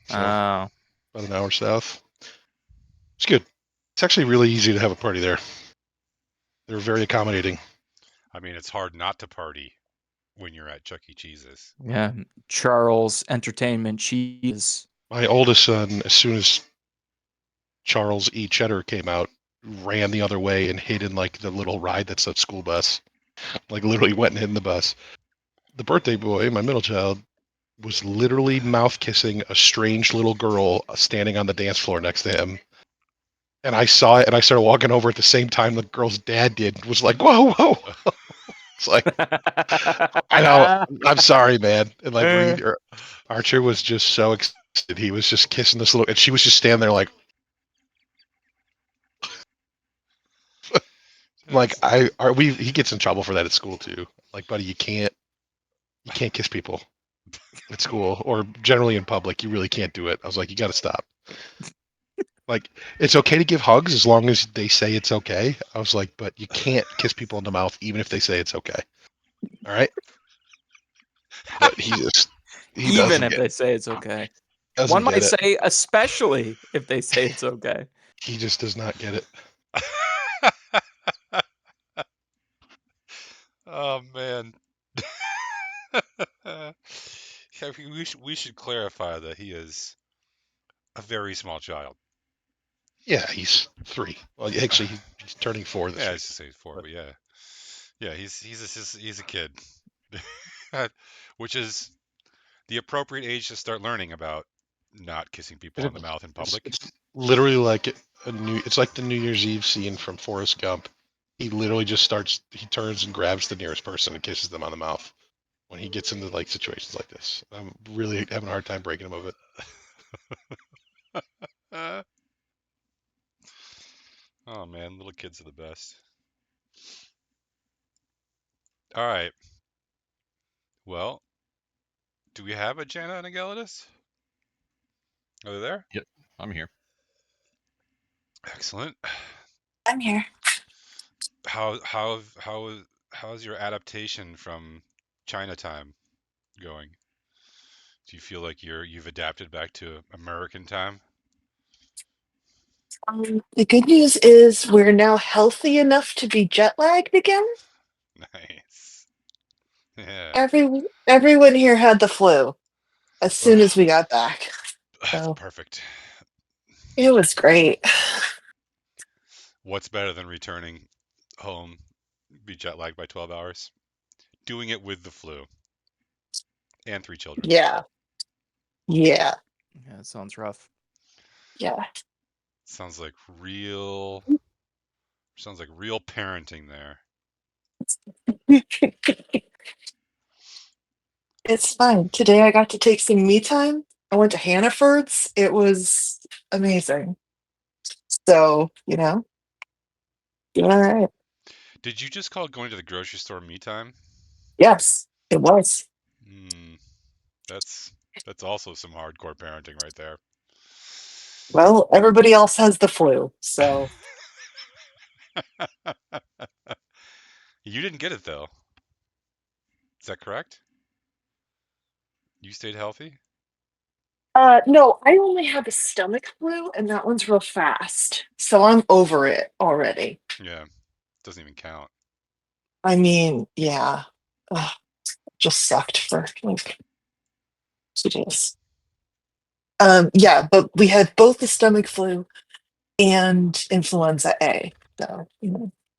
So Oh. about an hour south. It's good. It's actually really easy to have a party there. They're very accommodating. I mean, it's hard not to party when you're at Chuck E. Cheese's. Yeah. Charles Entertainment Cheese. My oldest son, as soon as Charles E. Cheddar came out, ran the other way and hid in like the little ride that's a school bus. Like literally went and hid in the bus. The birthday boy, my middle child, was literally mouth kissing a strange little girl standing on the dance floor next to him. And I saw it and I started walking over at the same time the girl's dad did. Was like, whoa, whoa. It's like, I know, I'm sorry, man. And like Reed or Archer was just so excited. He was just kissing this little, and she was just standing there like, like Just, he gets in trouble for that at school too. Like, buddy, you can't kiss people at school or generally in public. You really can't do it. I was like, you got to stop. Like, it's okay to give hugs as long as they say it's okay. I was like, but you can't kiss people in the mouth even if they say it's okay. All right. But he Even doesn't if get they say it's okay. doesn't One get might it. say, especially if they say it's okay. He just does not get it. oh man. yeah, we should clarify that he is a very small child. Yeah, he's 3. Well, actually, he's turning 4 this Yeah, I week. should say four, But but yeah, yeah, he's a kid, which is the appropriate age to start learning about not kissing people on the mouth in public. it's literally like it's like the New Year's Eve scene from Forrest Gump. He literally just starts. He turns and grabs the nearest person and kisses them on the mouth when he gets into like situations like this. I'm really having a hard time breaking him of it. Uh, oh man, little kids are the best. All right, well, do we have a Jana and a Gelidus? Are they there? Yep, I'm here. Excellent. I'm here. How's your adaptation from China time going? Do you feel like you've adapted back to American time? The good news is we're now healthy enough to be jet lagged again. Nice. Yeah. Every everyone here had the flu as soon as we got back, That's so perfect. it was great. What's better than returning home, be jet lagged by 12 hours? Doing it with the flu and 3 children. Yeah, yeah, Yeah, it sounds rough. yeah. Sounds like real parenting there. It's fine. Today I got to take some me time. I went to Hannaford's. It was amazing. So, all right. Did you just call going to the grocery store me time? Yes, it was. Hmm, that's that's also some hardcore parenting right there. Well, everybody else has the flu, so You didn't get it though. Is that correct? You stayed healthy? no, I only have a stomach flu, and that one's real fast. So I'm over it already. Yeah, doesn't even count. I mean, yeah, ugh, just sucked for like 2 days. Yeah, but we had both the stomach flu and influenza A. So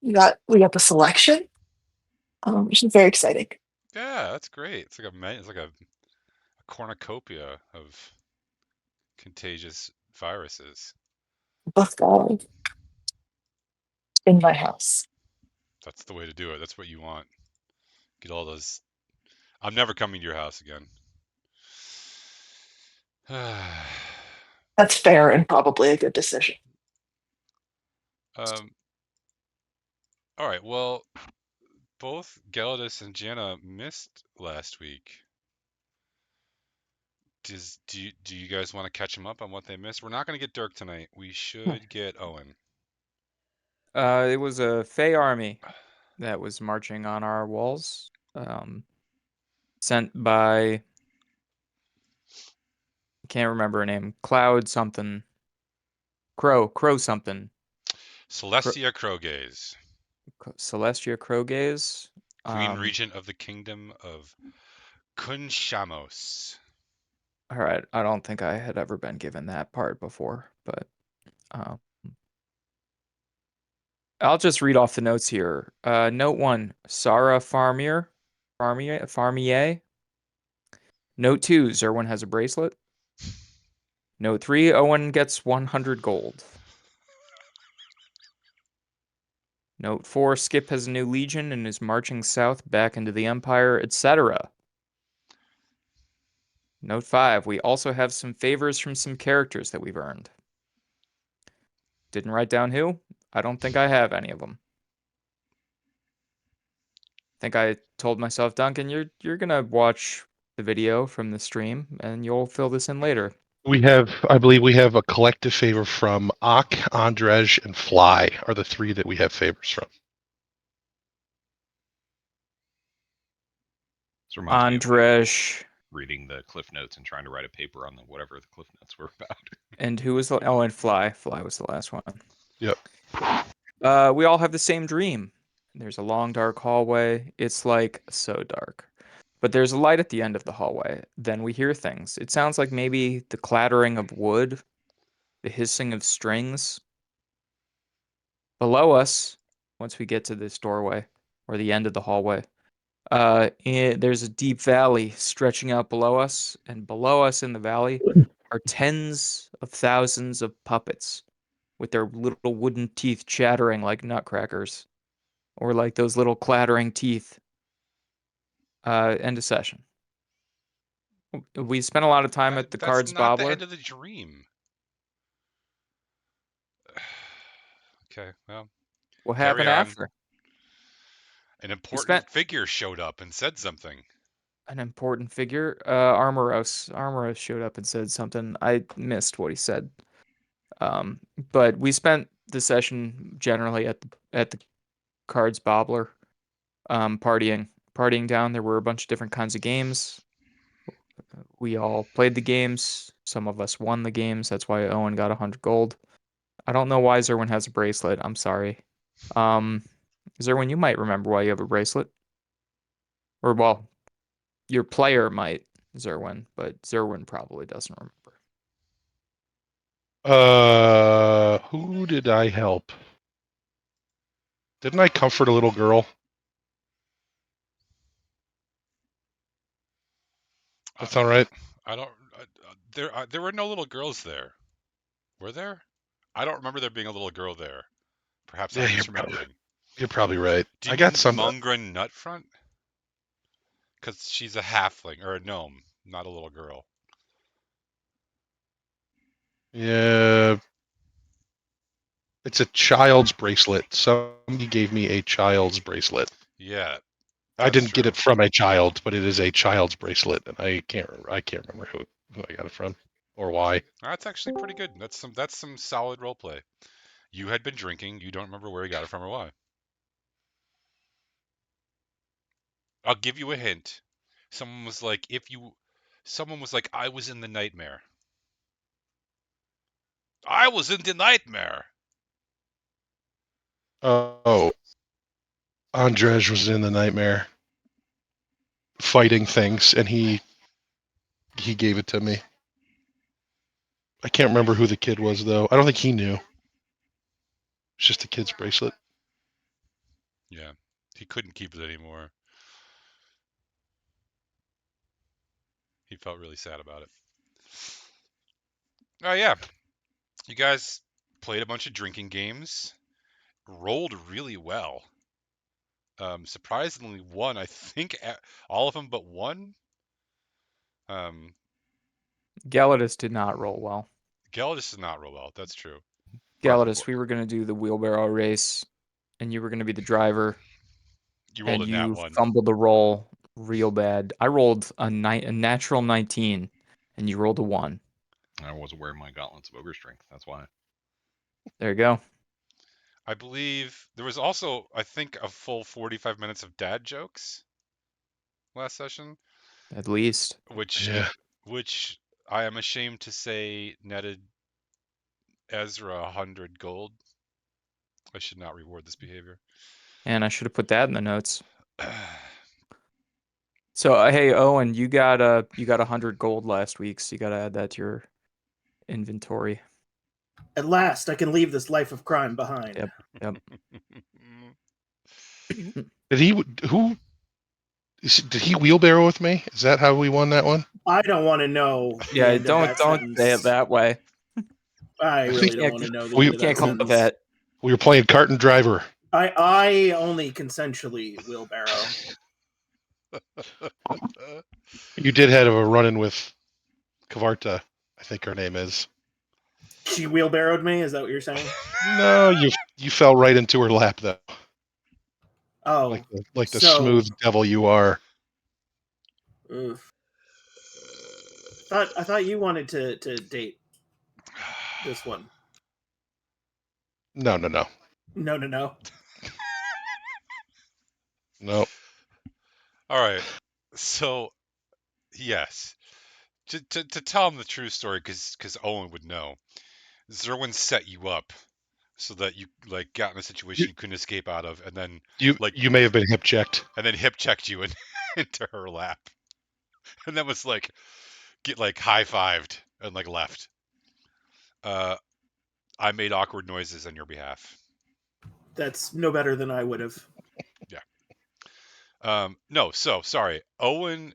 we got the selection, which is very exciting. Yeah, that's great. It's like a cornucopia of contagious viruses. Both gone in my house. That's the way to do it. That's what you want. Get all those. I'm never coming to your house again. That's fair and probably a good decision. um. All right. Well, both Gelidus and Jana missed last week. Do you guys want to catch them up on what they missed? We're not going to get Dirk tonight. We should get Owen. It was a Fey army that was marching on our walls, sent by Can't remember her name. Cloud something. Crow something. Celestia Crowgaze, Celestia Crowgaze. Queen Regent of the Kingdom of Kunshamos. All right, I don't think I had ever been given that part before, but I'll just read off the notes here. Note 1, Sarah Farmier. Note 2, Zerwin has a bracelet. Note 3, Owen gets 100 gold. Note 4, Skip has a new legion and is marching south back into the Empire, etc. Note 5, we also have some favors from some characters that we've earned. Didn't write down who. I don't think I have any of them. I think I told myself, Duncan, you're gonna watch the video from the stream and you'll fill this in later. I believe we have a collective favor from Ak, Andrej, and Fly are the 3 that we have favors from. This reminds me of Andrej. reading the Cliff Notes and trying to write a paper on whatever the Cliff Notes were about. And who was the? Oh, and Fly. Fly was the last one. Yep. We all have the same dream. There's a long, dark hallway. It's like so dark. But there's a light at the end of the hallway. Then we hear things. It sounds like maybe the clattering of wood, the hissing of strings. Below us, once we get to this doorway or the end of the hallway, there's a deep valley stretching out below us, and below us in the valley are tens of thousands of puppets with their little wooden teeth chattering like nutcrackers, or like those little clattering teeth. End of session. We spent a lot of time at the Cards That's not the Bobbler. end of the dream. Okay, well, What carry happened on. after? An important spent- figure showed up and said something. An important figure. Armoros. Armoros showed up and said something. I missed what he said. But we spent the session generally at the Cards Bobbler, partying down. There were a bunch of different kinds of games. We all played the games. Some of us won the games. That's why Owen got 100 gold. I don't know why Zerwin has a bracelet. I'm sorry. Zerwin, you might remember why you have a bracelet. Or, well, your player might, Zerwin, but Zerwin probably doesn't remember. Who did I help? Didn't I comfort a little girl? That sound right? I don't. There were no little girls there. Were there? I don't remember there being a little girl there. Perhaps Yeah, I'm you're misremembering. You're probably right. Do I you got mean some. Mungren Nutfront? Because she's a halfling or a gnome, not a little girl. Yeah. It's a child's bracelet. Somebody gave me a child's bracelet. Yeah. I That's didn't get true. it from a child, but it is a child's bracelet, and I can't remember who I got it from or why. That's actually pretty good. That's some solid role play. You had been drinking. You don't remember where you got it from or why. I'll give you a hint. Someone was like, I was in the nightmare. I was in the nightmare. Oh, Andrej was in the nightmare fighting things, and he gave it to me. I can't remember who the kid was though. I don't think he knew. It's just a kid's bracelet. Yeah. He couldn't keep it anymore. He felt really sad about it. Oh yeah. You guys played a bunch of drinking games. Rolled really well. Surprisingly won, I think all of them but one. Galadus did not roll well. Geldis did not roll well. That's true. Galadus, we were going to do the wheelbarrow race, and you were going to be the driver, You rolled and a nat you one. fumbled the roll real bad. I rolled a natural 19, and you rolled a 1. I wasn't wearing my gauntlets of ogre strength. That's why. There you go. I believe there was also, I think, a full 45 minutes of dad jokes last session, At least. which Yeah. I am ashamed to say netted Ezra 100 gold. I should not reward this behavior. And I should have put that in the notes. So hey, Owen, you got 100 gold last week, so you got to add that to your inventory. At last, I can leave this life of crime behind. Yep. Yep. Did he? Who? Did he wheelbarrow with me? Is that how we won that one? I don't want to know the Yeah, end of don't that say it sentence. that way. I really think- don't want to know the we- end of that Can't call it sentence. that. We were playing cart and driver. I only consensually wheelbarrow. You did have a run-in with Kavarta, I think her name is. She wheelbarrowed me. Is that what you're saying? No, you fell right into her lap though, Oh, like the so- smooth devil you are. oof. I thought you wanted to date this one. No. No. No. All right. So, yes. To tell him the true story, because Owen would know. Zerwin set you up so that you got in a situation you couldn't escape out of, and then You may have been hip checked. and then hip checked you into her lap, and then was get high fived and left. I made awkward noises on your behalf. That's no better than I would have. No, so sorry. Owen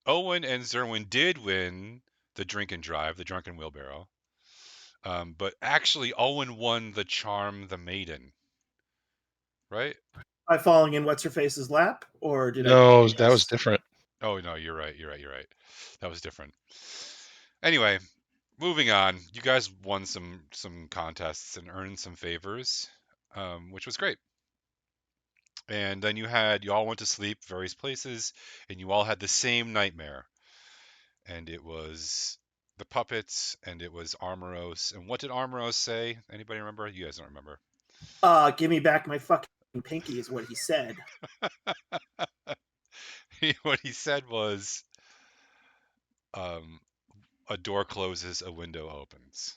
and Zerwin did win the drink and drive, the drunken wheelbarrow. But actually, Owen won the charm the maiden. Right? By falling in what's her face's lap, or did I? No, that was different. Oh no, you're right. That was different. Anyway, moving on. You guys won some contests and earned some favors, which was great. And then you all went to sleep various places, and you all had the same nightmare. And it was the puppets, and it was Armoros. And what did Armoros say? Anybody remember? You guys don't remember. Give me back my fucking pinky is what he said. What he said was, a door closes, a window opens.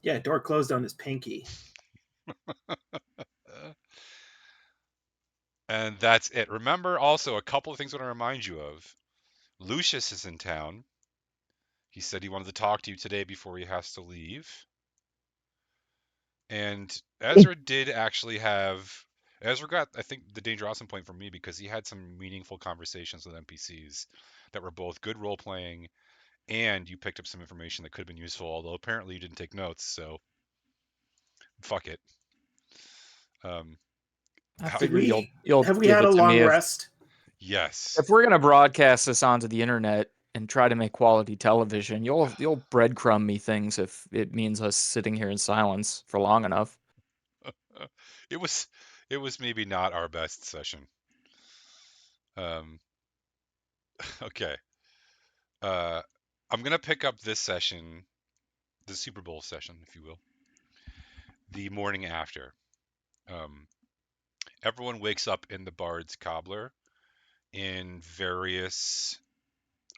Yeah, door closed on his pinky. And that's it. Remember also a couple of things I want to remind you of. Lucius is in town. He said he wanted to talk to you today before he has to leave. And Ezra did actually Ezra got, I think, the Danger Awesome point from me because he had some meaningful conversations with NPCs that were both good role playing, and you picked up some information that could have been useful, although apparently you didn't take notes, so fuck it. I How- figured Have you'll we give had it a to long me rest? Yes. if we're gonna broadcast this onto the internet and try to make quality television. You'll breadcrumb me things if it means us sitting here in silence for long enough. It was maybe not our best session. Okay. I'm gonna pick up this session, the Super Bowl session, if you will, the morning after. Everyone wakes up in the Bard's Cobbler in various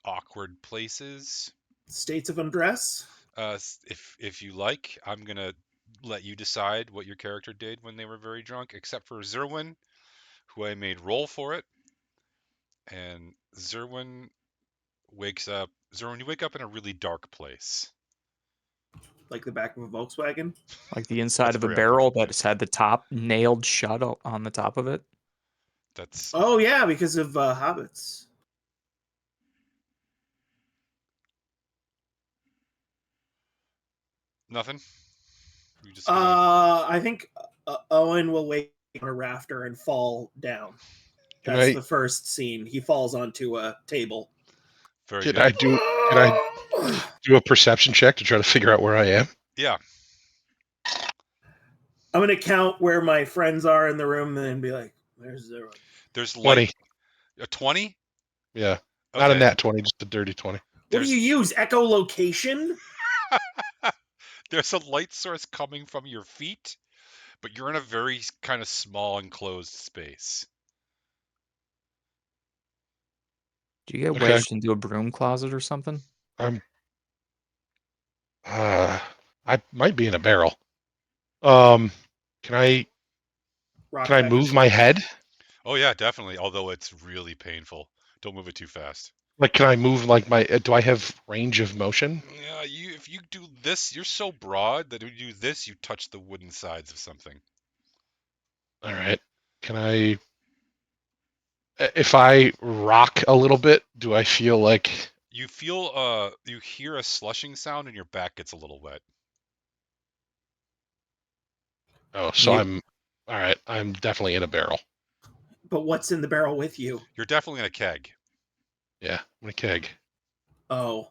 awkward places. States of undress? If you like, I'm gonna let you decide what your character did when they were very drunk, except for Zerwin, who I made roll for it. And Zerwin wakes up. Zerwin, you wake up in a really dark place. Like the back of a Volkswagen? Like the inside That's of a very barrel accurate, that's had the top nailed shut on the top of it. That's Oh yeah, because of hobbits. nothing. You just I think Owen will wake on a rafter and fall down. Can That's I the first scene. He falls onto a table. very can good. I do a perception check to try to figure out where I am? Yeah. I'm gonna count where my friends are in the room and then be like, "Where's Zero?" There's 20. light. A 20? Yeah. Not a nat 20, just a dirty 20. What do you use? Echolocation? There's a light source coming from your feet, but you're in a very kind of small enclosed space. Do you get Okay. wedged into a broom closet or something? I'm I might be in a barrel. Can I Rock can I back and move my forth. head? Oh yeah, definitely. Although it's really painful. Don't move it too fast. Like, can I move like my? Do I have range of motion? Yeah, if you do this, you're so broad that when you do this, you touch the wooden sides of something. All right. Can I? If I rock a little bit, do I feel like? You you hear a slushing sound and your back gets a little wet. Oh, so You- I'm. All right. I'm definitely in a barrel. But what's in the barrel with you? You're definitely in a keg. Yeah, I'm in a keg. Oh,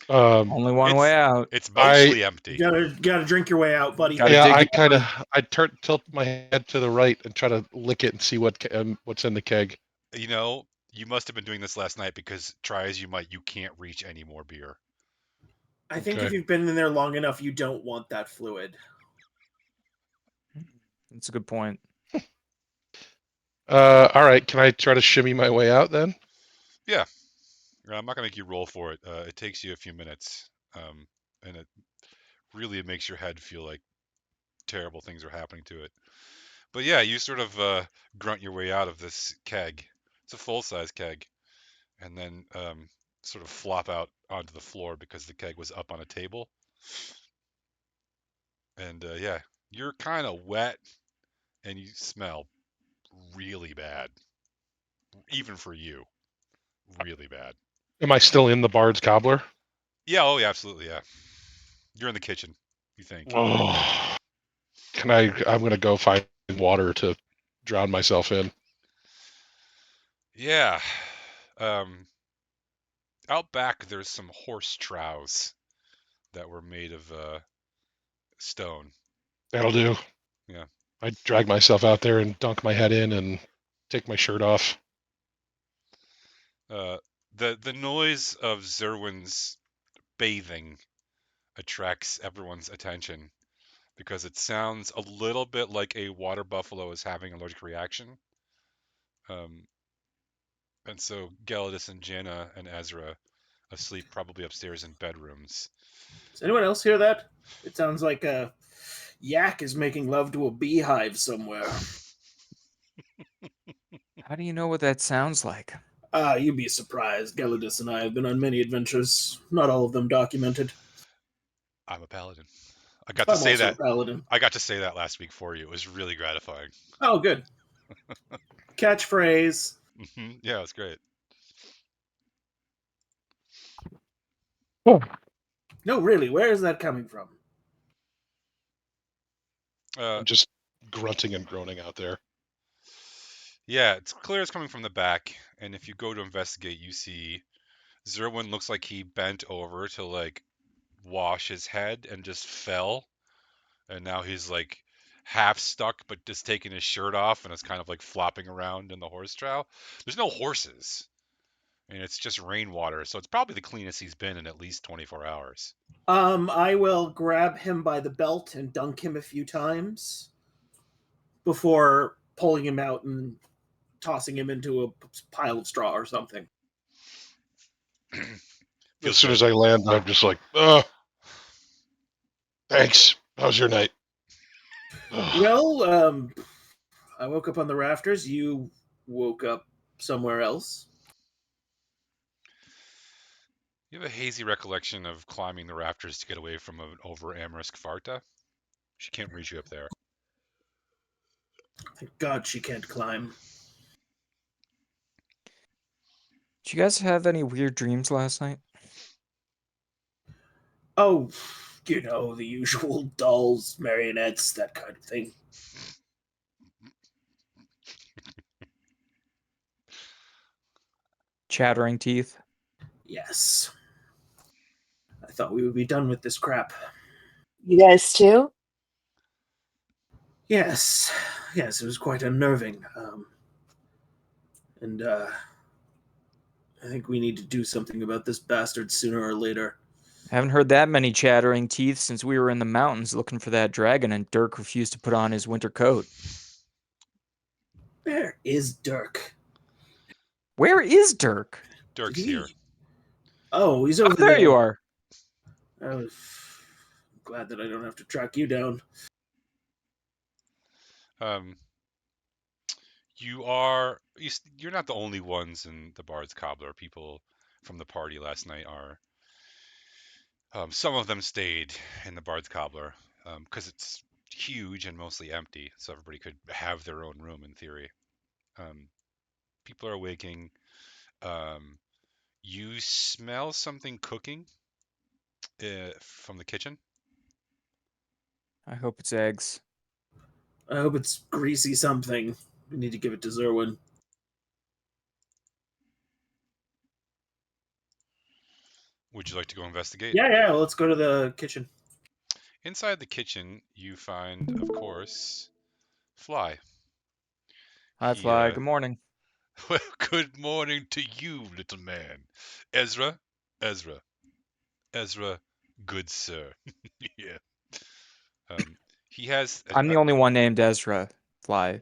Only one way out. It's I- mostly you empty. gotta drink your way out, buddy. Gotta yeah, dig I the kind of gun. I tilt my head to the right and try to lick it and see what's in the keg. You know, you must have been doing this last night because try as you might, you can't reach any more beer. I think if Okay. you've been in there long enough, you don't want that fluid. That's a good point. All right. Can I try to shimmy my way out then? Yeah, I'm not gonna make you roll for it. It takes you a few minutes, and it really makes your head feel like terrible things are happening to it. But yeah, you sort of grunt your way out of this keg. It's a full-size keg, and then sort of flop out onto the floor because the keg was up on a table. And yeah, you're kind of wet, and you smell really bad, even for you, really bad. Am I still in the Bard's Cobbler? Yeah, oh yeah, absolutely, yeah. You're in the kitchen, you think. Oh, can I? I'm gonna go find water to drown myself in. Yeah. Out back, there's some horse troughs that were made of stone. That'll do. Yeah. I drag myself out there and dunk my head in and take my shirt off. The noise of Zerwin's bathing attracts everyone's attention because it sounds a little bit like a water buffalo is having an allergic reaction. And so Gelidus and Janna and Ezra asleep probably upstairs in bedrooms. Does anyone else hear that? It sounds like a yak is making love to a beehive somewhere. How do you know what that sounds like? You'd be surprised. Gelidus and I have been on many adventures, not all of them documented. I'm a paladin. I got to I'm say also a that. paladin. I got to say that last week for you. It was really gratifying. Oh, good. Catchphrase. Yeah, it was great. No, really, where is that coming from? Uh, I'm just grunting and groaning out there. yeah, it's clear it's coming from the back. And if you go to investigate, you see Zerwin looks like he bent over to like wash his head and just fell. And now he's like half stuck, but just taking his shirt off and is kind of like flopping around in the horse trough. There's no horses. And it's just rainwater, so it's probably the cleanest he's been in at least 24 hours. I will grab him by the belt and dunk him a few times before pulling him out and tossing him into a pile of straw or something. As Feels soon good. as I land, I'm just like, oh, thanks. How's your night? Ugh. Well, I woke up on the rafters. You woke up somewhere else. You have a hazy recollection of climbing the rafters to get away from an over Amherst Farta. She can't reach you up there. Thank God she can't climb. Did you guys have any weird dreams last night? Oh, you know, the usual dolls, marionettes, that kind of thing. Chattering teeth? Yes. I thought we would be done with this crap. You guys too? Yes. Yes, it was quite unnerving. And I think we need to do something about this bastard sooner or later. Haven't heard that many chattering teeth since we were in the mountains looking for that dragon and Dirk refused to put on his winter coat. Where is Dirk? Where is Dirk? Dirk's Did he- here. Oh, he's Oh, over there you are. I was glad that I don't have to track you down. You're not the only ones in the Bard's Cobbler. People from the party last night are. Some of them stayed in the Bard's Cobbler because it's huge and mostly empty, so everybody could have their own room in theory. People are waking. You smell something cooking from the kitchen. I hope it's eggs. I hope it's greasy something. We need to give it to Zerwin. Would you like to go investigate? Yeah, let's go to the kitchen. Inside the kitchen, you find, of course, Fly. Hi, He, Fly. Good morning. well, good morning to you, little man. Ezra, Ezra, Ezra, good sir. Yeah. He has. I'm the only one named Ezra, Fly.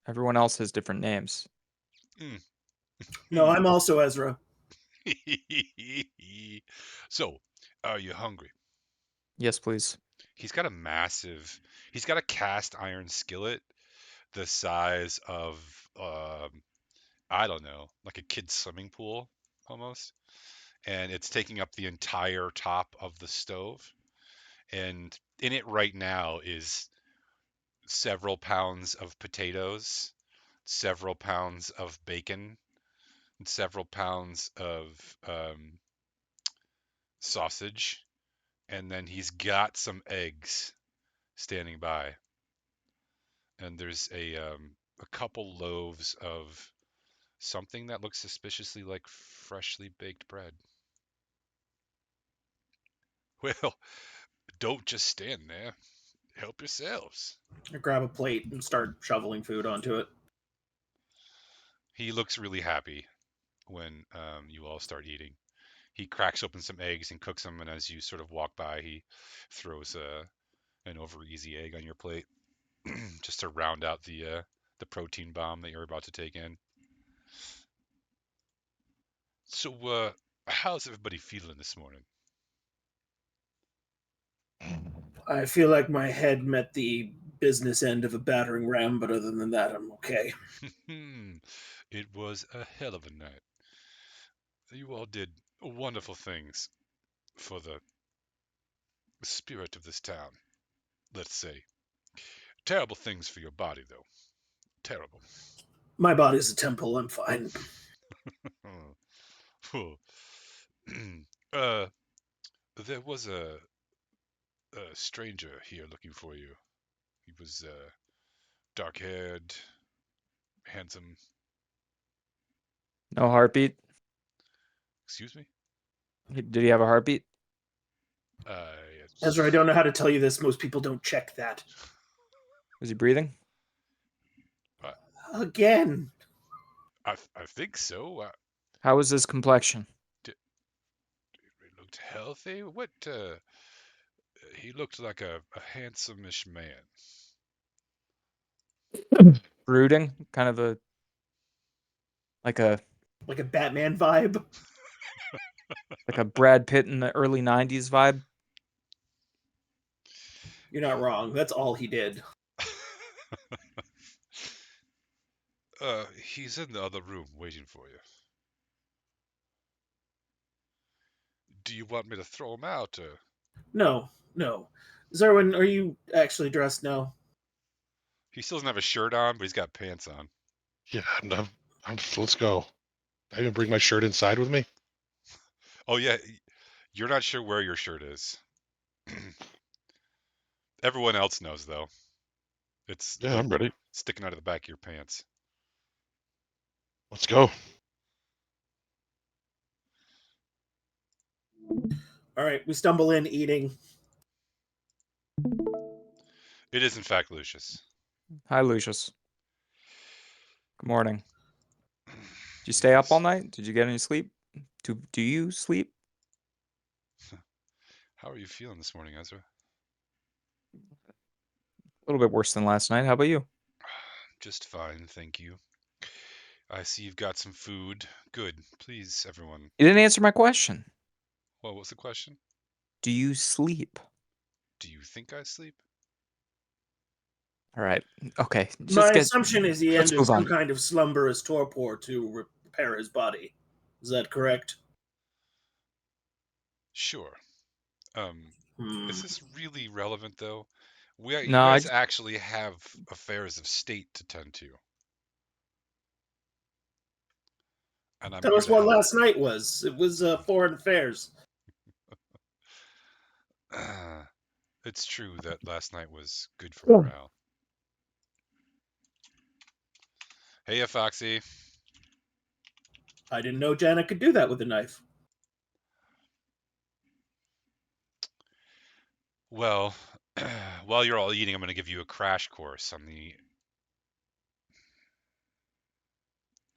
Everyone else has different names. No, I'm also Ezra. So, are you hungry? Yes, please. He's got a cast iron skillet the size of, I don't know, like a kid's swimming pool almost. And it's taking up the entire top of the stove. And in it right now is several pounds of potatoes, several pounds of bacon, and several pounds of sausage. And then he's got some eggs standing by. And there's a couple loaves of something that looks suspiciously like freshly baked bread. Well, don't just stand there. Help yourselves. I grab a plate and start shoveling food onto it. He looks really happy when you all start eating. He cracks open some eggs and cooks them, and as you sort of walk by, he throws an over easy egg on your plate just to round out the protein bomb that you're about to take in. So, how's everybody feeling this morning? I feel like my head met the business end of a battering ram, but other than that, I'm okay. It was a hell of a night. You all did wonderful things for the spirit of this town, let's say. Terrible things for your body, though. Terrible. My body's a temple. I'm fine. uh, there was a stranger here looking for you. He was dark-haired, handsome. No heartbeat? Excuse me? Did he have a heartbeat? Yes. Ezra, I don't know how to tell you this. Most people don't check that. Was he breathing? Again. I think so. How was his complexion? He looked healthy. What? He looked like a handsome-ish man. Brooding? Kind of a like a Batman vibe. like a Brad Pitt in the early 90s vibe? You're not wrong. That's all he did. He's in the other room waiting for you. Do you want me to throw him out, or? No. Zerwin, are you actually dressed now? He still doesn't have a shirt on, but he's got pants on. Yeah, let's go. I even bring my shirt inside with me. Oh yeah, you're not sure where your shirt is. Everyone else knows though. It's Yeah, I'm ready. sticking out of the back of your pants. Let's go. All right, we stumble in eating. It is in fact Lucius. Hi, Lucius. Good morning. Did you stay up all night? Did you get any sleep? Do you sleep? How are you feeling this morning, Ezra? A little bit worse than last night. How about you? Just fine, thank you. I see you've got some food. Good. Please, everyone. You didn't answer my question. What was the question? Do you sleep? Do you think I sleep? All right. Okay. My assumption is he let's ended move some on. kind of slumberous torpor to repair his body. Is that correct? Sure. Hmm. Is this really relevant though? You No, guys actually have affairs of state to tend to, and I'm That here was to what help. last night was. It was foreign affairs. It's true that last night was good for Yeah. morale. Hey, Foxy. I didn't know Janet could do that with a knife. Well, while you're all eating, I'm going to give you a crash course on the.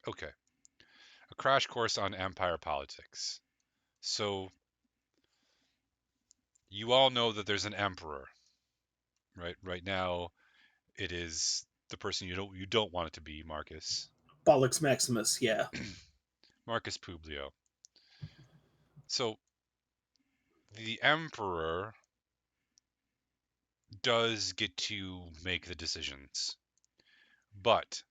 Okay. A crash course on empire politics. So, you all know that there's an emperor, right? Right now, it is the person you don't want it to be, Marcus. Bollocks Maximus, yeah. Marcus Publio. So, the emperor does get to make the decisions, but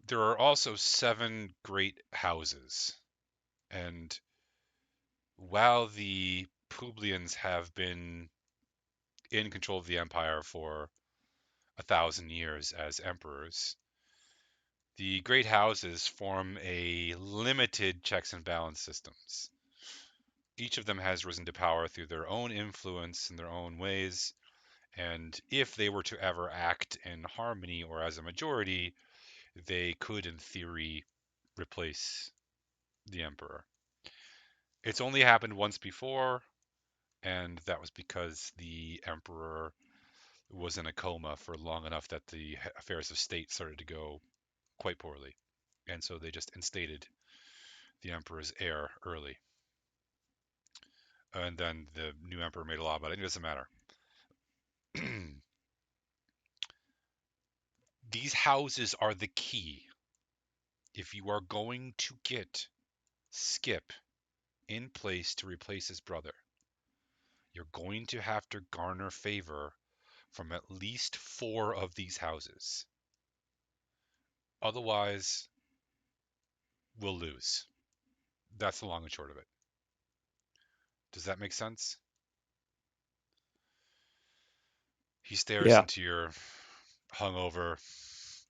there are also 7 great houses, and while the Publians have been in control of the empire for 1,000 years as emperors, the great houses form a limited checks and balance systems. Each of them has risen to power through their own influence in their own ways, and if they were to ever act in harmony or as a majority, they could, in theory, replace the emperor. It's only happened once before, and that was because the emperor was in a coma for long enough that the affairs of state started to go quite poorly. And so they just instated the emperor's heir early. And then the new emperor made a law about it. It doesn't matter. These houses are the key. If you are going to get Skip in place to replace his brother, you're going to have to garner favor from at least 4 of these houses. Otherwise, we'll lose. That's the long and short of it. Does that make sense? He stares Yeah. into your hungover,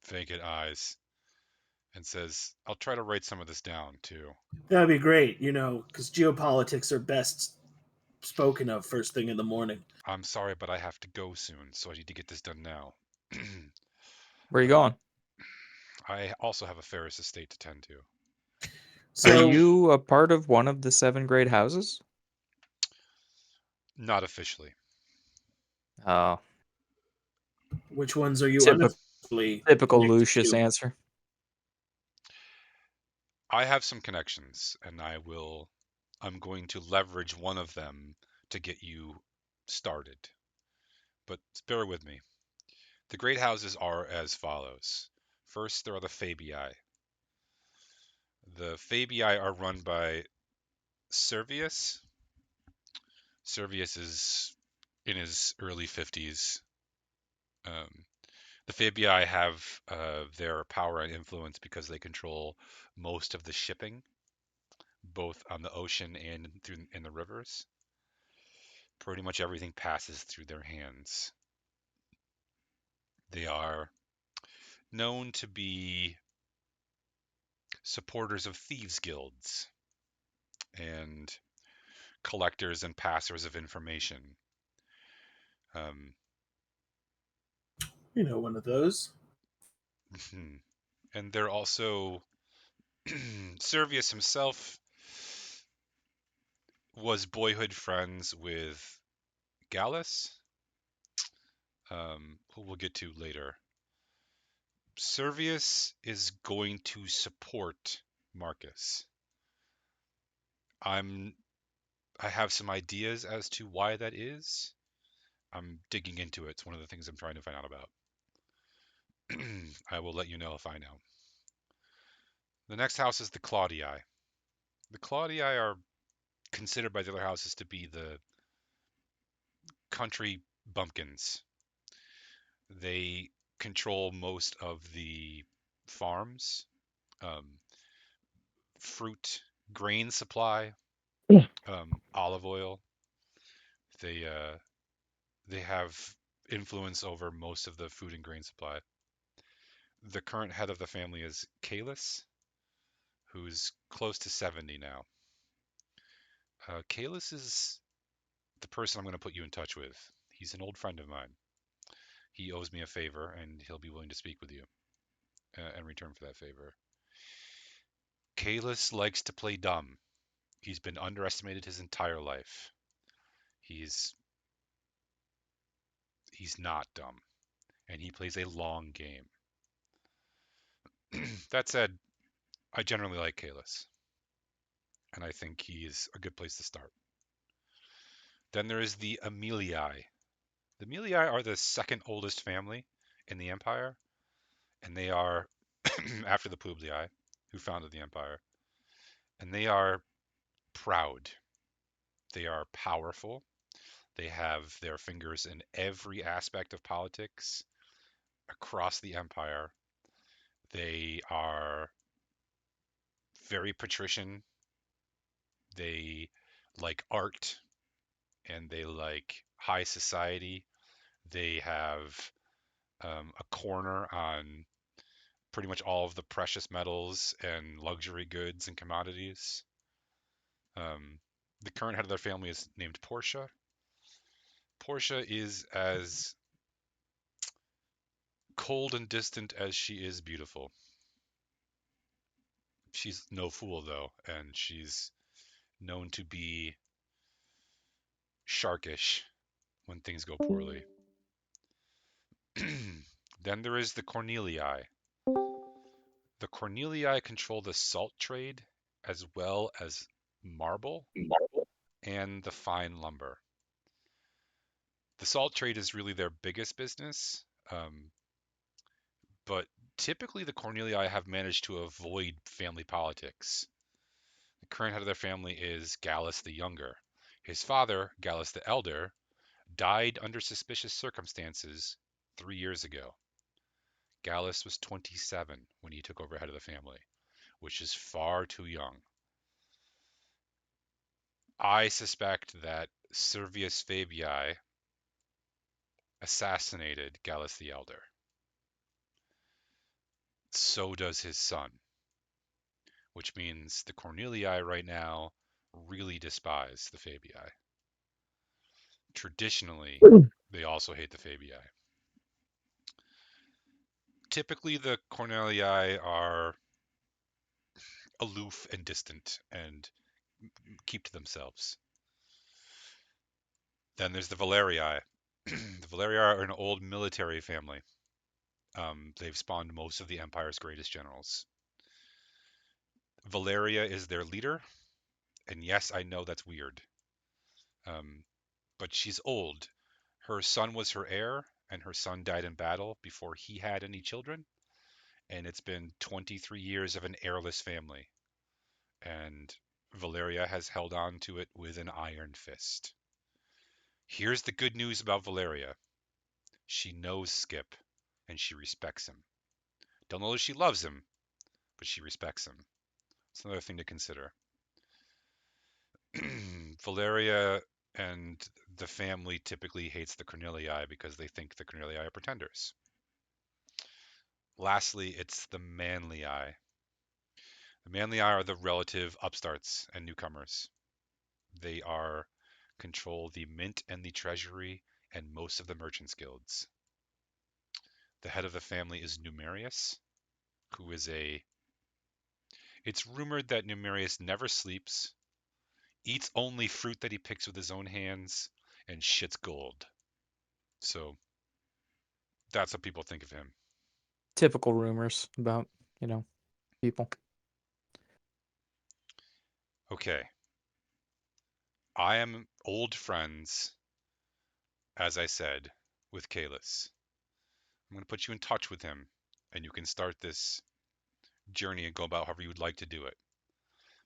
vacant eyes and says, I'll try to write some of this down too. That'd be great, because geopolitics are best spoken of first thing in the morning. I'm sorry, but I have to go soon, so I need to get this done now. Where are you going? I also have affairs of state to tend to. Are So, you a part of one of the 7 great houses? Not officially. Oh, which ones are you typical, unofficially typical connected Lucius to? answer. I have some connections, and I'm going to leverage one of them to get you started. But bear with me. The great houses are as follows. First, there are the Fabii. The Fabii are run by Servius. Servius is in his early 50s. The Fabii have their power and influence because they control most of the shipping, both on the ocean and in the rivers. Pretty much everything passes through their hands. They are known to be supporters of thieves' guilds and collectors and passers of information. One of those. And they're also Servius himself was boyhood friends with Gallus, who we'll get to later. Servius is going to support Marcus. I have some ideas as to why that is. I'm digging into it. It's one of the things I'm trying to find out about. I will let you know if I know. The next house is the Claudii. The Claudii are considered by the other houses to be the country bumpkins. They control most of the farms, um, fruit, grain supply, olive oil. They they have influence over most of the food and grain supply. The current head of the family is Kalis, who's close to 70 now. Kalis is the person I'm going to put you in touch with. He's an old friend of mine. He owes me a favor, and he'll be willing to speak with you in return for that favor. Kalis likes to play dumb. He's been underestimated his entire life. He's not dumb, and he plays a long game. That said, I generally like Kalis, and I think he's a good place to start. Then there is the Amelii. The Amelii are the second oldest family in the Empire, and they are after the Publii, who founded the Empire, and they are proud. They are powerful. They have their fingers in every aspect of politics across the Empire. They are very patrician. They like art and they like high society. They have a corner on pretty much all of the precious metals and luxury goods and commodities. Um, the current head of their family is named Portia. Portia is as cold and distant as she is beautiful. She's no fool, though, and she's known to be sharkish when things go poorly. Then there is the Cornelii. The Cornelii control the salt trade as well as marble and the fine lumber. The salt trade is really their biggest business, but typically the Cornelii have managed to avoid family politics. The current head of their family is Gallus the Younger. His father, Gallus the Elder, died under suspicious circumstances 3 years ago. Gallus was 27 when he took over head of the family, which is far too young. I suspect that Servius Fabii assassinated Gallus the Elder. So does his son, which means the Cornelii right now really despise the Fabii. Traditionally, they also hate the Fabii. Typically, the Cornelii are aloof and distant and keep to themselves. Then there's the Valerii. The Valerii are an old military family. They've spawned most of the Empire's greatest generals. Valeria is their leader, and yes, I know that's weird. But she's old. Her son was her heir, and her son died in battle before he had any children. And it's been 23 years of an heirless family. And Valeria has held on to it with an iron fist. Here's the good news about Valeria. She knows Skip, and she respects him. Don't know if she loves him, but she respects him. It's another thing to consider. Valeria and the family typically hates the Cornelii because they think the Cornelii are pretenders. Lastly, it's the Manlii. The Manlii are the relative upstarts and newcomers. They control the mint and the treasury and most of the merchants' guilds. The head of the family is Numerius, who is it's rumored that Numerius never sleeps, eats only fruit that he picks with his own hands, and shits gold. So that's what people think of him. Typical rumors about, people. Okay. I am old friends, as I said, with Kalis. I'm going to put you in touch with him, and you can start this journey and go about however you would like to do it.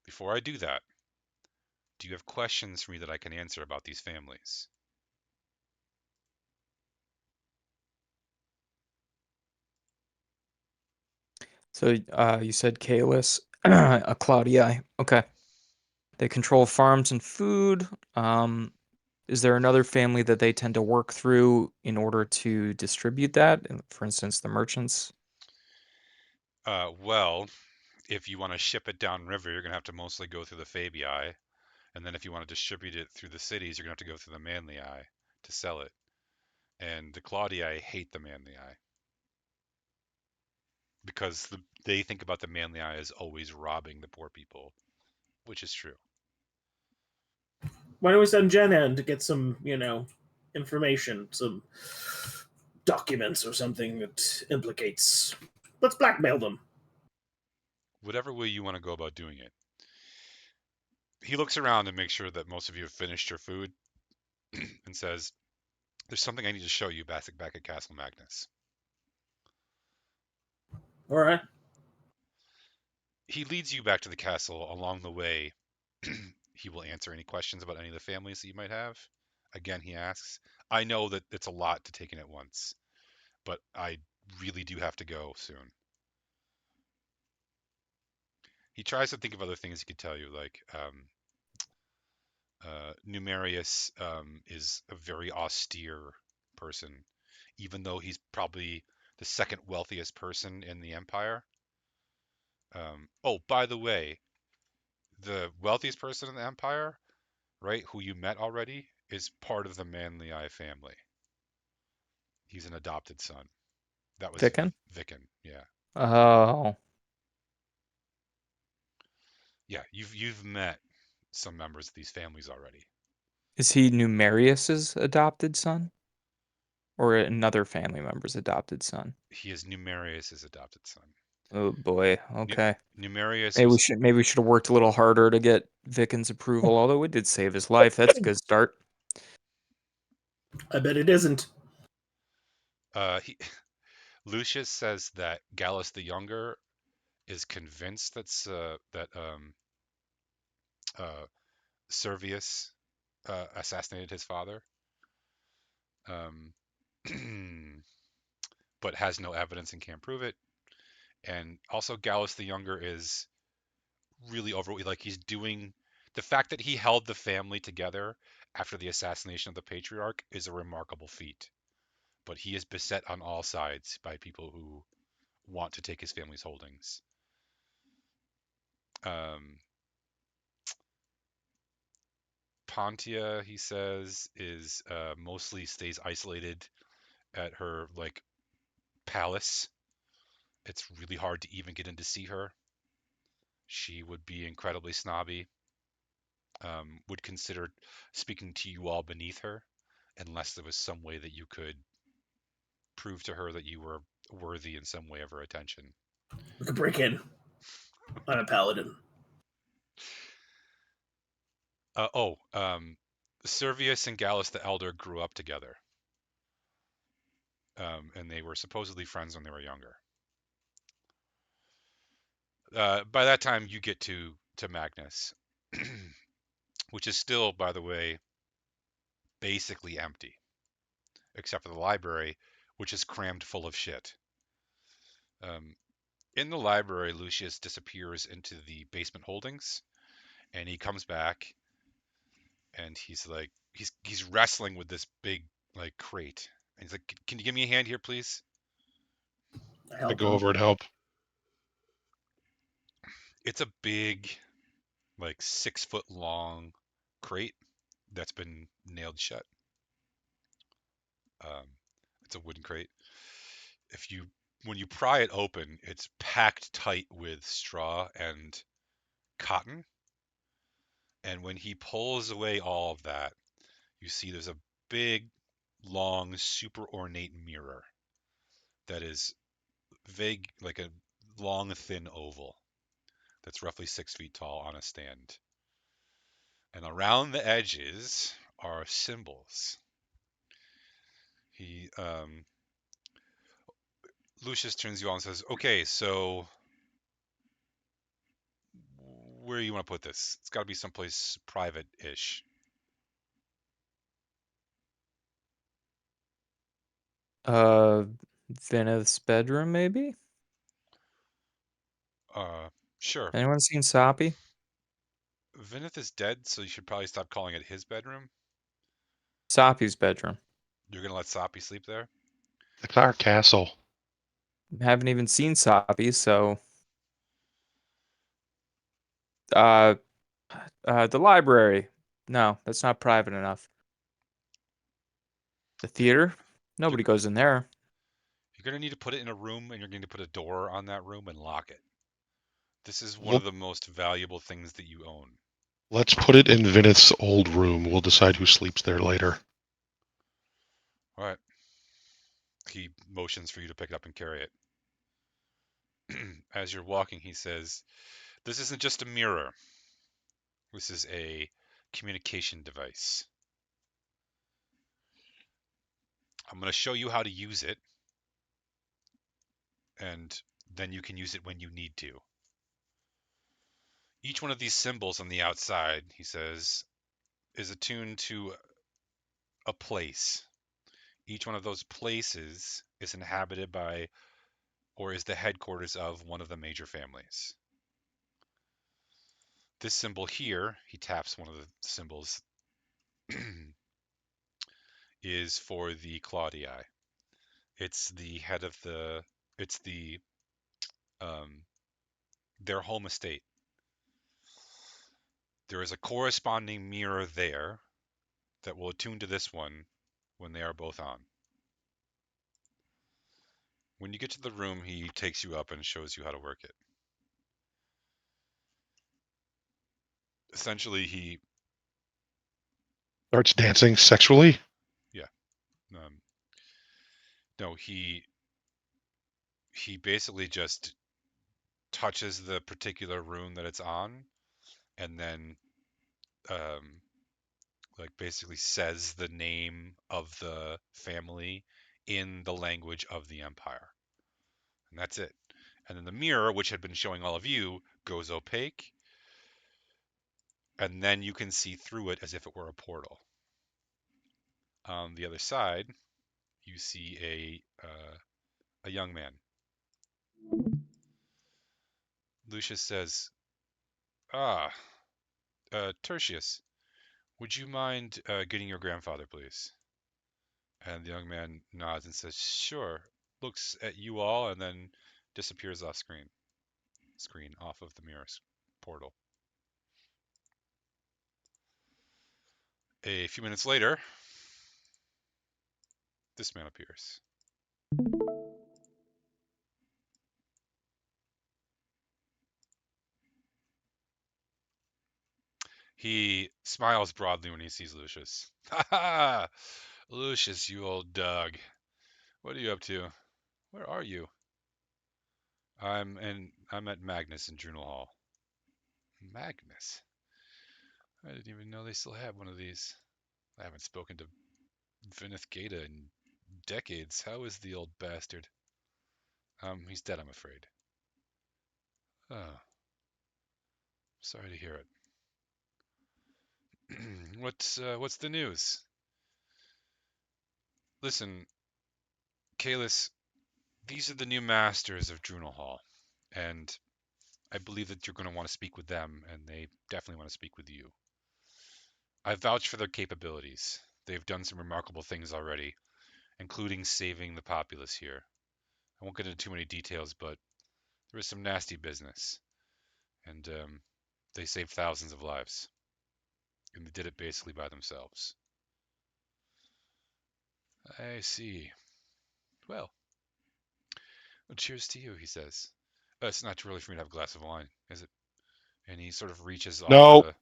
Before I do that, Do you have questions for me that I can answer about these families? So you said Kalis, Claudia. Okay. They control farms and food. Is there another family that they tend to work through in order to distribute that? For instance, the merchants? Well, if you want to ship it downriver, you're going to have to mostly go through the Fabii. And then if you want to distribute it through the cities, you're going to have to go through the Manlii to sell it. And the Claudii hate the Manlii because they think about the Manlii as always robbing the poor people, which is true. Why don't we send Jen in to get some, information, some documents or something that implicates. Let's blackmail them. Whatever way you want to go about doing it. He looks around and makes sure that most of you have finished your food and says, "There's something I need to show you back at Castle Magnus." All right. He leads you back to the castle. Along the way, he will answer any questions about any of the families that you might have. Again, he asks, "I know that it's a lot to take in at once, but I really do have to go soon." He tries to think of other things he could tell you, like Numerius is a very austere person, even though he's probably the second wealthiest person in the empire. Oh, by the way, the wealthiest person in the empire, right, who you met already, is part of the Manlii family. He's an adopted son. That was Vicken? Vicken. Yeah, Oh. yeah. You've met some members of these families already. Is he Numerius's adopted son? Or another family member's adopted son? He is Numerius's adopted son. Oh boy. Nu- Okay. Numerius Maybe we was should maybe we should have worked a little harder to get Vicken's approval, although we did save his life. That's a good start. I bet it isn't. he Lucius says that Gallus the Younger is convinced that Servius assassinated his father, um, but has no evidence and can't prove it. And also, Gallus the Younger is really overweight. Like he's doing the fact that he held the family together after the assassination of the patriarch is a remarkable feat. But he is beset on all sides by people who want to take his family's holdings. Um, Pontia, he says, is mostly stays isolated at her like palace. It's really hard to even get in to see her. She would be incredibly snobby. Would consider speaking to you all beneath her, unless there was some way that you could prove to her that you were worthy in some way of her attention. We could break in. I'm a paladin. Servius and Gallus the Elder grew up together, and they were supposedly friends when they were younger. By that time, you get to Magnus, which is still, by the way, basically empty, except for the library, which is crammed full of shit. In the library, Lucius disappears into the basement holdings, and he comes back, and he's like, he's wrestling with this big like crate, and he's like, "Can you give me a hand here, please?" I I help go him. over and help. It's a big, like 6 foot long crate that's been nailed shut. Um, it's a wooden crate. If you When you pry it open, it's packed tight with straw and cotton. And when he pulls away all of that, you see there's a big, long, super ornate mirror that is vague, like a long, thin oval that's roughly 6 feet tall on a stand. And around the edges are symbols. He Lucius turns you on and says, "Okay, so where you want to put this? It's got to be someplace private-ish. Venice's bedroom, maybe? Sure. Anyone seen Soppy? Vinith is dead, so you should probably stop calling it his bedroom. Soppy's bedroom. You're gonna let Soppy sleep there? It's our castle. Haven't even seen Soppy, so uh the library. No, that's not private enough. The theater? Nobody goes in there. You're gonna need to put it in a room, and you're going to put a door on that room and lock it. This is one Well- of the most valuable things that you own. Let's put it in Vinith's old room. We'll decide who sleeps there later. All right. He motions for you to pick it up and carry it. As you're walking, he says, "This isn't just a mirror. This is a communication device. I'm going to show you how to use it, and then you can use it when you need to. Each one of these symbols on the outside," he says, "is attuned to a place. Each one of those places is inhabited by or is the headquarters of one of the major families. This symbol here," he taps one of the symbols, "is for the Claudii. It's the head of it's their home estate. There is a corresponding mirror there that will attune to this one when they are both on. When you get to the room, he takes you up and shows you how to work it. Essentially, he Starts dancing sexually. um, no, he basically just touches the particular room that it's on, and then like basically says the name of the family in the language of the empire, and that's it. And then the mirror, which had been showing all of you, goes opaque, and then you can see through it as if it were a portal. On the other side, you see a young man. Lucius says, "Ah, Tertius, would you mind getting your grandfather, please?" And the young man nods and says, "Sure." Looks at you all and then disappears off screen off of the mirror's portal. A few minutes later, this man appears. He smiles broadly when he sees Lucius. "Ha ha! Lucius, you old dog. What are you up to? Where are you?" I'm at Magnus in Journal Hall." Magnus? I didn't even know they still have one of these. I haven't spoken to Vinith Gata in decades. How is the old bastard? He's dead, I'm afraid. Oh, sorry to hear it. What's the news? Listen, Kalis, these are the new masters of Drunel Hall, and I believe that you're going to want to speak with them, and they definitely want to speak with you. I vouch for their capabilities. They've done some remarkable things already, including saving the populace here. I won't get into too many details, but there was some nasty business, and they saved thousands of lives, and they did it basically by themselves. I see. Well, cheers to you, he says. It's not too early for me to have a glass of wine, is it? And he sort of reaches off No.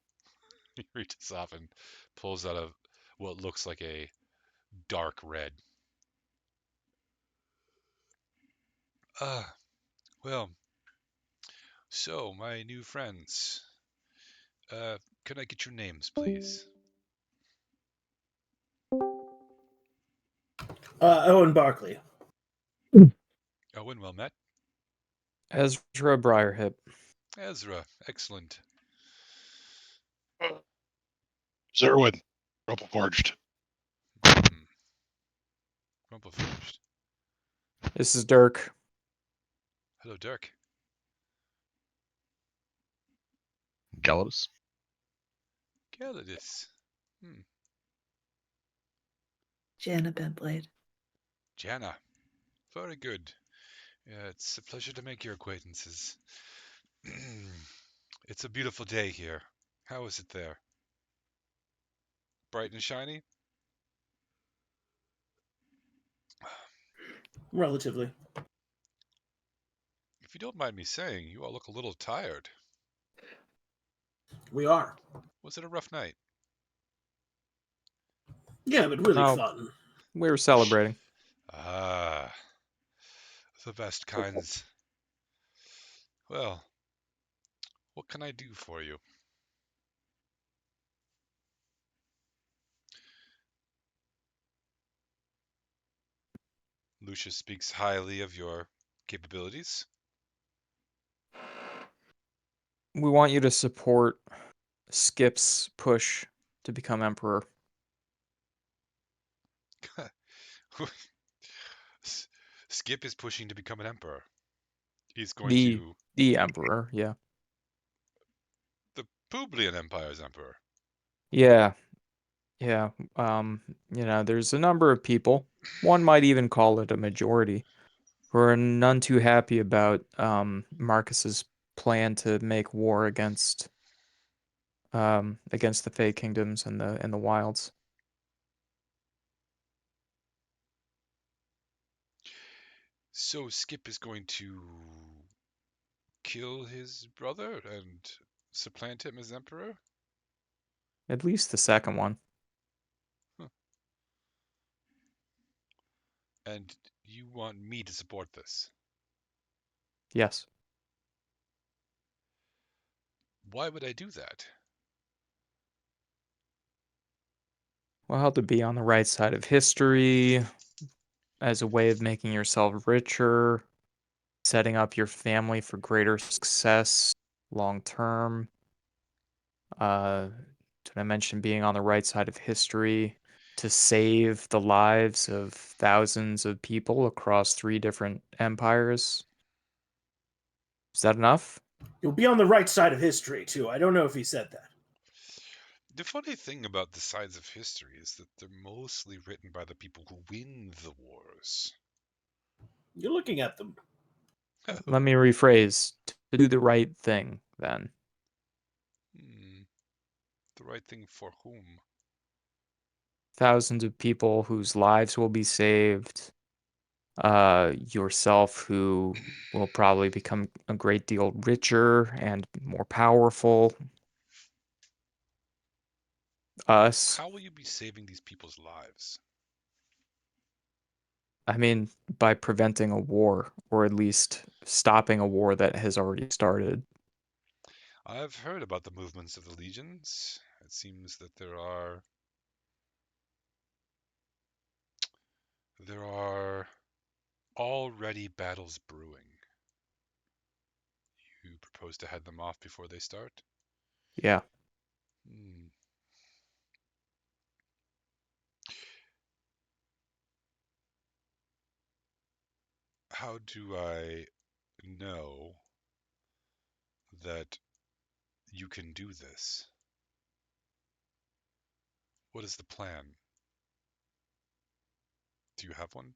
he reaches off and pulls out what looks like a dark red. Ah, well, so my new friends, can I get your names, please? Owen Barkley. Owen, well met. Ezra Briarhip. Ezra, excellent. Zerwin, Rumple Forged. Rumple Forged. This is Dirk. Hello, Dirk. Gallows. Gelidus. Jana Bentblade. Jana. Very good. Yeah, it's a pleasure to make your acquaintances. It's a beautiful day here. How is it there? Bright and shiny? Relatively. If you don't mind me saying, you all look a little tired. We are. Was it a rough night? Yeah, but really Oh. fun. We were celebrating. Ah, the best kinds. Well, what can I do for you? Lucius speaks highly of your capabilities. We want you to support Skip's push to become emperor. Skip is pushing to become an emperor. He's going The to the emperor, yeah. the Publian Empire's emperor. Yeah. Yeah. There's a number of people, one might even call it a majority, who are none too happy about Marcus's plan to make war against the Fey Kingdoms and the wilds. So Skip is going to kill his brother and supplant him as emperor? At least the second one. Huh. And you want me to support this? Yes. Why would I do that? Well, to be on the right side of history as a way of making yourself richer, setting up your family for greater success long term. Did I mention being on the right side of history to save the lives of thousands of people across 3 different empires? Is that enough? You'll be on the right side of history, too. I don't know if he said that. The funny thing about the sides of history is that they're mostly written by the people who win the wars. You're looking at them. Let me rephrase. To do the right thing, then. The right thing for whom? Thousands of people whose lives will be saved. Yourself, who will probably become a great deal richer and more powerful. Us. How will you be saving these people's lives? I mean, by preventing a war, or at least stopping a war that has already started. I've heard about the movements of the legions. It seems that there are already battles brewing. You propose to head them off before they start? Yeah. How do I know that you can do this? What is the plan? Do you have one?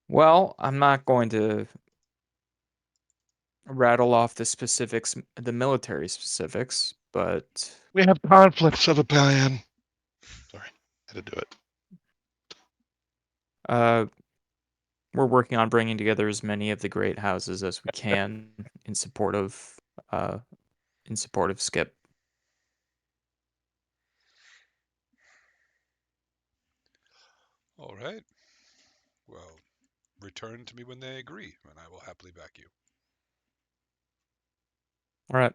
Well, I'm not going to rattle off the specifics, the military specifics, but We have conflicts of a plan. Sorry, had to do it. we're working on bringing together as many of the great houses as we can in support of Skip. All right. Well, return to me when they agree, and I will happily back you. All right.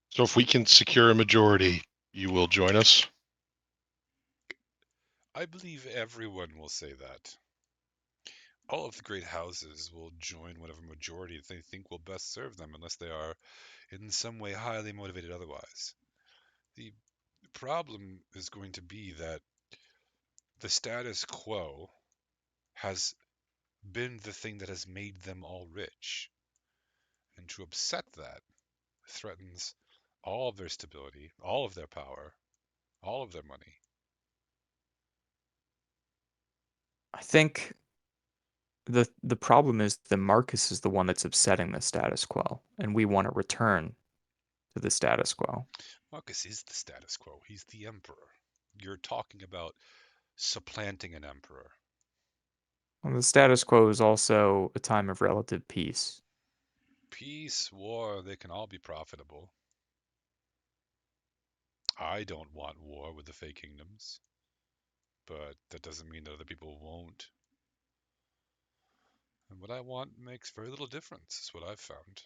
So if we can secure a majority, you will join us? I believe everyone will say that. All of the great houses will join whatever majority they think will best serve them, unless they are in some way highly motivated otherwise. The problem is going to be that the status quo has been the thing that has made them all rich. And to upset that threatens all of their stability, all of their power, all of their money. I think the problem is that Marcus is the one that's upsetting the status quo, and we want to return to the status quo. Marcus is the status quo. He's the emperor. You're talking about supplanting an emperor. Well, the status quo is also a time of relative peace. Peace, war, they can all be profitable. I don't want war with the Fey Kingdoms, but that doesn't mean that other people won't. And what I want makes very little difference, is what I've found.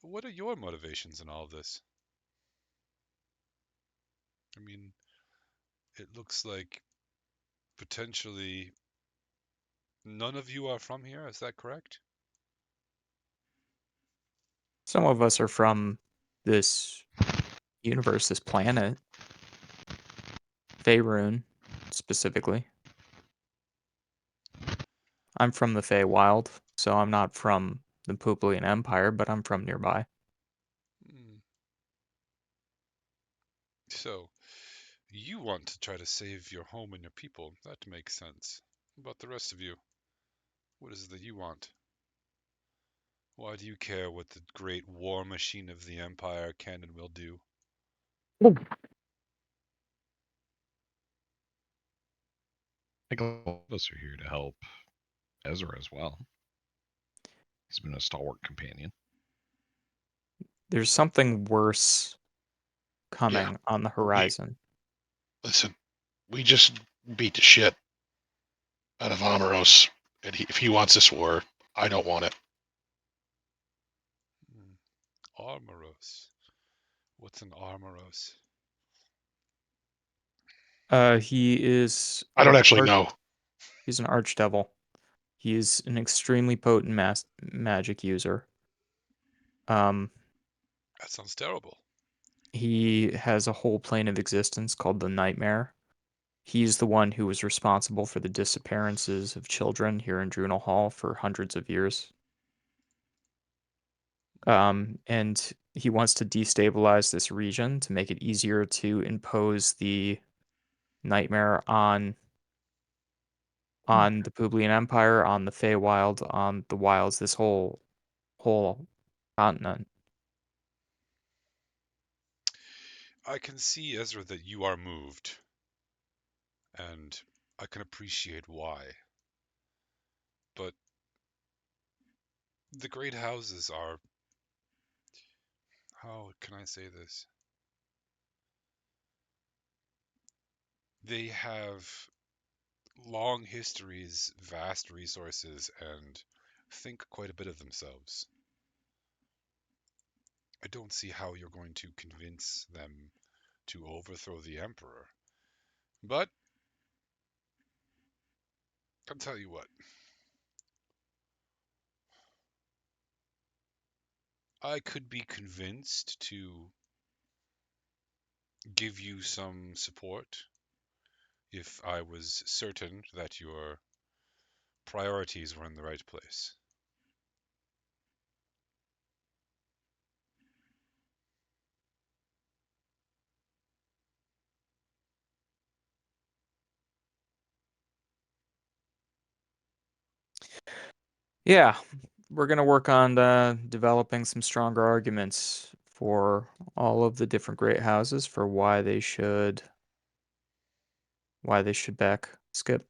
What are your motivations in all of this? I mean, it looks like potentially none of you are from here, is that correct? Some of us are from this universe, this planet, Faerun specifically. I'm from the Feywild, so I'm not from the Puplian Empire, but I'm from nearby. So, you want to try to save your home and your people. That makes sense. What about the rest of you? What is it that you want? Why do you care what the great war machine of the Empire can and will do? I think all of us are here to help Ezra as well. He's been a stalwart companion. There's something worse coming on the horizon. Listen, we just beat the shit out of Amaros, and if he wants this war, I don't want it. Armoros. What's an Armoros? He is. I don't actually know. He's an archdevil. He is an extremely potent magic user. That sounds terrible. He has a whole plane of existence called the Nightmare. He's the one who was responsible for the disappearances of children here in Drunel Hall for hundreds of years. And he wants to destabilize this region to make it easier to impose the Nightmare on the Publian Empire, on the Feywild, on the Wilds, this whole continent. I can see, Ezra, that you are moved, and I can appreciate why. But the great houses are... How can I say this? They have long histories, vast resources, and think quite a bit of themselves. I don't see how you're going to convince them to overthrow the Emperor. But I'll tell you what. I could be convinced to give you some support if I was certain that your priorities were in the right place. Yeah, we're gonna work on developing some stronger arguments for all of the different great houses for why they should back Skip.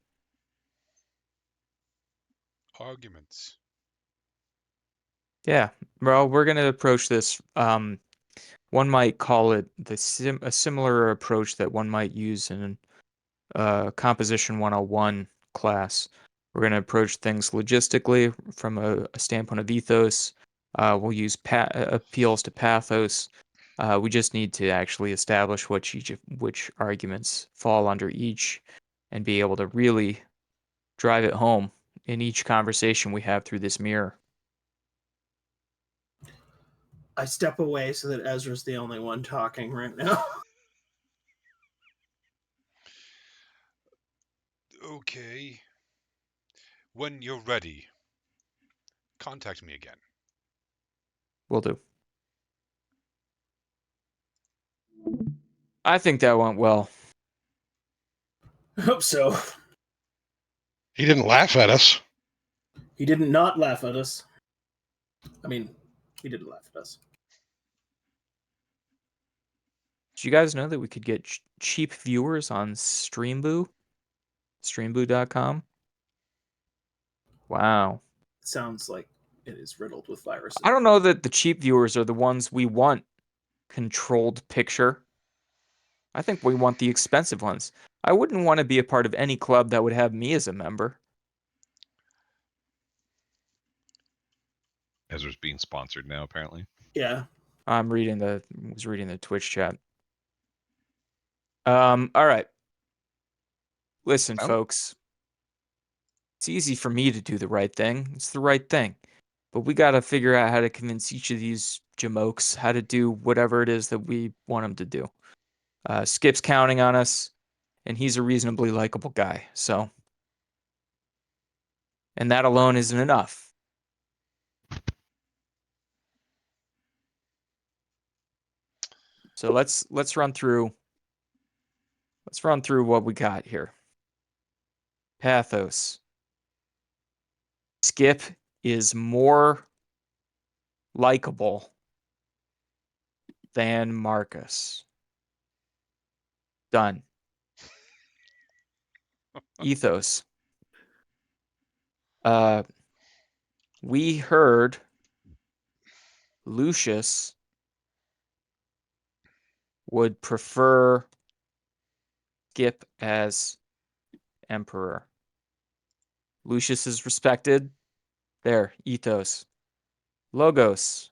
Arguments. Yeah, well, we're gonna approach this. One might call it a similar approach that one might use in Composition 101 class. We're going to approach things logistically from a standpoint of ethos. We'll use appeals to pathos. We just need to actually establish which arguments fall under each and be able to really drive it home in each conversation we have through this mirror. I step away so that Ezra's the only one talking right now. Okay. When you're ready, contact me again. Will do. I think that went well. I hope so. He didn't laugh at us. He didn't not laugh at us. I mean, he didn't laugh at us. Did you guys know that we could get cheap viewers on Streamboo? Streamboo.com? Wow. Sounds like it is riddled with viruses. I don't know that the cheap viewers are the ones we want controlled picture. I think we want the expensive ones. I wouldn't want to be a part of any club that would have me as a member. Ezra's being sponsored now, apparently. Yeah. I'm reading the Twitch chat. All right. Listen, Oh. folks. It's easy for me to do the right thing. It's the right thing. But we got to figure out how to convince each of these jamokes how to do whatever it is that we want them to do. Skip's counting on us, and he's a reasonably likable guy. So, and that alone isn't enough. So let's run through what we got here. Pathos. Skip is more likable than Marcus. Done. Ethos. We heard Lucius would prefer Skip as emperor. Lucius is respected. There, ethos. Logos.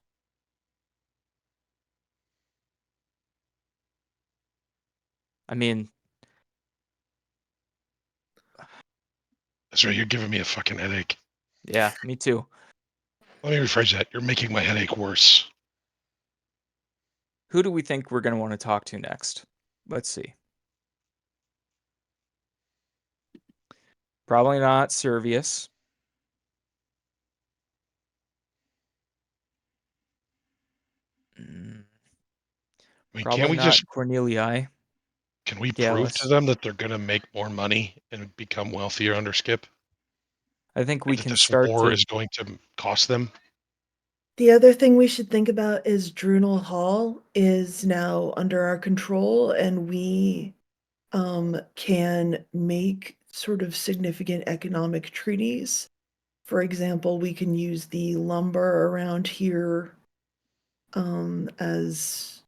I mean, That's right. You're giving me a fucking headache. yeah, me too. Let me rephrase that. You're making my headache worse. Who do we think we're going to want to talk to next? Let's see. Probably not Servius. I mean, Probably can't we not just Cornelii. can we prove to Gallus. them that they're going to make more money and become wealthier under Skip? I think we That can this start war to. is going to cost them. The other thing we should think about is Drunel Hall is now under our control, and we can make sort of significant economic treaties. For example, we can use the lumber around here as,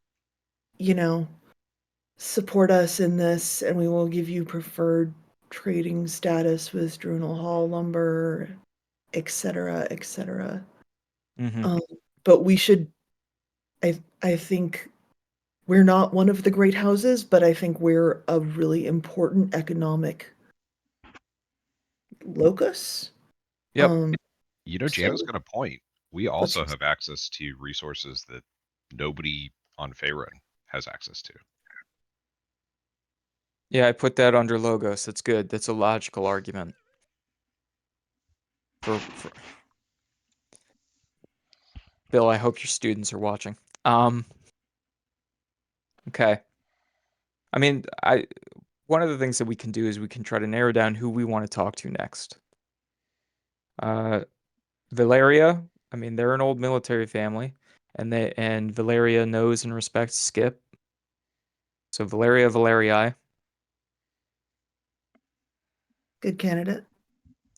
support us in this, and we will give you preferred trading status with Drunel Hall lumber, etc., etc. Mhm. But we should, I think we're not one of the great houses, but I think we're a really important economic locus. Yep. Jana's So got a point. We let's also just- have access to resources that nobody on Faerun has access to. Yeah, I put that under logos. That's good. That's a logical argument. For Bill, I hope your students are watching. Okay. I mean, one of the things that we can do is we can try to narrow down who we want to talk to next. Valeria, I mean, they're an old military family, and Valeria knows and respects Skip. So Valerii. good candidate.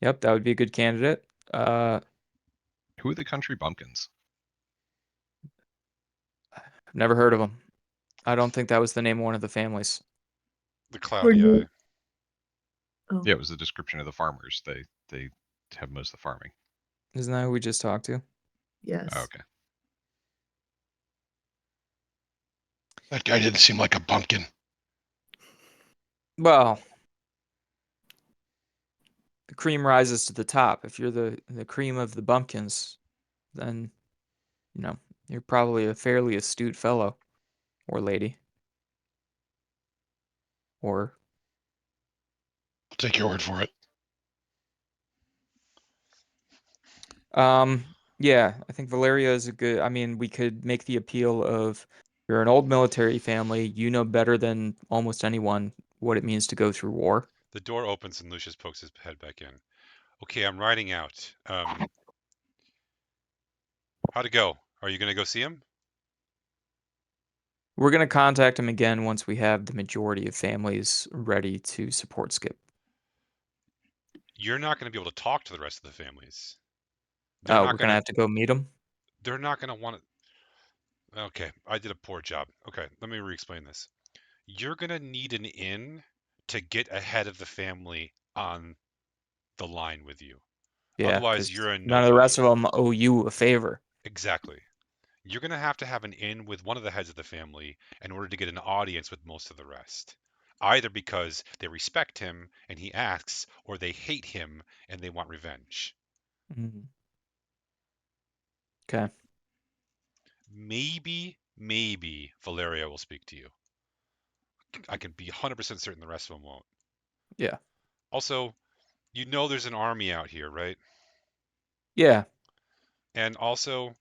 Yep, that would be a good candidate. Who are the country bumpkins? I've never heard of them. I don't think that was the name of one of the families. The cloudy Cornel- eye. Oh, Yeah, it was the description of the farmers. They have most of the farming. Isn't that who we just talked to? yes. Oh, okay. That guy didn't seem like a bumpkin. Well, the cream rises to the top. If you're the cream of the bumpkins, then You're probably a fairly astute fellow or lady. Or I'll take your word for it. yeah, I think Valeria is a good. I mean, we could make the appeal of you're an old military family. You know better than almost anyone what it means to go through war. The door opens and Lucius pokes his head back in. Okay, I'm riding out. How'd it go? Are you gonna go see him? We're gonna contact him again once we have the majority of families ready to support Skip. You're not gonna be able to talk to the rest of the families. They're Oh, not we're gonna gonna. have to go meet him. They're not gonna want to. Okay, I did a poor job. Okay, let me re-explain this. You're gonna need an in to get ahead of the family on the line with you. Yeah, Otherwise, because you're a none of the rest nobody. of them owe you a favor. Exactly. You're going to have an in with one of the heads of the family in order to get an audience with most of the rest. Either because they respect him and he asks, or they hate him and they want revenge. Okay. Maybe Valeria will speak to you. I can be 100% certain the rest of them won't. Yeah. Also, you know there's an army out here, right? Yeah. And also,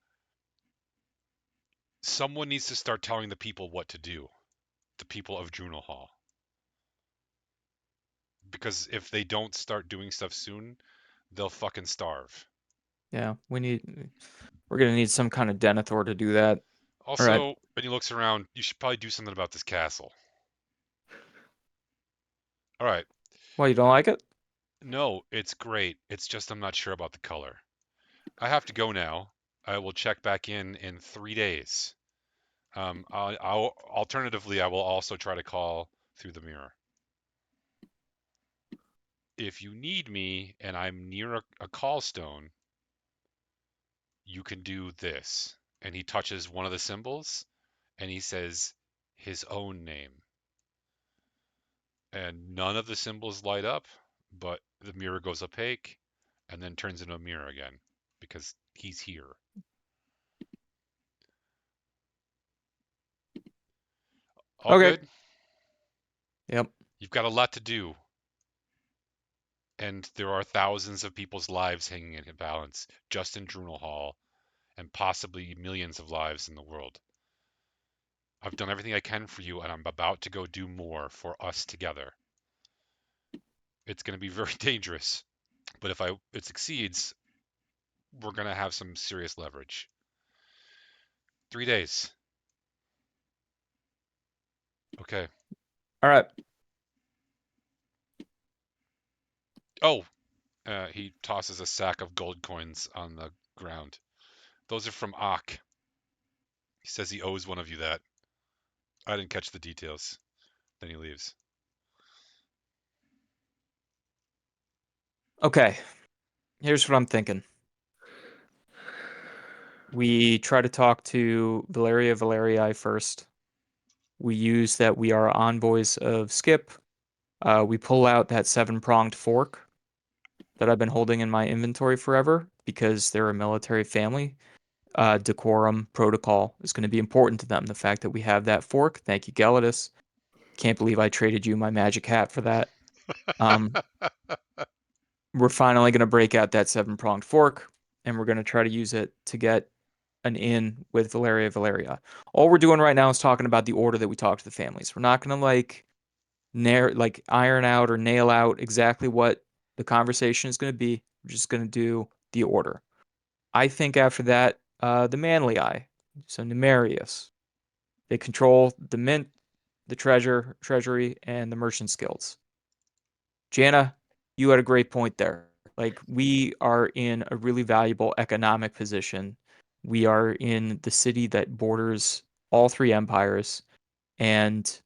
someone needs to start telling the people what to do. The people of Drunel Hall. Because if they don't start doing stuff soon, they'll fucking starve. Yeah. We're gonna need some kind of Denethor to do that. All right. Also, when he looks around, you should probably do something about this castle. All right. Well, you don't like it? No, it's great. It's just I'm not sure about the color. I have to go now. I will check back in 3 days. Alternatively, I will also try to call through the mirror. If you need me and I'm near a call stone, you can do this. And he touches one of the symbols and he says his own name. And none of the symbols light up, but the mirror goes opaque and then turns into a mirror again because he's here. All Okay. good? Yep. You've got a lot to do. And there are thousands of people's lives hanging in a balance just in Drunel Hall, and possibly millions of lives in the world. I've done everything I can for you, and I'm about to go do more for us together. It's going to be very dangerous, but if it succeeds, we're going to have some serious leverage. 3 days. Okay. All right. Oh, he tosses a sack of gold coins on the ground. Those are from Ak. He says he owes one of you that. I didn't catch the details. Then he leaves. Okay. Here's what I'm thinking. We try to talk to Valeria Valerii first. We use that we are envoys of Skip. We pull out that 7-pronged fork that I've been holding in my inventory forever because they're a military family. Decorum protocol is going to be important to them. The fact that we have that fork. Thank you, Gelidus. Can't believe I traded you my magic hat for that. We're finally going to break out that 7-pronged fork, and we're going to try to use it to get an in with Valeria Valeria. All we're doing right now is talking about the order that we talk to the families. We're not going to iron out or nail out exactly what the conversation is going to be. We're just going to do the order. I think after that, the manly eye, so Numerius, they control the mint, the treasury, and the merchant's guilds. Jana, you had a great point there. Like, we are in a really valuable economic position. We are in the city that borders all 3 empires, and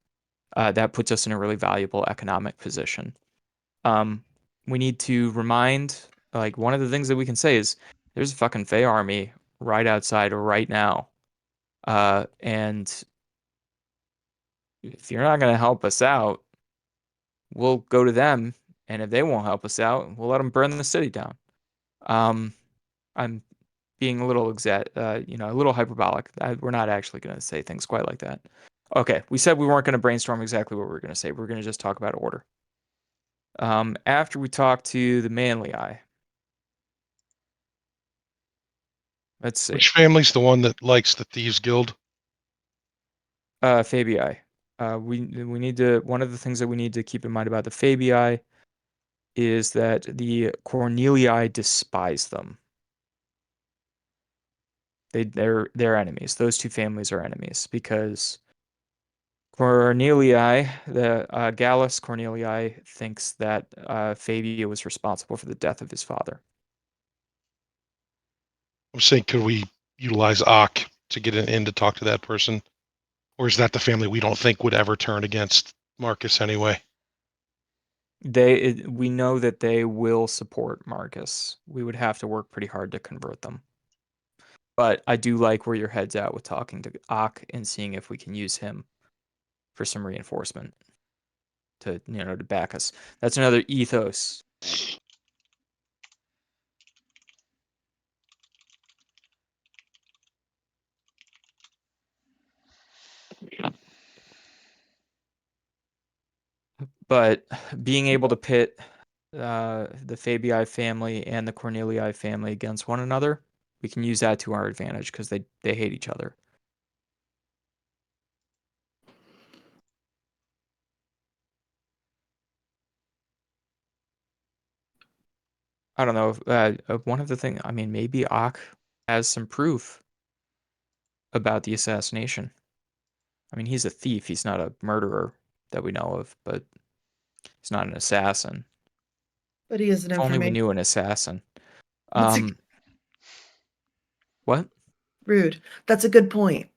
that puts us in a really valuable economic position. We need to remind, like, one of the things that we can say is there's a fucking Fey army right outside right now. And if you're not going to help us out, we'll go to them. And if they won't help us out, we'll let them burn the city down. I'm being a little a little hyperbolic. We're not actually going to say things quite like that. Okay, we said we weren't going to brainstorm exactly what we were going to say. We're going to just talk about order. After we talk to the manly eye, let's see. Which family's the one that likes the Thieves Guild? Fabii. We need to. One of the things that we need to keep in mind about the Fabii is that the Cornelii despise them. They're enemies. Those two families are enemies because Cornelii, the Gallus Cornelii, thinks that Fabia was responsible for the death of his father. I'm saying, could we utilize Ock to get in to talk to that person? Or is that the family we don't think would ever turn against Marcus anyway? We know that they will support Marcus. We would have to work pretty hard to convert them. But I do like where your head's at with talking to Ock and seeing if we can use him for some reinforcement to back us. That's another ethos. But being able to pit the Fabii family and the Cornelii family against one another, we can use that to our advantage because they hate each other. I don't know. One of the things, I mean, maybe Ock has some proof about the assassination. I mean, he's a thief. He's not a murderer that we know of, but he's not an assassin. But he is an If only we information. knew an assassin. That's What? rude. That's a good point.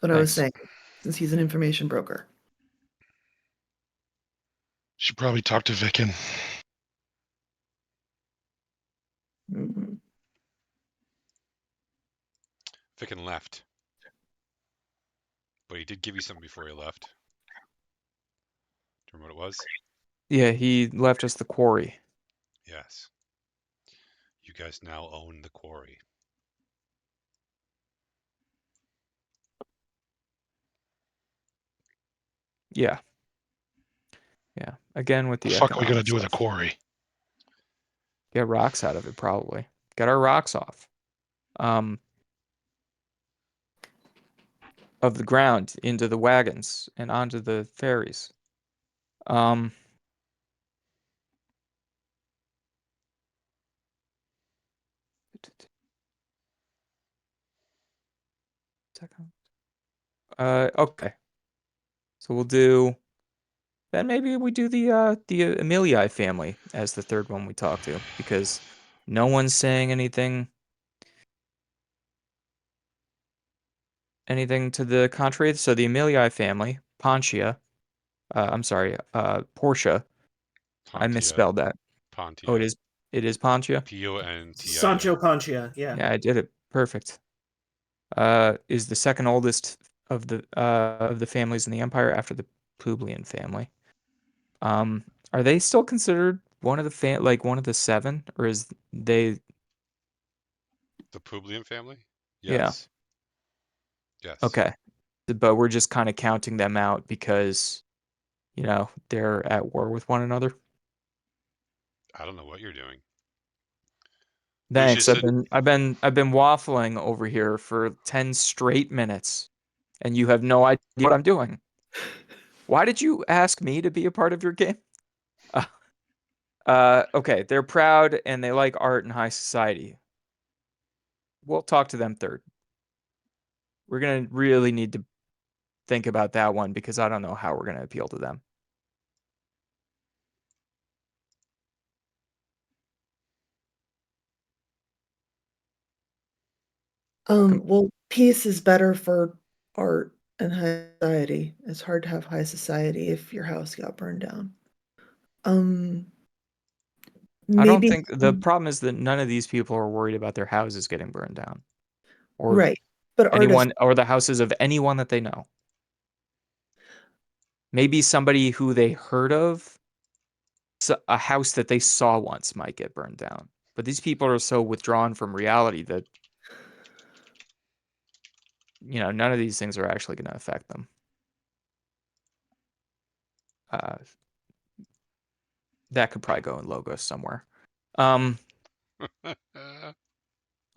What I was Thanks. saying, since he's an information broker. Should probably talk to Vicken. Mhm. Ficken left. But he did give you something before he left. Do you remember what it was? Yeah, he left us the quarry. Yes. You guys now own the quarry. Yeah. Yeah. Again with The the fuck are we gonna economic do with a stuff. quarry? Get rocks out of it, probably. Get our rocks off. Of the ground into the wagons and onto the ferries. Um, okay. So we'll do then maybe we do the Emilii family as the third one we talk to because no one's saying anything to the contrary. So the Emilii family, Pontia, I'm sorry, Portia. I Pontia. misspelled that. Pontia. Oh, it is Pontia. Pontia. Sancho Pancha, yeah. Yeah, I did it. Perfect. Is the second oldest of the families in the empire after the Publian family. Are they still considered one of the one of the seven, or is they? The Publian family? Yeah. Yes. Yes. Okay, but we're just kind of counting them out because they're at war with one another. I don't know what you're doing. Thanks. I've been waffling over here for 10 straight minutes, and you have no idea what I'm doing. Why did you ask me to be a part of your game? Okay, they're proud and they like art and high society. We'll talk to them third. We're gonna really need to think about that one because I don't know how we're gonna appeal to them. Well, peace is better for art and high society. It's hard to have high society if your house got burned down. I don't Maybe think the problem is that none of these people are worried about their houses getting burned down, or right, but artists. anyone, or the houses of anyone that they know. Maybe somebody who they heard of, a house that they saw once might get burned down. But these people are so withdrawn from reality that none of these things are actually going to affect them. That could probably go in logos somewhere.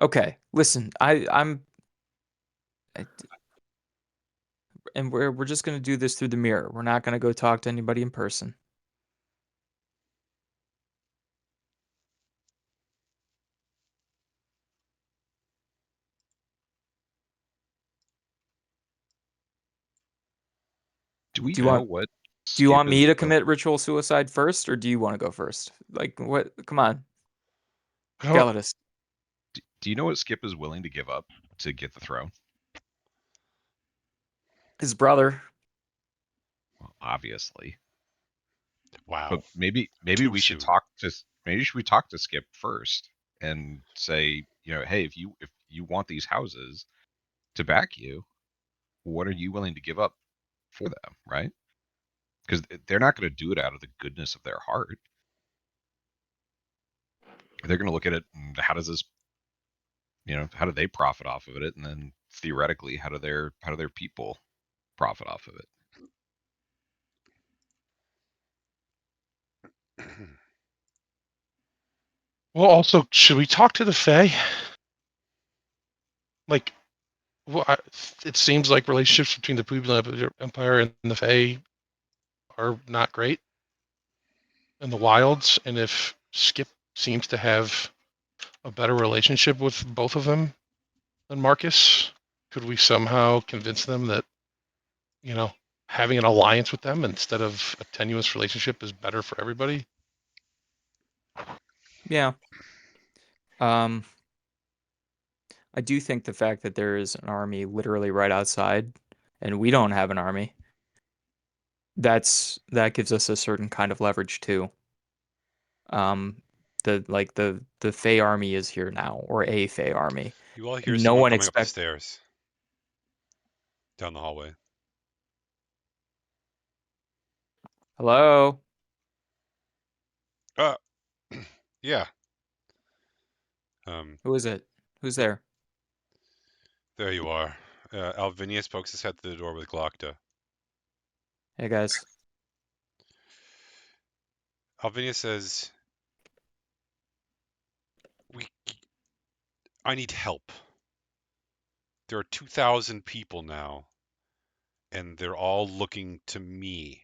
Okay, listen, and we're just going to do this through the mirror. We're not going to go talk to anybody in person. Do we Do you know want- what? Do you want Skip me is to willing- commit ritual suicide first, or do you want to go first? Like, what? Come on, How- Galatus. Do you know what Skip is willing to give up to get the throne? His brother. Well, obviously. Wow. But maybe Too we should soon. talk to Skip first and say, hey, if you want these houses to back you, what are you willing to give up for them, right? Because they're not going to do it out of the goodness of their heart. They're going to look at it and how does this, how do they profit off of it, and then theoretically, how do their people profit off of it? Well, also, should we talk to the Fae? Like, well, it seems like relationships between the Pueblo Empire and the Fae are not great in the wilds, and if Skip seems to have a better relationship with both of them than Marcus, could we somehow convince them that, having an alliance with them instead of a tenuous relationship is better for everybody? Yeah. I do think the fact that there is an army literally right outside, and we don't have an army, that gives us a certain kind of leverage too. The Fey army is here now, or a Fey army. You all hear No someone one coming up the expect. stairs. Down the hallway. Hello. Yeah. Who is it? Who's there? There you are. Alvinius pokes his head through the door with Glocta. Hey guys. Alvinius says, I need help. There are 2,000 people now, and they're all looking to me.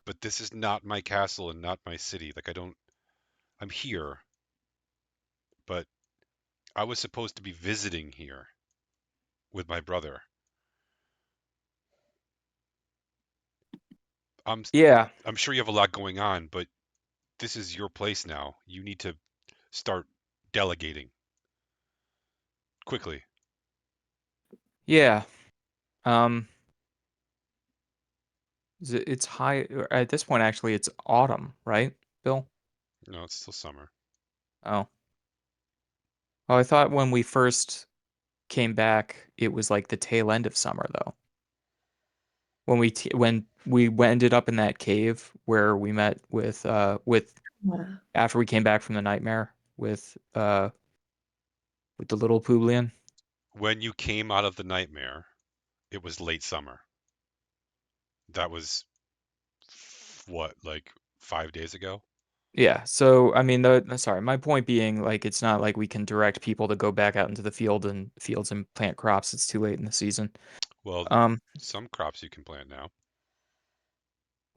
But this is not my castle and not my city. I'm here, but I was supposed to be visiting here with my brother. Yeah. I'm sure you have a lot going on, but this is your place now. You need to start delegating quickly. Yeah. It's high at this point. Actually, it's autumn, right, Bill? No, it's still summer. Oh. Oh, I thought when we first came back, it was like the tail end of summer, though. When we ended up in that cave where we met with after we came back from the nightmare with the little Publian. When you came out of the nightmare, it was late summer. That was what, like 5 days ago? Yeah. So I mean, sorry, my point being, like, it's not like we can direct people to go back out into the fields and plant crops. It's too late in the season. Well, some crops you can plant now.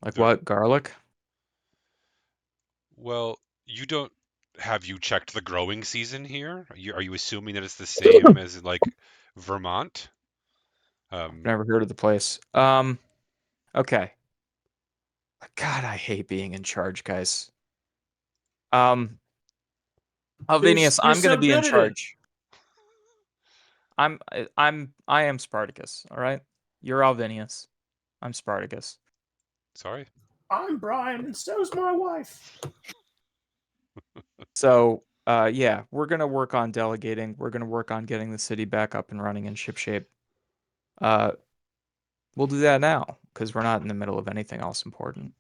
Like They're- what? Garlic? Well, have you checked the growing season here? Are you assuming that it's the same as like Vermont? Never heard of the place. Okay. God, I hate being in charge, guys. Alvinius, I'm gonna so be in good at it. charge. I am Spartacus, all right? You're Alvinius. I'm Spartacus. Sorry. I'm Brian, and so's my wife. So, yeah, we're gonna work on delegating. We're gonna work on getting the city back up and running in shipshape. We'll do that now because we're not in the middle of anything else important.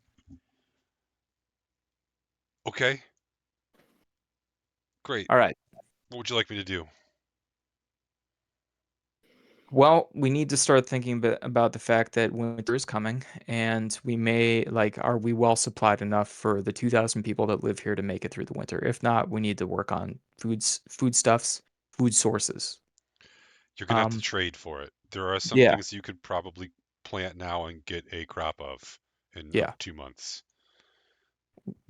Okay. Great. All right. What would you like me to do? Well, we need to start thinking about the fact that winter is coming, and we may are we well supplied enough for the 2,000 people that live here to make it through the winter? If not, we need to work on foodstuffs, food sources. You're gonna have to trade for it. There are some Yeah, things you could probably plant now and get a crop of in yeah. 2 months.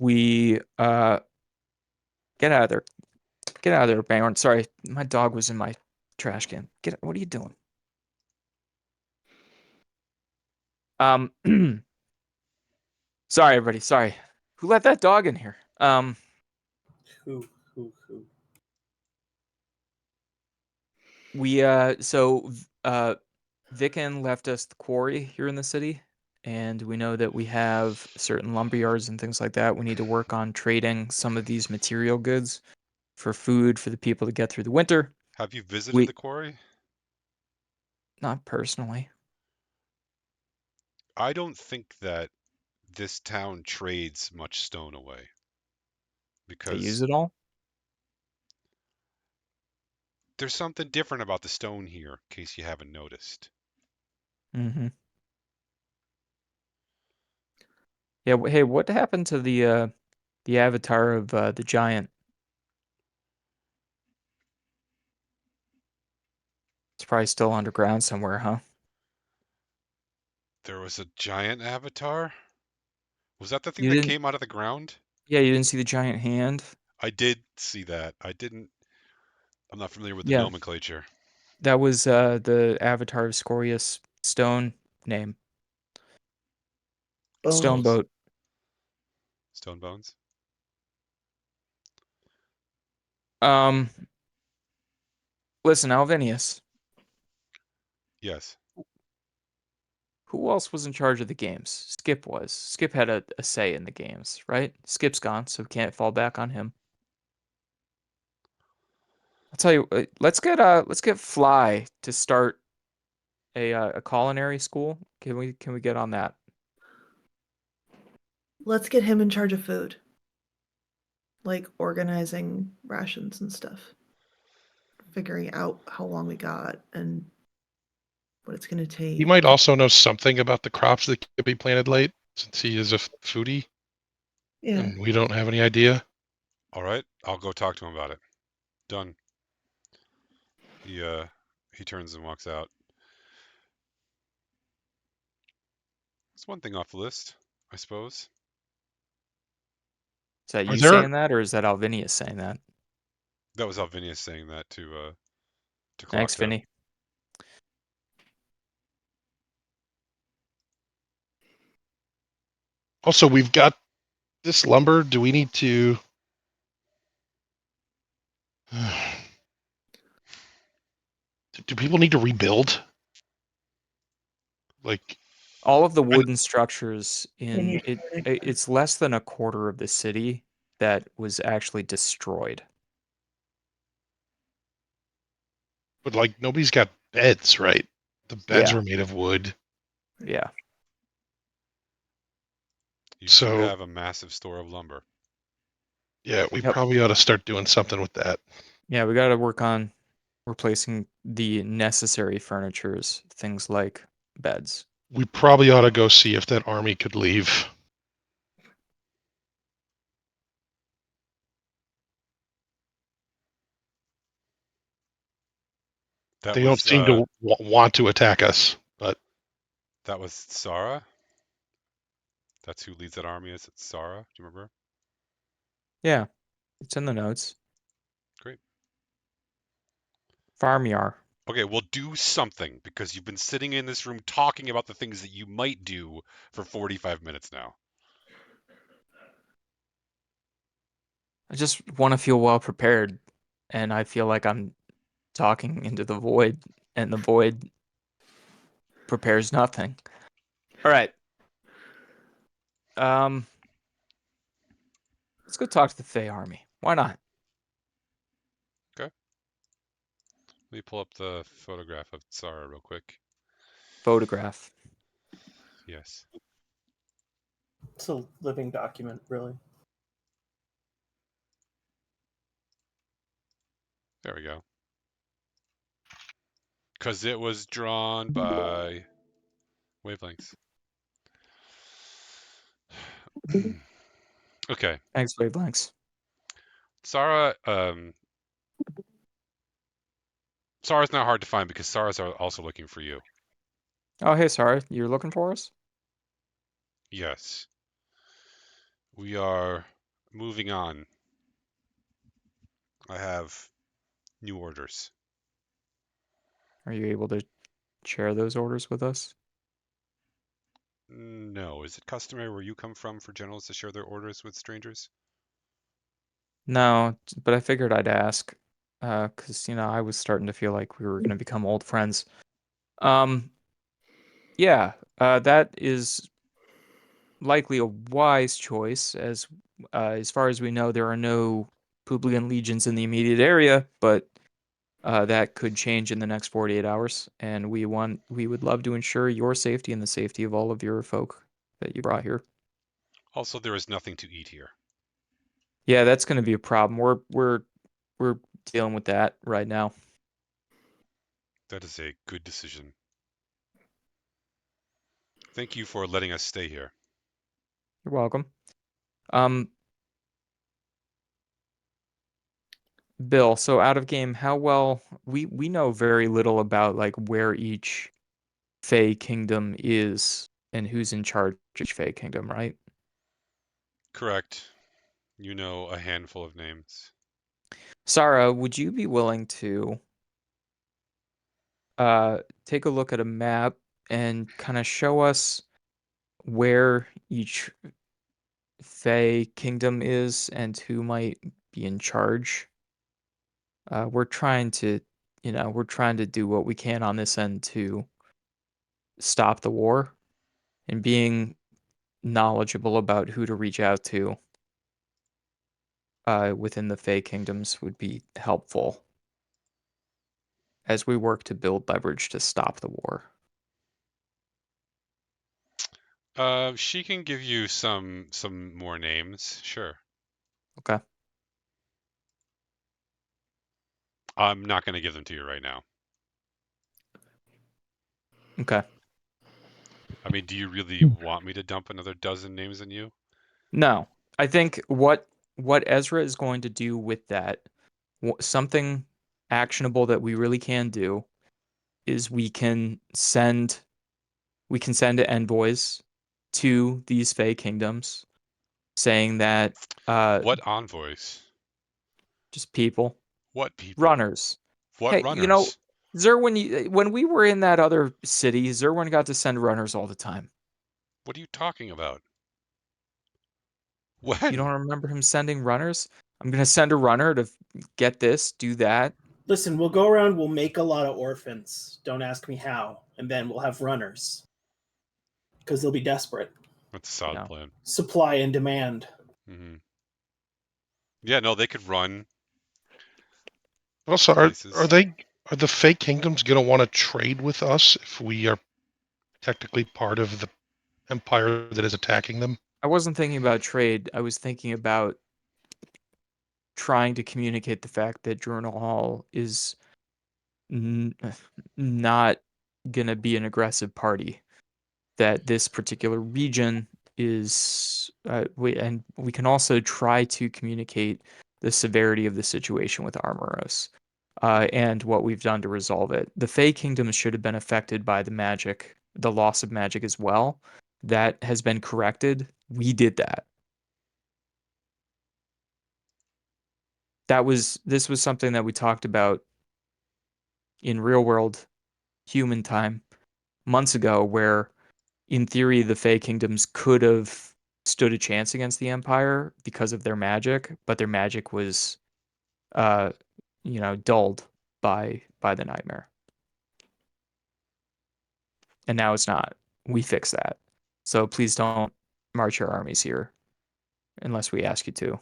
We get out of there. Get out of there, Baron. Sorry, my dog was in my trash can. What are you doing? Sorry, everybody. Sorry. Who let that dog in here? Who? We Vicken left us the quarry here in the city, and we know that we have certain lumber yards and things like that. We need to work on trading some of these material goods for food for the people to get through the winter. Have you visited We the quarry? Not personally. I don't think that this town trades much stone away They use because it all. there's something different about the stone here, in case you haven't noticed. Mm-hmm. Yeah. Hey, what happened to the avatar of the giant? It's probably still underground somewhere, huh? There was a giant avatar? Was that the thing You that didn't. came out of the ground? Yeah, you didn't see the giant hand. I did see that. I'm not familiar with the Yeah, nomenclature. that was the avatar of Scorius Stone name. Stone Bones. boat. Stone bones? Um, Listen, Alvinius, Yes. who else was in charge of the games? Skip was. Skip had a say in the games, right? Skip's gone, so we can't fall back on him. I'll tell you, let's get Fly to start a culinary school. Can we get on that? Let's get him in charge of food. Like organizing rations and stuff. Figuring out how long we got and what it's going to take. He might also know something about the crops that could be planted late, since he is a foodie, Yeah. and we don't have any idea. All right. I'll go talk to him about it. Done. He turns and walks out. It's one thing off the list, I suppose. Is that Are you there saying that, or is that Alvinius saying that? That was Alvinius saying that to Thanks, Clocktoe. Vinny. also we've got this lumber? Do we need to? Do people need to rebuild? Like, All of the wooden structures They in need it, furniture. it's less than a quarter of the city that was actually destroyed. but like nobody's got beds, right? The beds Yeah, are made of wood, yeah. You do so have a massive store of lumber. yeah, we Yep. probably ought to start doing something with that. Yeah, we got to work on replacing the necessary furnitures, things like beds. We probably ought to go see if that army could leave. That They don't was seem to want to attack us, but that was Sara. That's who leads that army. Is it Sara? Do you remember? Yeah, it's in the notes. Great. Farmyar. Okay, well, do something because you've been sitting in this room talking about the things that you might do for 45 minutes now. I just want to feel well prepared, and I feel like I'm talking into the void, and the void prepares nothing. All right. Let's go talk to the Fey army. Why not? Okay. Let me pull up the photograph of Sara real quick. Photograph. Yes. It's a living document, really. There we go. Because it was drawn by wavelengths. Okay. Thanks, wavelengths. Sarah, Sarah's not hard to find because Sarah's also looking for you. Oh, hey, sorry. You're looking for us? Yes. We are moving on. I have new orders. Are you able to share those orders with us? No. Is it customary where you come from for generals to share their orders with strangers? No, but I figured I'd ask, because, I was starting to feel like we were going to become old friends. Yeah, that is likely a wise choice, as far as we know, there are no Publian legions in the immediate area, but that could change in the next 48 hours, and we would love to ensure your safety and the safety of all of your folk that you brought here. Also, there is nothing to eat here. Yeah, that's going to be a problem. We're dealing with that right now. That is a good decision. Thank you for letting us stay here. You're welcome. Bill, so out of game, how well we know very little about like where each Fey kingdom is and who's in charge of each Fey kingdom, right? Correct. You know a handful of names. Sarah, would you be willing to take a look at a map and kind of show us where each Fey kingdom is and who might be in charge? We're trying to, we're trying to do what we can on this end to stop the war, and being knowledgeable about who to reach out to within the Fey kingdoms would be helpful as we work to build leverage to stop the war. She can give you some more names, sure. Okay. I'm not going to give them to you right now. Okay. I mean, do you really want me to dump another dozen names on you? No, I think what Ezra is going to do with that, something actionable that we really can do, is we can send envoys to these Fey kingdoms saying that What envoys? just people, What people? runners. What Hey, runners? Zerwin, when we were in that other city, Zerwin got to send runners all the time. What are you talking about? You When? don't remember him sending runners? I'm gonna send a runner to get this, do that. Listen, we'll go around, we'll make a lot of orphans. Don't ask me how. And then we'll have runners. Because they'll be desperate. That's a solid Yeah. plan. Supply and demand. Mm-hmm. Yeah, no, they could run Also, places. are the fake kingdoms going to want to trade with us if we are technically part of the empire that is attacking them? I wasn't thinking about trade. I was thinking about trying to communicate the fact that Journal Hall is not gonna be an aggressive party. That this particular region is, we can also try to communicate the severity of the situation with Armoros, and what we've done to resolve it. The Fey kingdoms should have been affected by the loss of magic as well. That has been corrected. We did that. This was something that we talked about in real world human time months ago, where in theory the Fey kingdoms could have stood a chance against the Empire because of their magic, but their magic was uh dulled by the nightmare. And now it's not. We fix that. So please don't march your armies here unless we ask you to.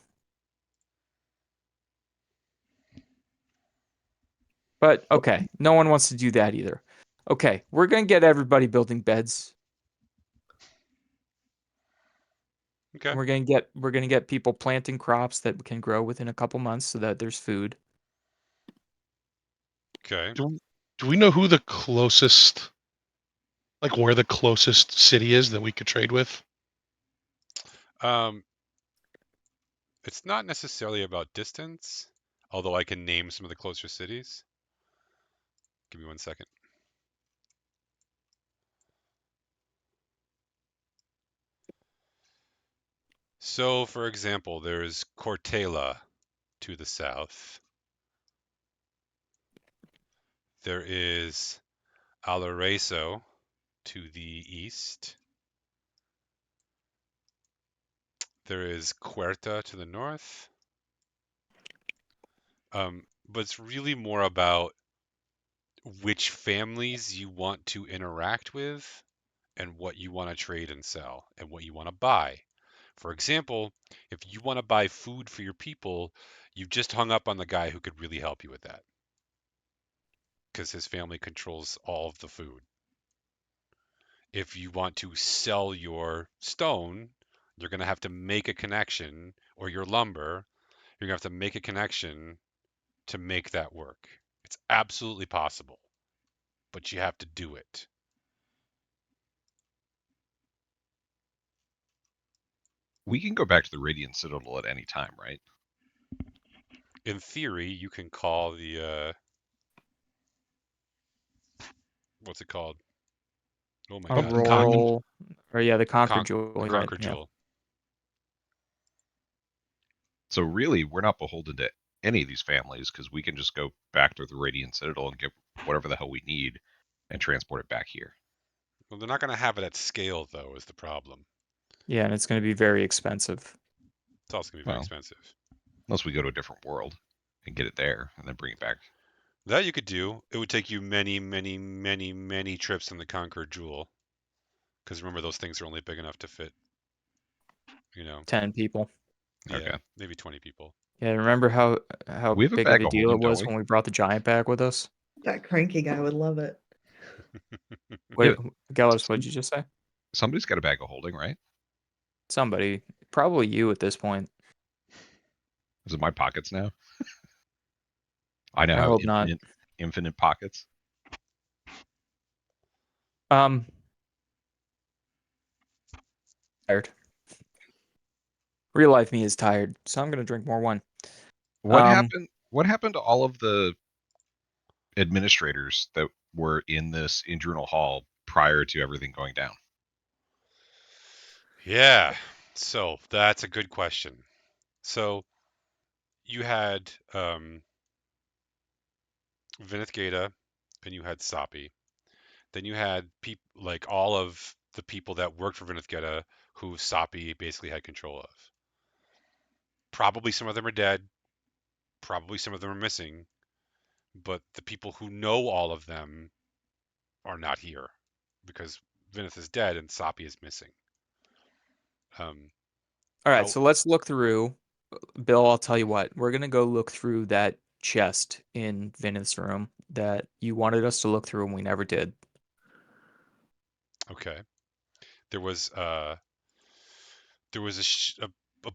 But okay, no one wants to do that either. Okay, we're gonna get everybody building beds. Okay. We're gonna get people planting crops that can grow within a couple months so that there's food. Okay. Do we know who the closest, like where the closest city is that we could trade with? It's not necessarily about distance, although I can name some of the closer cities. Give me 1 second. So, for example, there's Cortela to the south. There is Alareso to the east. There is Cuerta to the north. But it's really more about which families you want to interact with and what you want to trade and sell and what you want to buy. For example, if you want to buy food for your people, you've just hung up on the guy who could really help you with that because his family controls all of the food. If you want to sell your stone, you're going to have to make a connection, or your lumber, you're going to have to make a connection to make that work. It's absolutely possible, but you have to do it. We can go back to the Radiant Citadel at any time, right? In theory, you can call the what's it called? Oh my A God, roll, or yeah, the Conquer Con- Jewel. the Right? Conquer Yeah. Jewel. So really, we're not beholden to any of these families because we can just go back to the Radiant Citadel and get whatever the hell we need and transport it back here. Well, they're not going to have it at scale, though, is the problem. Yeah, and it's going to be very expensive. It's also going to be very Well, expensive. unless we go to a different world and get it there and then bring it back. That you could do. It would take you many, many, many, many trips in the Conquer Jewel. Because remember, those things are only big enough to fit, 10 people. yeah, Okay. maybe 20 people. Yeah, remember how We have a big of bag a of deal holding, it was don't we? when we brought the giant bag with us? That cranky guy would love it. Wait, Yeah. Gellis, what did you just say? Somebody's got a bag of holding, right? Somebody, probably you at this point. Is it my pockets now? I now I have hope not. infinite pockets. Tired. Real life me is tired, so I'm gonna drink more wine. What happened? What happened to all of the administrators that were in this Journal Hall prior to everything going down? Yeah, so that's a good question. So you had Vinith Gata and you had Sapi. Then you had like all of the people that worked for Vinith Gata who Sapi basically had control of. Probably some of them are dead. Probably some of them are missing. But the people who know all of them are not here because Vinith is dead and Sapi is missing. All right, How, so let's look through. Bill, I'll tell you what. We're gonna go look through that chest in Vinith's room that you wanted us to look through and we never did. okay. There was a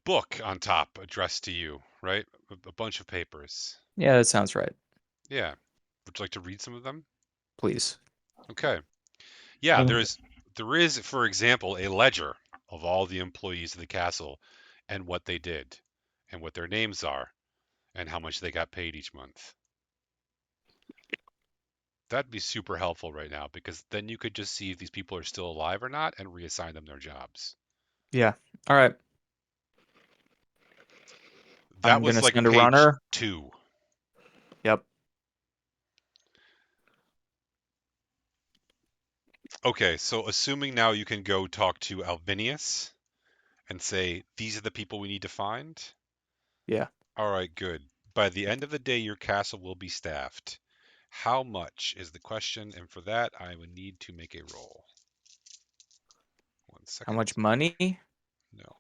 book on top addressed to you, right? A bunch of papers. Yeah, that sounds right. Yeah. Would you like to read some of them? Please. Okay. Yeah, Oh. there is, for example, a ledger of all the employees of the castle and what they did and what their names are and how much they got paid each month. That'd be super helpful right now because then you could just see if these people are still alive or not and reassign them their jobs. Yeah. All right. That I'm was gonna like send a page runner. 2. Yep. Okay, so assuming now you can go talk to Alvinius and say, these are the people we need to find. Yeah. All right, good. By the end of the day, your castle will be staffed. How much is the question? And for that, I would need to make a roll. 1 How second. much money? No.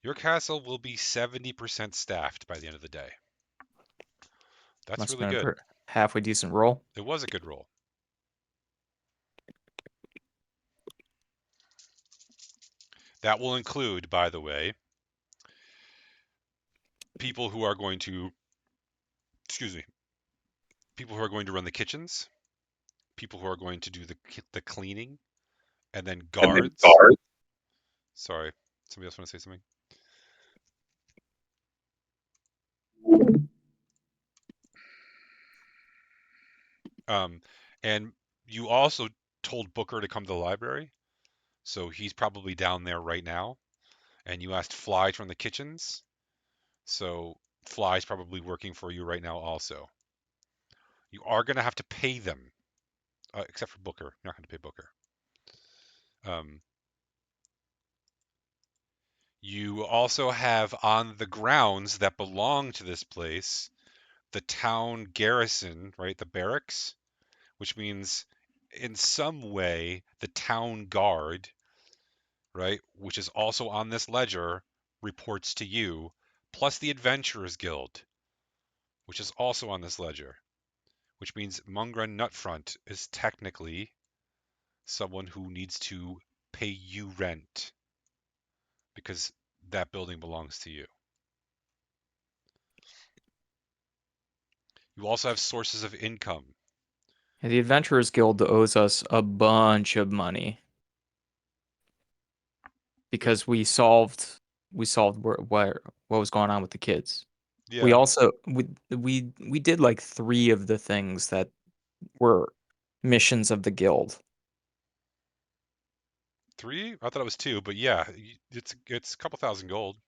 Your castle will be 70% staffed by the end of the day. That's Must really have been good. a halfway decent roll. It was a good roll. That will include, by the way, people who are going to, excuse me, people who are going to run the kitchens, people who are going to do the cleaning, and then guards. Sorry, somebody else want to say something? And you also told Booker to come to the library, so he's probably down there right now. And you asked Fly to run the kitchens, so Fly's probably working for you right now also. You are going to have to pay them, except for Booker. You're not going to pay Booker. You also have on the grounds that belong to this place the town garrison, right? The barracks, which means in some way the town guard, right, which is also on this ledger, reports to you, plus the Adventurers Guild, which is also on this ledger, which means Mungren Nutfront is technically someone who needs to pay you rent because that building belongs to you. You also have sources of income. And the Adventurers Guild owes us a bunch of money because we solved what was going on with the kids. We Yeah. also we did like 3 of the things that were missions of the guild. 3? I thought it was 2, but yeah, it's a couple thousand gold.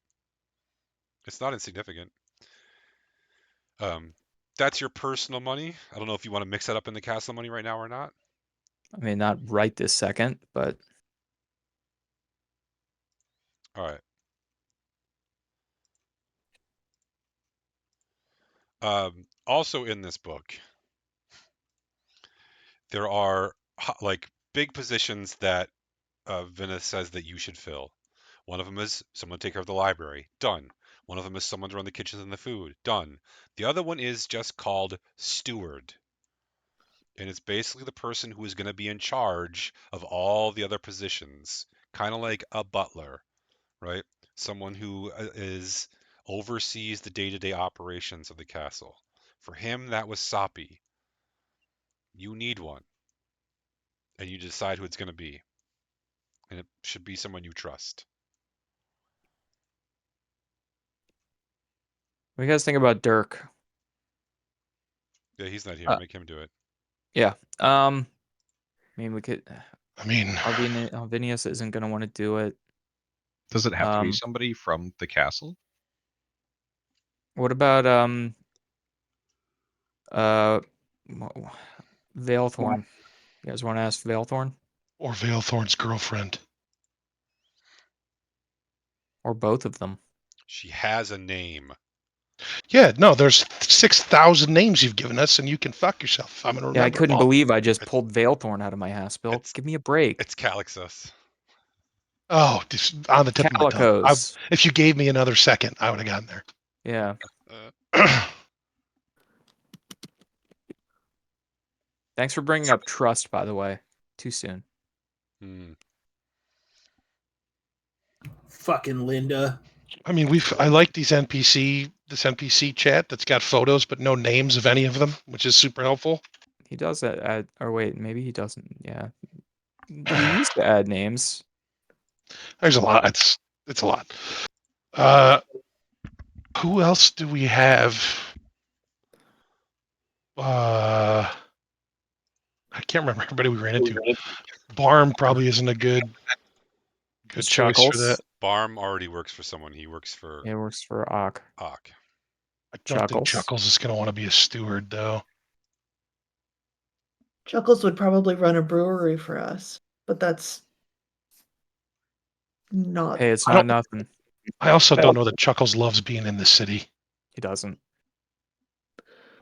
It's not insignificant. That's your personal money. I don't know if you want to mix that up in the castle money right now or not. I mean, not right this second, but All right. Also in this book, there are like big positions that Venice says that you should fill. One of them is someone to take care of the library. Done. One of them is someone to run the kitchens and the food. Done. The other one is just called steward. And it's basically the person who is going to be in charge of all the other positions, kind of like a butler, right? Someone who oversees the day-to-day operations of the castle. For him, that was Soppy. You need one, and you decide who it's going to be, and it should be someone you trust. what do you guys think about Dirk? Yeah, he's not here. Make him do it. Yeah. I mean, we could. I mean, Alvinius isn't going to want to do it. Does it have to be somebody from the castle? What about Veilthorn? You guys want to ask Veilthorn or Veilthorn's girlfriend. or both of them? She has a name. Yeah, no, there's 6,000 names you've given us, and you can fuck yourself. I'm gonna remember. Yeah, I couldn't all. believe I just pulled Veilthorn out of my ass, Bill. Give me a break. It's Calixus. Oh, just on the tip of my tongue. Calicos. If you gave me another second, I would have gotten there. Yeah. Thanks for bringing up trust, by the way. Too soon. Fucking Linda. I mean, I like this NPC chat that's got photos but no names of any of them, which is super helpful. He does add, or wait, maybe he doesn't. Yeah. He used to add names. There's a lot. It's a lot. Who else do we have? I can't remember everybody we ran into. Barm probably isn't a good choice Chuckles. for that. Barm already works for someone. He works for Yeah, works for Ock. I don't think Chuckles. Chuckles is going to want to be a steward, though. Chuckles would probably run a brewery for us, but that's not. Hey, it's not nothing. I also don't know that Chuckles loves being in the city. He doesn't.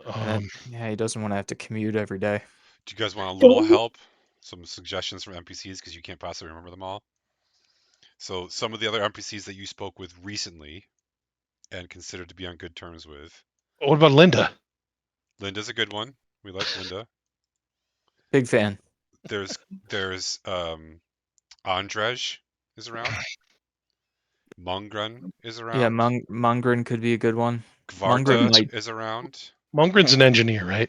Yeah, he doesn't want to have to commute every day. Do you guys want a little help? Some suggestions from NPCs because you can't possibly remember them all. So some of the other NPCs that you spoke with recently and considered to be on good terms with. What about Linda? Linda's a good one. We like Linda. Big fan. There's Andrej is around. Mungren is around. Yeah, Mungren could be a good one. Gvarta is around. Mungren's an engineer, right?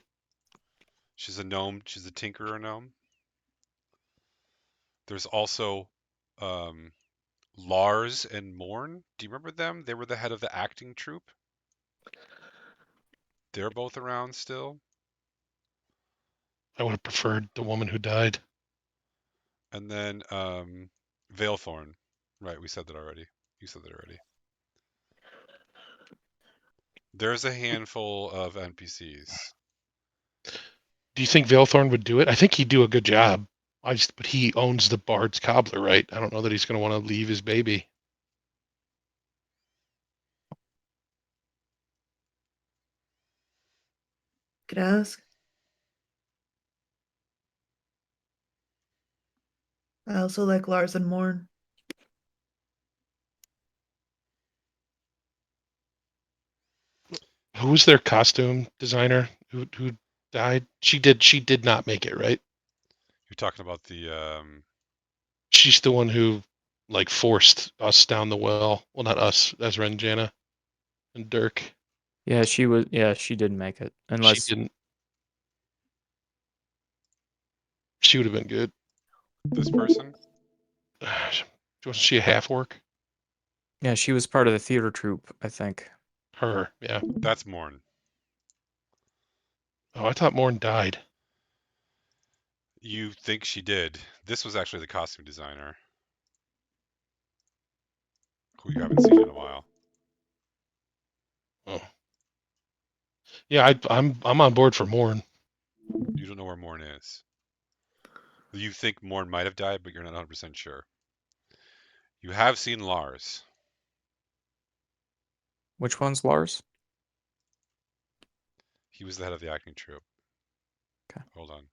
She's a gnome. She's a tinkerer gnome. There's also Lars and Morn. Do you remember them? They were the head of the acting troupe. They're both around still. I would have preferred the woman who died. And then Veilthorn. Right, we said that already. You said that already. There's a handful of NPCs. Do you think Veilthorn would do it? I think he'd do a good job. But he owns the Bard's Cobbler, right? I don't know that he's going to want to leave his baby. Could ask. I also like Lars and Morn. Who was their costume designer who died? She did not make it, right? You're talking about the She's the one who like forced us down the well. Well, not us, Ezra and Jana and Dirk. Yeah, she was. Yeah, she didn't make it. She Unless didn't. She would have been good. this person. Wasn't she a half orc? yeah, she was part of the theater troupe. I think. Her, yeah. That's Morn. Oh, I thought Morn died. You think she did. This was actually the costume designer, who you haven't seen in a while. Oh, yeah. I'm on board for Morn. You don't know where Morn is. You think Morn might have died, but you're not 100% sure. You have seen Lars. Which one's Lars? He was the head of the acting troupe. Okay. Hold on.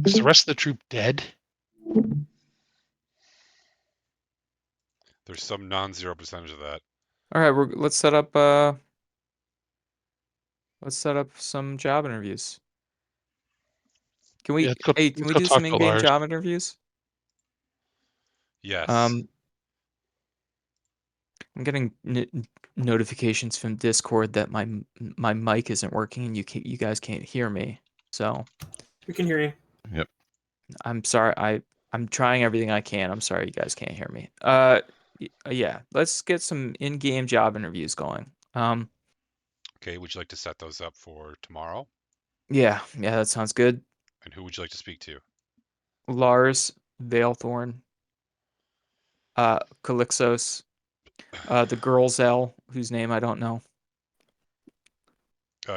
Is the rest of the troop dead? There's some non-zero percentage of that. All right, let's set up. Let's set up some job interviews. Can we? Yeah, let's go, Hey, can let's we go do some talk to in-game Lars. job interviews? Yes. I'm getting notifications from Discord that my mic isn't working and you guys can't hear me. So We can hear you. Yep. I'm sorry. I'm trying everything I can. I'm sorry you guys can't hear me. Yeah, let's get some in-game job interviews going. Okay, would you like to set those up for tomorrow? Yeah, that sounds good. And who would you like to speak to? Lars, Veilthorn, Calixos, the girl Zell, whose name I don't know.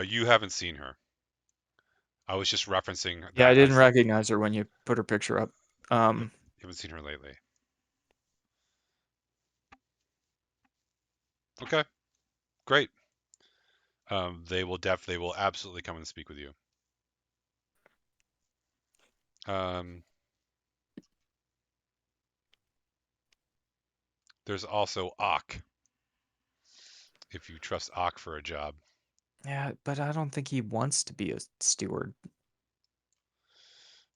You haven't seen her. I was just referencing that. Yeah, I didn't as recognize her when you put her picture up. you haven't seen her lately. Okay, great. They will absolutely come and speak with you. There's also Ak. If you trust Ak for a job. Yeah, but I don't think he wants to be a steward.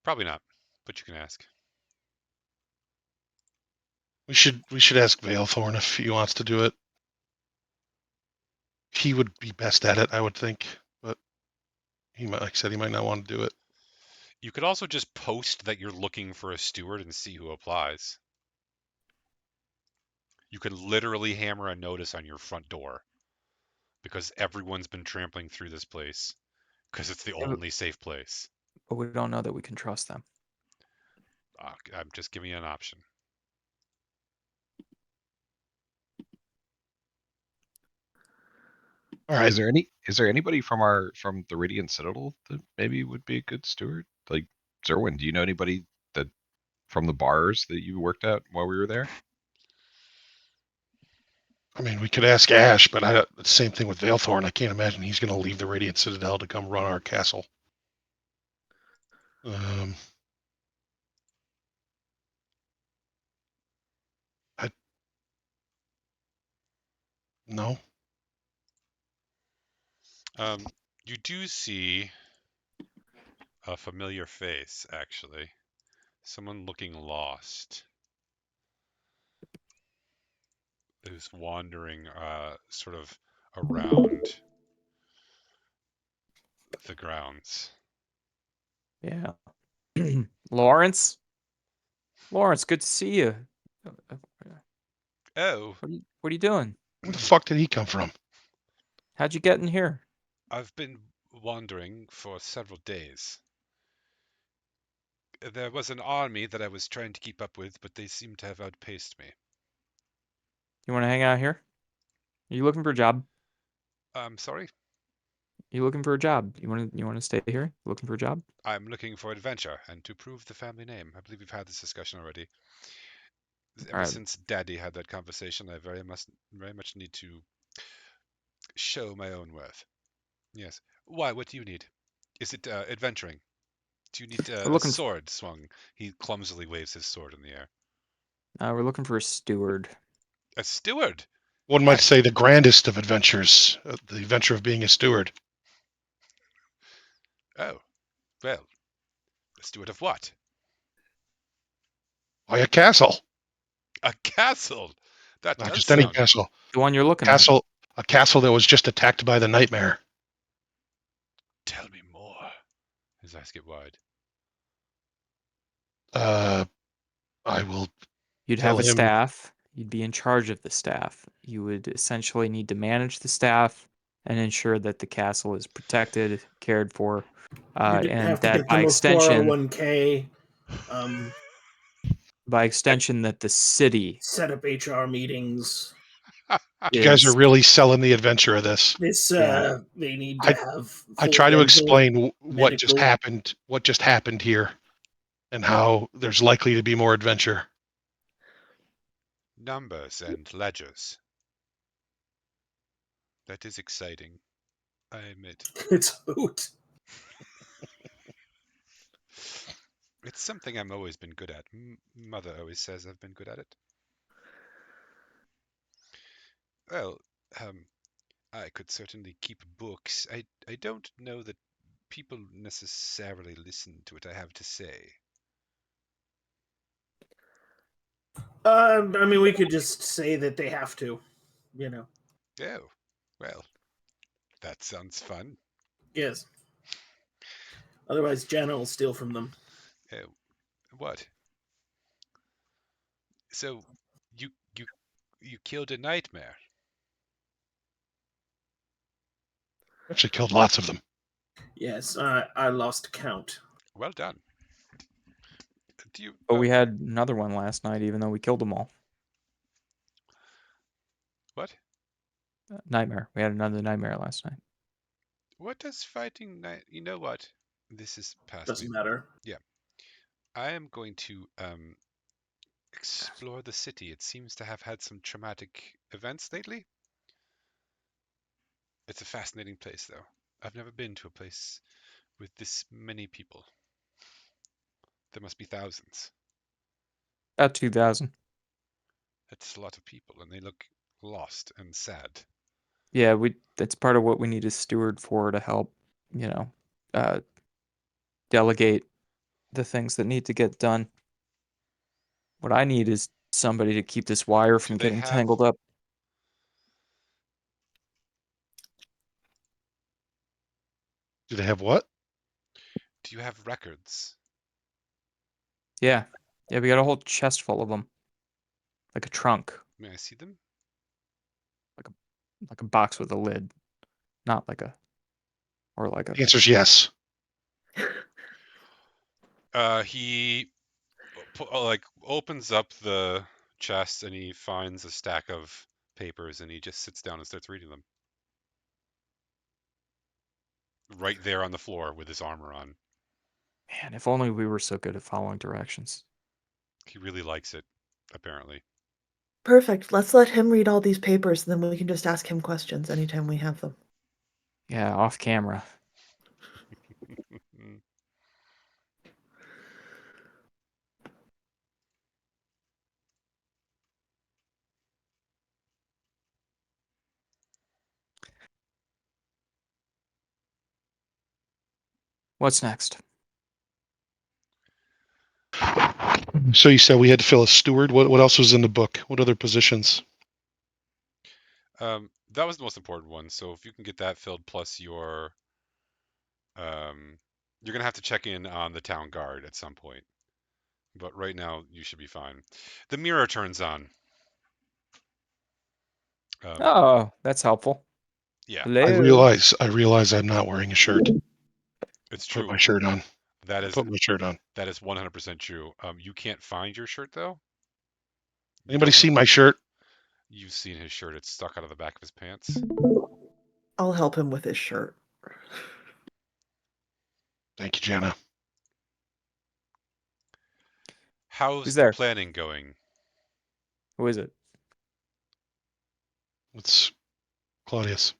Probably not, but you can ask. We should ask Veilthorn if he wants to do it. He would be best at it, I would think, but he might, like I said, he might not want to do it. You could also just post that you're looking for a steward and see who applies. You could literally hammer a notice on your front door because everyone's been trampling through this place because it's the only safe place. But we don't know that we can trust them. I'm just giving you an option. All right. Is there anybody from the Radiant Citadel that maybe would be a good steward? Like Zerwin, do you know anybody that from the bars that you worked at while we were there? I mean, we could ask Ash, but the same thing with Veilthorn. I can't imagine he's going to leave the Radiant Citadel to come run our castle. No. You do see a familiar face, actually. Someone looking lost. who's wandering sort of around the grounds. Yeah. Lawrence? Lawrence, good to see you. Oh, What are you doing? Where the fuck did he come from? How'd you get in here? I've been wandering for several days. There was an army that I was trying to keep up with, but they seem to have outpaced me. You want to hang out here? Are you looking for a job? I'm sorry? You looking for a job? You want to stay here? Looking for a job? I'm looking for adventure and to prove the family name. I believe we've had this discussion already. All Ever right. since Daddy had that conversation, I very much need to show my own worth. Yes. Why? What do you need? Is it adventuring? Do you need We're a looking for, sword swung? He clumsily waves his sword in the air. we're looking for a steward. A steward? One might say the grandest of adventures, the adventure of being a steward. Oh, well, a steward of what? Why, a castle. A castle. That Not does just any sound. castle. The one you're looking at. Castle, a castle that was just attacked by the nightmare. Tell me more. His eyes get wide. I will You'd tell have a him. staff. You'd be in charge of the staff. You would essentially need to manage the staff and ensure that the castle is protected, cared for, You'd and have to that get them a 401k, by extension, that the city set up HR meetings. You guys are is. really selling the adventure of this. This Yeah. they need to have. I full try to dental, explain what just medical. happened, what just happened here, and how there's likely to be more adventure. Numbers and ledgers. That is exciting, I admit. It's a hoot. It's something I've always been good at. Mother always says I've been good at it. Well, I could certainly keep books. I don't know that people necessarily listen to what I have to say. I mean, we could just say that they have to. You know. Oh, well, that sounds fun. Yes. Otherwise, Jenna will steal from them. Oh, what? So, you killed a nightmare. Actually killed lots of them. Yes, I lost count. Well done. Do you? But we had another one last night, even though we killed them all. What? Nightmare. We had another nightmare last night. What does fighting night? You know what? This is past me. Doesn't matter. I am going to explore the city. It seems to have had some traumatic events lately. It's a fascinating place, though. I've never been to a place with this many people. There must be thousands. About 2,000. That's a lot of people, and they look lost and sad. Yeah, that's part of what we need a steward for, to help, delegate the things that need to get done. What I need is somebody to keep this wire from they getting have- tangled up. Do they have what? Do you have records? Yeah. Yeah, we got a whole chest full of them. Like a trunk. May I see them? Like a box with a lid. Not like a... Or like a... The answer's yes. He opens up the chest and he finds a stack of papers and he just sits down and starts reading them. Right there on the floor with his armor on. Man, if only we were so good at following directions. He really likes it, apparently. Perfect. Let's let him read all these papers, and then we can just ask him questions anytime we have them. Yeah, off camera. What's next? So you said we had to fill a steward. What else was in the book? What other positions? That was the most important one. So if you can get that filled, plus your, you're gonna have to check in on the town guard at some point. But right now you should be fine. The mirror turns on. Oh, that's helpful. Yeah, I Hello. realize I'm not wearing a shirt. it's Put true. my shirt on. That I is put my shirt on. 100% true. You can't find your shirt though. Anybody Don't know. seen my shirt? You've seen his shirt. It's stuck out of the back of his pants. I'll help him with his shirt. Thank you, Jenna. How's Who's the there? planning going? Who is it? It's Claudius.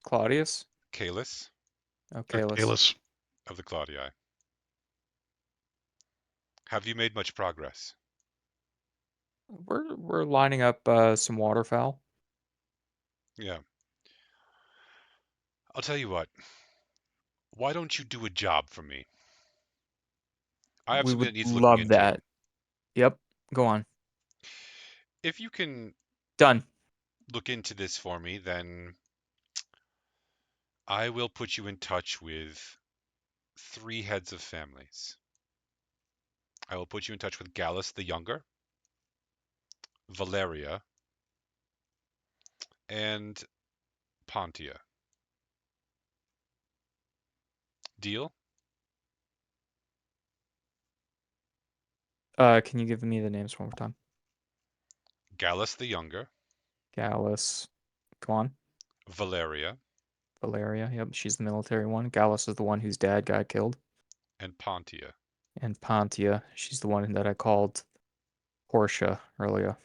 Claudius? Kalis Okay, let's. Kalis. of the Claudii. Have you made much progress? We're lining up some waterfowl. Yeah. I'll tell you what. Why don't you do a job for me? I have We something would that needs looking love into. that. Yep. Go on. If you can Done. look into this for me, then I will put you in touch with 3 heads of families. I will put you in touch with Gallus the Younger, Valeria, and Pontia. Deal? Can you give me the names one more time? Gallus the Younger, Gallus. Go on. Valeria, Valeria. Yep, she's the military one. Gallus is the one whose dad got killed. and Pontia. And Pontia, she's the one that I called Portia earlier.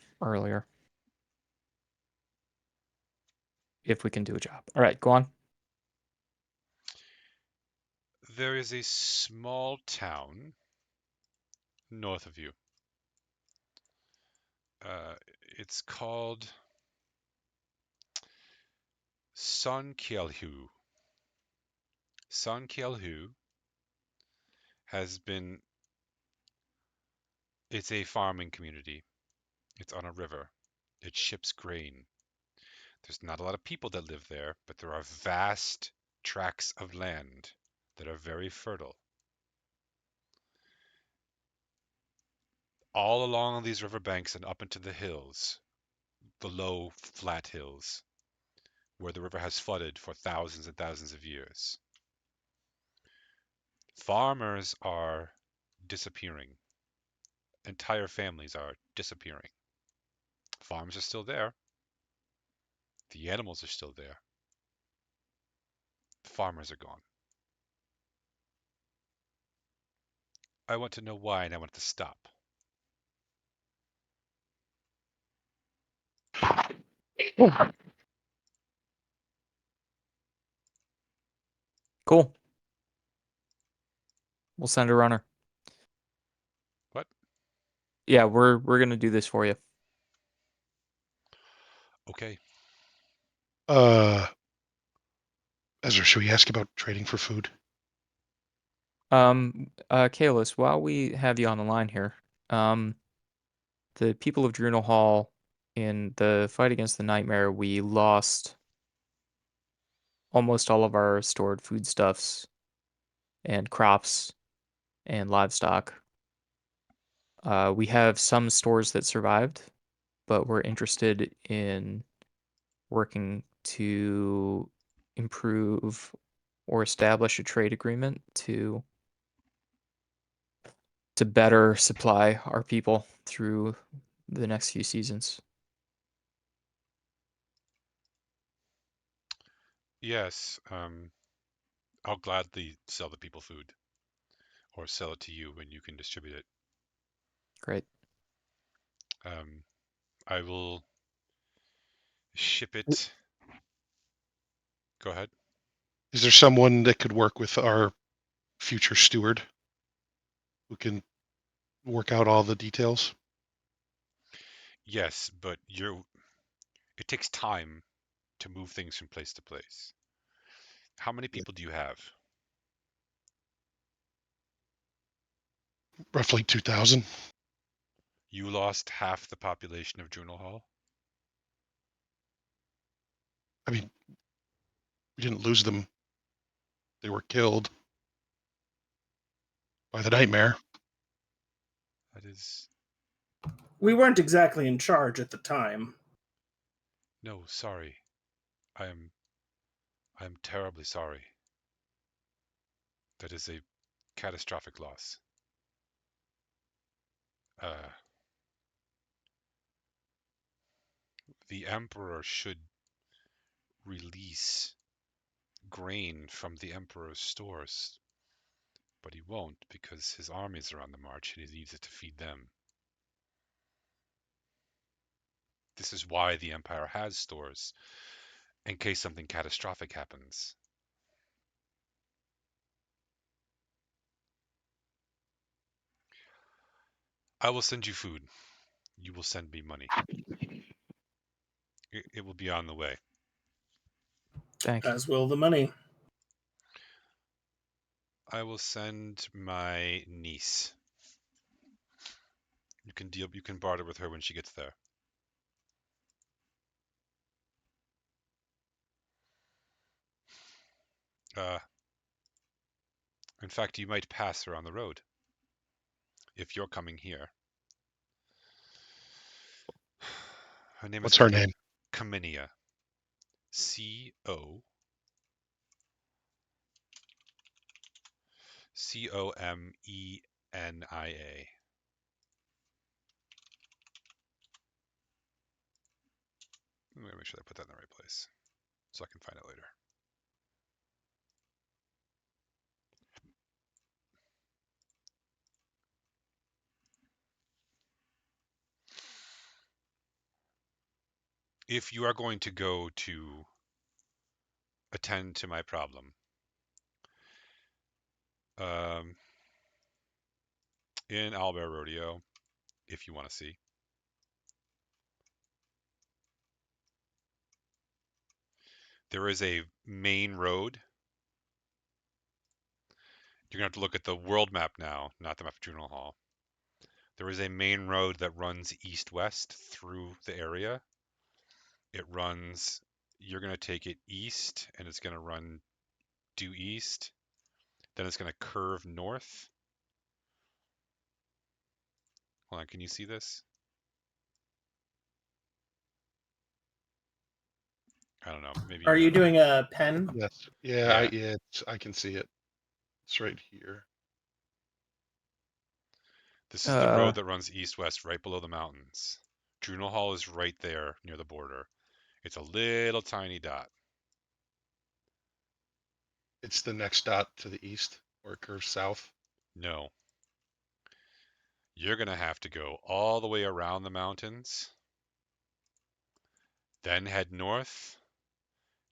If we can do a job. All right, go on. There is a small town north of you. It's called Son Kielhu. Son Kielhu has been, it's a farming community. It's on a river. It ships grain. There's not a lot of people that live there, but there are vast tracts of land that are very fertile. All along these riverbanks and up into the hills, the low, flat hills, where the river has flooded for thousands and thousands of years. Farmers are disappearing. Entire families are disappearing. Farms are still there. The animals are still there. The farmers are gone. I want to know why, and I want it to stop. Cool. We'll send a runner. What? Yeah, we're gonna do this for you. Okay. Ezra, should we ask about trading for food? Kalis, while we have you on the line here, the people of Drunel Hall in the fight against the Nightmare, we lost almost all of our stored foodstuffs and crops and livestock. We have some stores that survived, but we're interested in working to improve or establish a trade agreement to better supply our people through the next few seasons. Yes. I'll gladly sell the people food, or sell it to you when you can distribute it. Great. I will ship it. Go ahead. Is there someone that could work with our future steward who can work out all the details? Yes, but it takes time to move things from place to place. How many people do you have? Roughly 2,000. You lost half the population of Journal Hall? I mean, we didn't lose them. They were killed by the nightmare. That is... We weren't exactly in charge at the time. No, sorry. I'm terribly sorry. That is a catastrophic loss. The Emperor should release grain from the Emperor's stores, but he won't because his armies are on the march and he needs it to feed them. This is why the Empire has stores, in case something catastrophic happens. I will send you food. You will send me money. It will be on the way. Thank you. As will the money. I will send my niece. You can barter with her when she gets there. In fact, you might pass her on the road if you're coming here. Her name What's is her name? Cominia. C-O-M-E-N-I-A. Let me make sure I put that in the right place so I can find it later. If you are going to go to attend to my problem, in Owlbear Rodeo, if you want to see, there is a main road. You're going to have to look at the world map now, not the map of Juneau Hall. There is a main road that runs east-west through the area. It runs, you're going to take it east, and it's going to run due east. Then it's going to curve north. Hold on, can you see this? I don't know. Maybe Are you're you not. doing a pen? Yes. Yeah. I can see it. It's right here. This is the road that runs east-west right below the mountains. Juneau Hall is right there near the border. It's a little tiny dot. It's the next dot to the east where it curves south. No. You're going to have to go all the way around the mountains, then head north,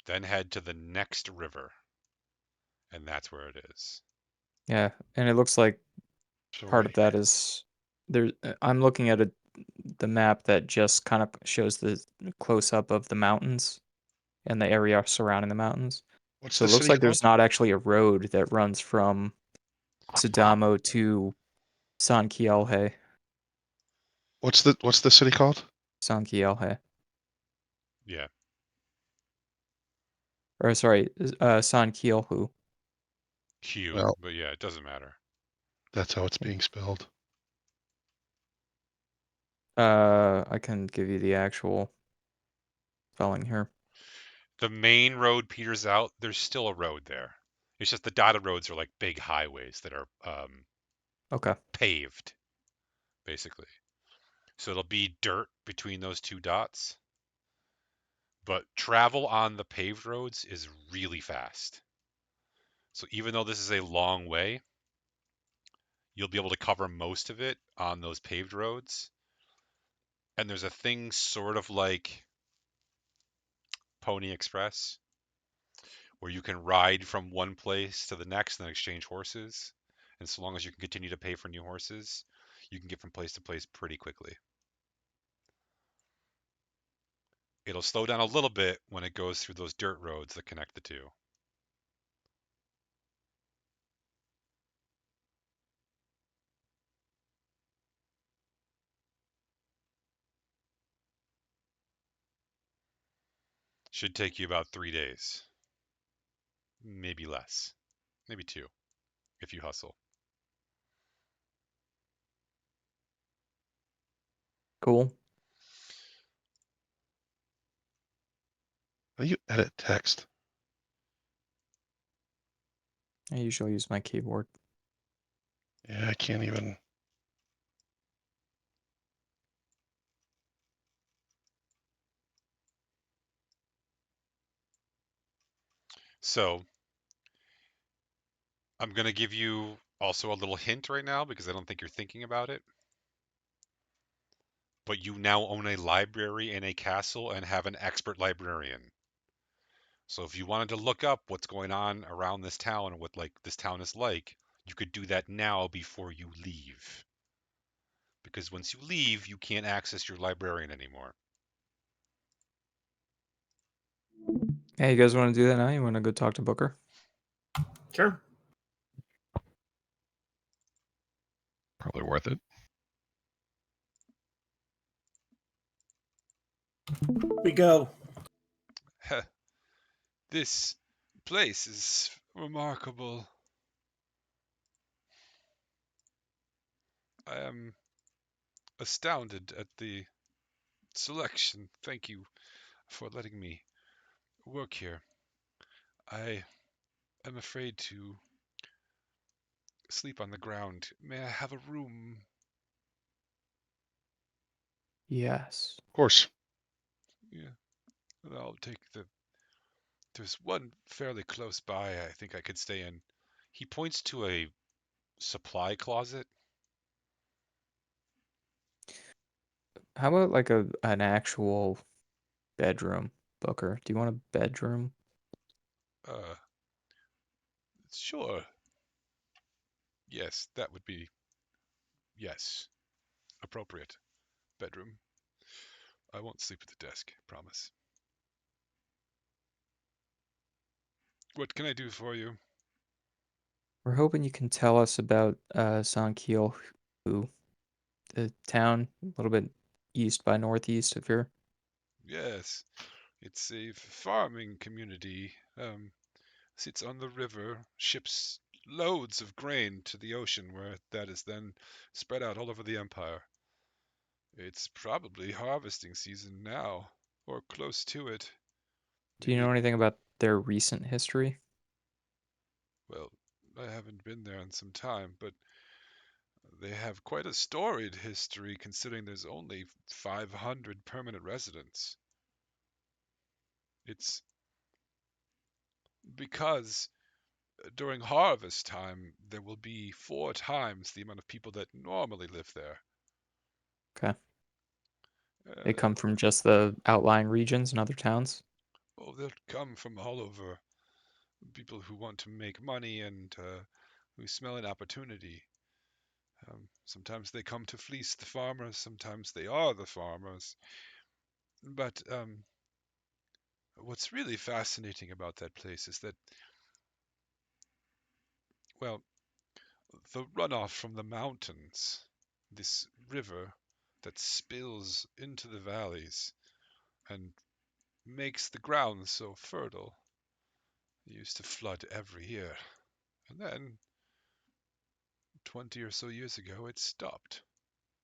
then head to the next river. And that's where it is. Yeah, and it looks like So part right of that is there. I'm looking at the map that just kind of shows the close up of the mountains and the area surrounding the mountains. What's So the it looks city like called? there's not actually a road that runs from Sadamo to San Kielhe. What's the city called? San Kielhe. Yeah. Or sorry, San Kielhu. Q, Well, but yeah, it doesn't matter. that's how it's being spelled. I can give you the actual spelling here. The main road peters out. There's still a road there. It's just the dotted roads are like big highways that are Okay. paved, basically. So it'll be dirt between those two dots. But travel on the paved roads is really fast. So even though this is a long way, you'll be able to cover most of it on those paved roads. And there's a thing sort of like Pony Express, where you can ride from one place to the next and then exchange horses. And so long as you can continue to pay for new horses, you can get from place to place pretty quickly. It'll slow down a little bit when it goes through those dirt roads that connect the two. Should take you about 3 days. Maybe less. Maybe 2, if you hustle. Cool. How do you edit text? I usually use my keyboard. Yeah, I can't even. So, I'm going to give you also a little hint right now because I don't think you're thinking about it. But you now own a library in a castle and have an expert librarian. So if you wanted to look up what's going on around this town and what like this town is like, you could do that now before you leave. Because once you leave, you can't access your librarian anymore. Hey, you guys want to do that now? You want to go talk to Booker? Sure. Probably worth it. We go. This place is remarkable. I am astounded at the selection. Thank you for letting me work here. I am afraid to sleep on the ground. May I have a room? Yes. Of course. Yeah, and I'll take the. There's one fairly close by I think I could stay in. He points to a supply closet. How about like an actual bedroom, Booker? Do you want a bedroom? Uh, sure. Yes, that would be. Yes, appropriate. Bedroom. I won't sleep at the desk, promise. What can I do for you? We're hoping you can tell us about Sankiel, who the town a little bit east by northeast of here. Yes, it's a farming community. Sits on the river, ships loads of grain to the ocean, where that is then spread out all over the empire. It's probably harvesting season now, or close to it. Do you know Maybe, anything about their recent history? well, I haven't been there in some time, but they have quite a storied history considering there's only 500 permanent residents. It's because during harvest time, there will be 4 times the amount of people that normally live there. Okay. They Uh, come from just the outlying regions and other towns? oh, they'll come from all over. People who want to make money and who smell an opportunity. Sometimes they come to fleece the farmers, sometimes they are the farmers. But what's really fascinating about that place is that, well, the runoff from the mountains, this river that spills into the valleys and makes the ground so fertile, used to flood every year. And then, 20 or so years ago, it stopped.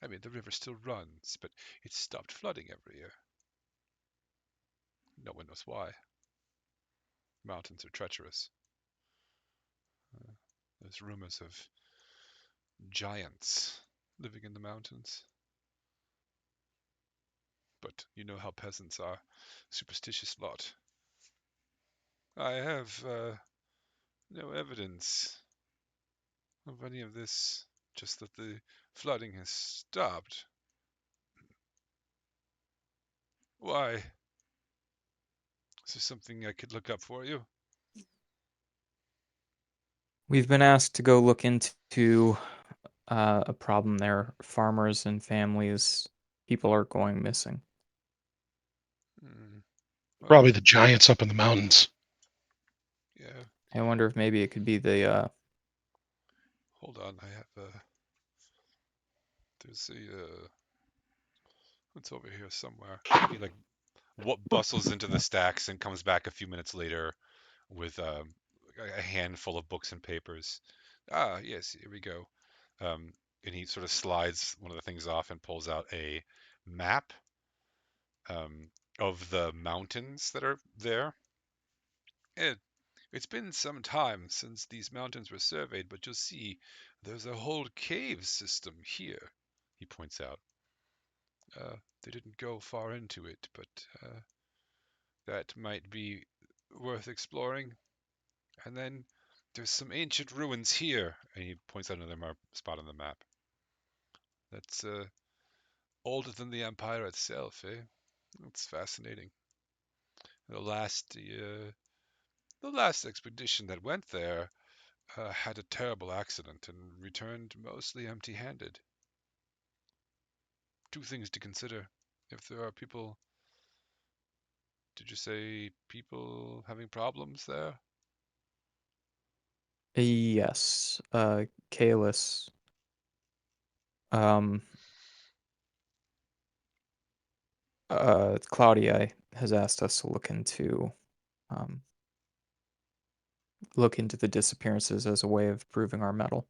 I mean, the river still runs, but it stopped flooding every year. No one knows why. Mountains are treacherous. There's rumors of giants living in the mountains. But you know how peasants are. Superstitious lot. I have no evidence of any of this, just that the flooding has stopped. Why? Is there something I could look up for you? We've been asked to go look into a problem there. Farmers and families, people are going missing. Hmm. Well, Probably the giants up in the mountains. yeah. I wonder if maybe it could be the Hold on, I have there's a it's over here somewhere. Maybe like what bustles into the stacks and comes back a few minutes later with a handful of books and papers. Ah, yes, here we go. And he sort of slides one of the things off and pulls out a map of the mountains that are there. It's been some time since these mountains were surveyed, but you'll see there's a whole cave system here, he points out. They didn't go far into it, but that might be worth exploring. And then there's some ancient ruins here, and he points out another spot on the map. That's older than the Empire itself, eh? That's fascinating. The last expedition that went there had a terrible accident and returned mostly empty-handed. Two things to consider. If there are people... Did you say people having problems there? Yes, Kalis. Um, Claudia has asked us to um, look into the disappearances as a way of proving our mettle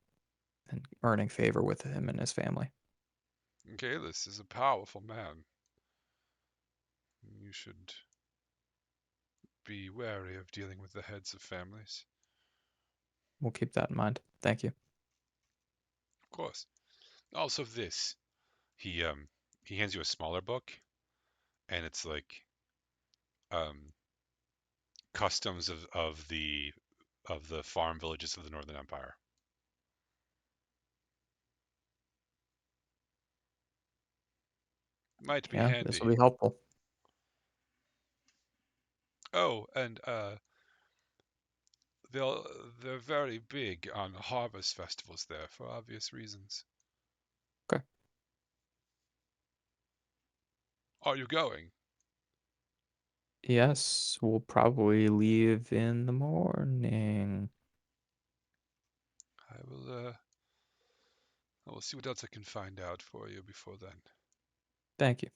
and earning favor with him and his family. Kalis is a powerful man. You should be wary of dealing with the heads of families. We'll keep that in mind. Thank you. Of course. Also this. He hands you a smaller book, and it's like customs of the farm villages of the Northern Empire. Might be Yeah, this will handy. be helpful. Oh, and they're very big on harvest festivals there for obvious reasons. Okay. Are you going? Yes, we'll probably leave in the morning. I will see what else I can find out for you before then. Thank you.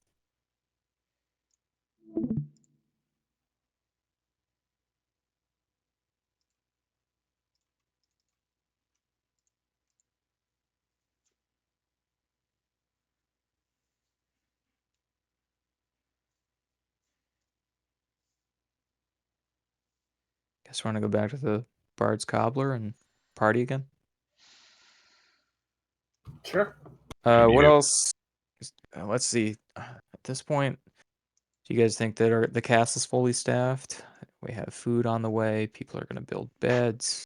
Guess we're gonna go back to the Bard's Cobbler and party again. Sure. What Indeed. else? Let's see. At this point, do you guys think that the castle's fully staffed? We have food on the way. People are gonna build beds.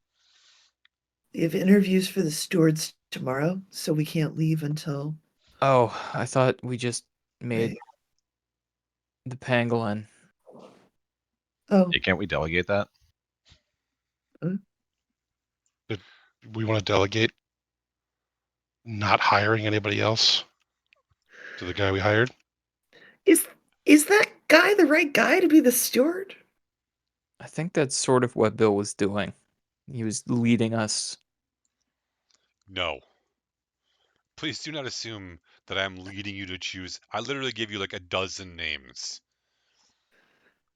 We have interviews for the stewards tomorrow, so we can't leave until. Oh, I thought we just made Right. the pangolin. Oh, Hey, can't we delegate that? We want to delegate not hiring anybody else to the guy we hired. is that guy the right guy to be the steward? I think that's sort of what Bill was doing. He was leading us. No. Please do not assume that I'm leading you to choose. I literally gave you like a dozen names.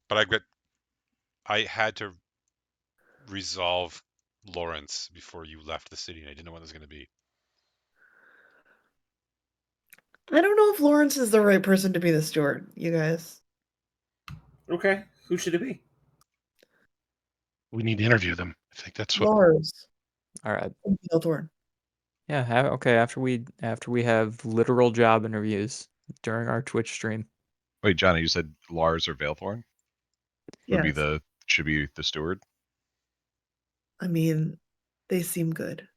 But I had to resolve Lawrence before you left the city, and I didn't know what it was going to be. I don't know if Lawrence is the right person to be the steward, you guys. Okay. Who should it be? We need to interview them. I think that's what. Lars. All right. Thorn. Yeah. Okay. After we have literal job interviews during our Twitch stream. Wait, Johnny, you said Lars or Valethorn Yeah. should be the steward? I mean, they seem good.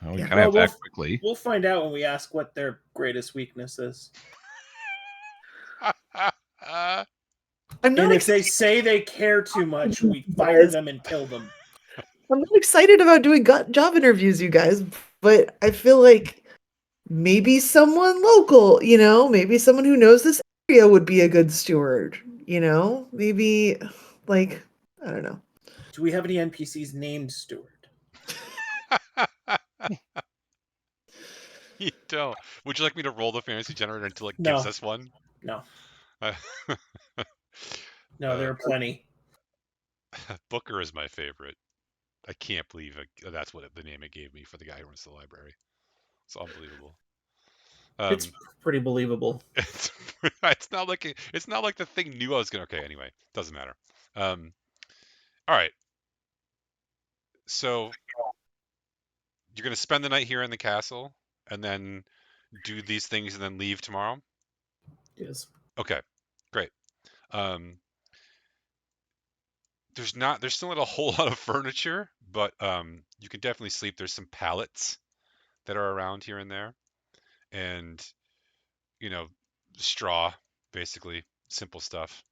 Well, we Yeah. kind of have to Well, act quickly. We'll find out when we ask what their greatest weakness is. I'm not And if they excited. say they care too much, we fire them and kill them. I'm not excited about doing job interviews, you guys, but I feel like maybe someone local, maybe someone who knows this area would be a good steward, maybe like, I don't know. Do we have any NPCs named Steward? You don't. Would you like me to roll the fantasy generator until it No. gives us one? No. No, there are plenty. Booker is my favorite. I can't believe that's what the name it gave me for the guy who runs the library. It's unbelievable. It's pretty believable. It's not like the thing knew I was gonna. Okay, anyway, doesn't matter. All right. So you're gonna spend the night here in the castle, and then do these things, and then leave tomorrow. Yes. Okay, great. There's still not a whole lot of furniture, but you can definitely sleep. There's some pallets that are around here and there, and straw, basically simple stuff.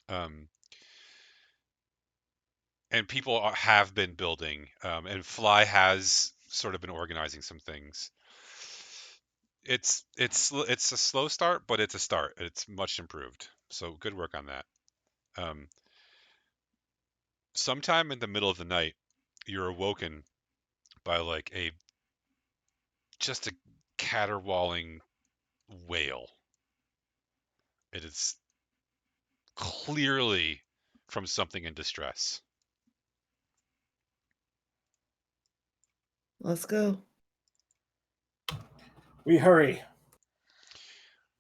And people have been building, and Fly has sort of been organizing some things. It's a slow start, but it's a start. It's much improved. So good work on that. Sometime in the middle of the night, you're awoken by like just a caterwauling wail. It is clearly from something in distress. Let's go. We hurry.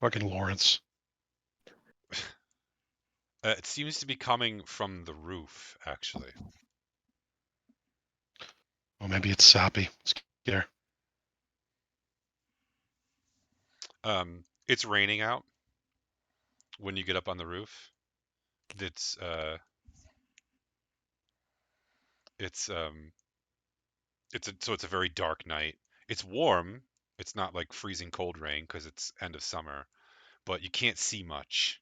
Fucking Lawrence. It seems to be coming from the roof, actually. Well, maybe it's Soppy. Let's get her. It's raining out when you get up on the roof. It's a very dark night. It's warm. It's not like freezing cold rain because it's end of summer, but you can't see much.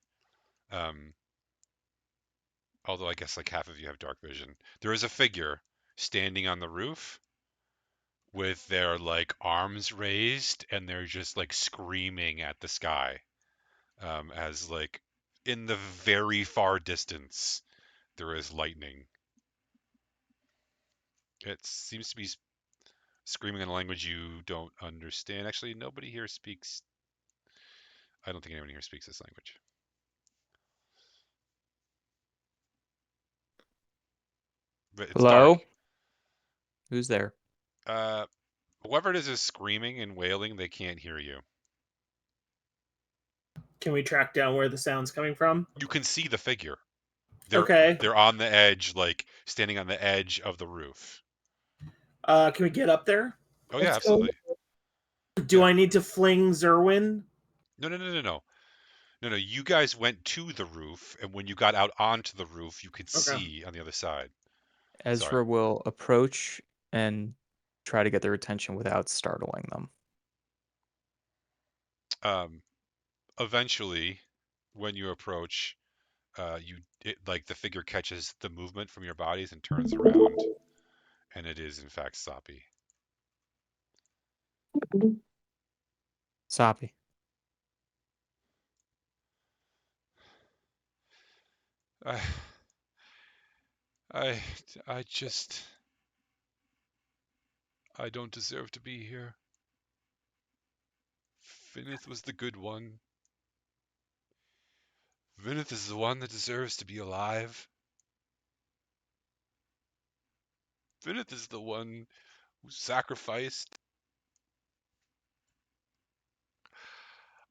Although I guess like half of you have dark vision. There is a figure standing on the roof with their like arms raised, and they're just like screaming at the sky, as like in the very far distance there is lightning. It seems to be screaming in a language you don't understand. Actually, nobody here speaks. I don't think anyone here speaks this language. But it's Hello? dark. Who's there? Whoever it is screaming and wailing. They can't hear you. Can we track down where the sound's coming from? You can see the figure. Okay. They're on the edge, like standing on the edge of the roof. Can we get up there? Oh yeah, Let's go. absolutely. Do Yeah. I need to fling Zerwin? No. You guys went to the roof, and when you got out onto the roof, you could see on the other side. Ezra will approach and try to get their attention without startling them. Eventually, when you approach, like the figure catches the movement from your bodies and turns around, and it is in fact Soppy. Soppy. I just I don't deserve to be here. Vinith was the good one. Vinith is the one that deserves to be alive. Vinith is the one who sacrificed.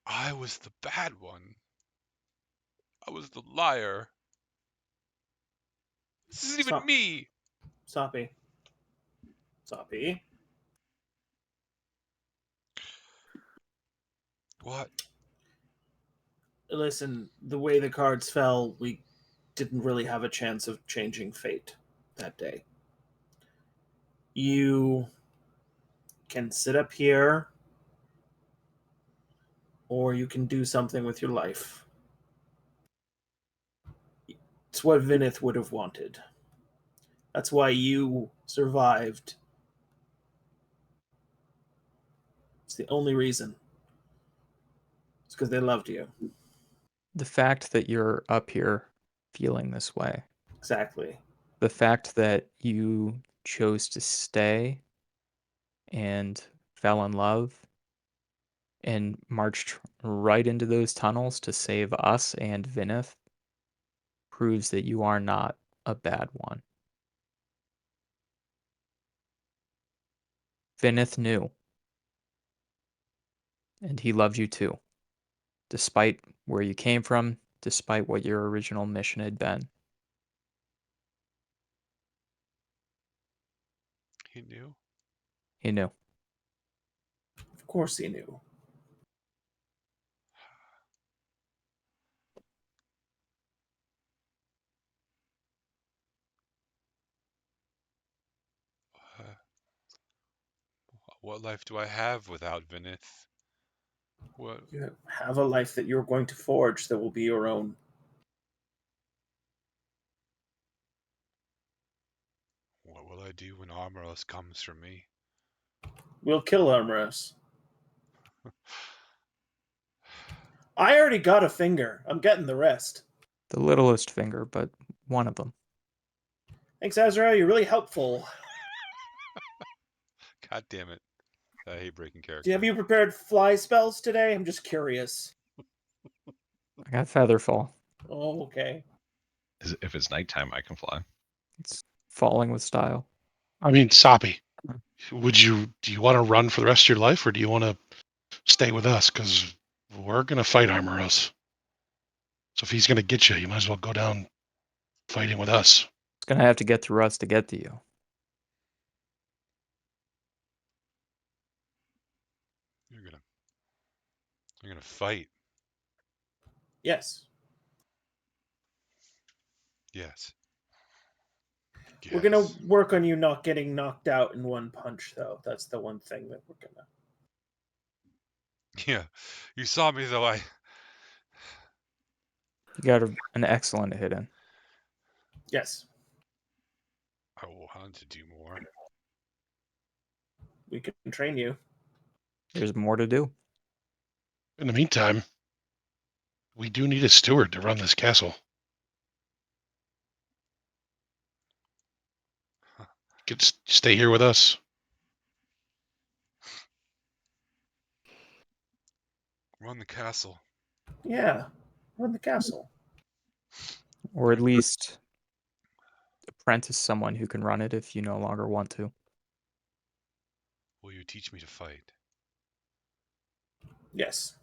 I was the bad one. I was the liar. This isn't even Stop. me. Soppy. Soppy. What? Listen, the way the cards fell, we didn't really have a chance of changing fate that day. You can sit up here, or you can do something with your life. It's what Vinith would have wanted. That's why you survived. It's the only reason. It's because they loved you. The fact that you're up here feeling this way, Exactly. the fact that you chose to stay and fell in love and marched right into those tunnels to save us and Vinith proves that you are not a bad one. Vinith knew, and he loved you too, despite where you came from, despite what your original mission had been. He knew. He knew. Of course he knew. Uh, what life do I have without Vinith? What? You have a life that you're going to forge that will be your own. What will I do when Armoros comes for me? We'll kill Armoros. I already got a finger. I'm getting the rest. The littlest finger, but one of them. Thanks, Azrael. You're really helpful. God damn it! I hate breaking character. Have you prepared fly spells today? I'm just curious. I got Featherfall. Oh, okay. If it's nighttime, I can fly. It's falling with style. I mean, Soppy, do you want to run for the rest of your life, or do you want to stay with us? Because we're gonna fight Armoros. So if he's gonna get you, you might as well go down fighting with us. It's gonna have to get through us to get to you. You're gonna fight. Yes. Yes. We're going to work on you not getting knocked out in one punch, though. That's the one thing that we're going to. Yeah. You saw me, though. You got an excellent hit in. Yes. I want to do more. We can train you. There's more to do. In the meantime, we do need a steward to run this castle. You could stay here with us. Run the castle. Yeah. Run the castle. Or at least apprentice someone who can run it if you no longer want to. Will you teach me to fight? Yes.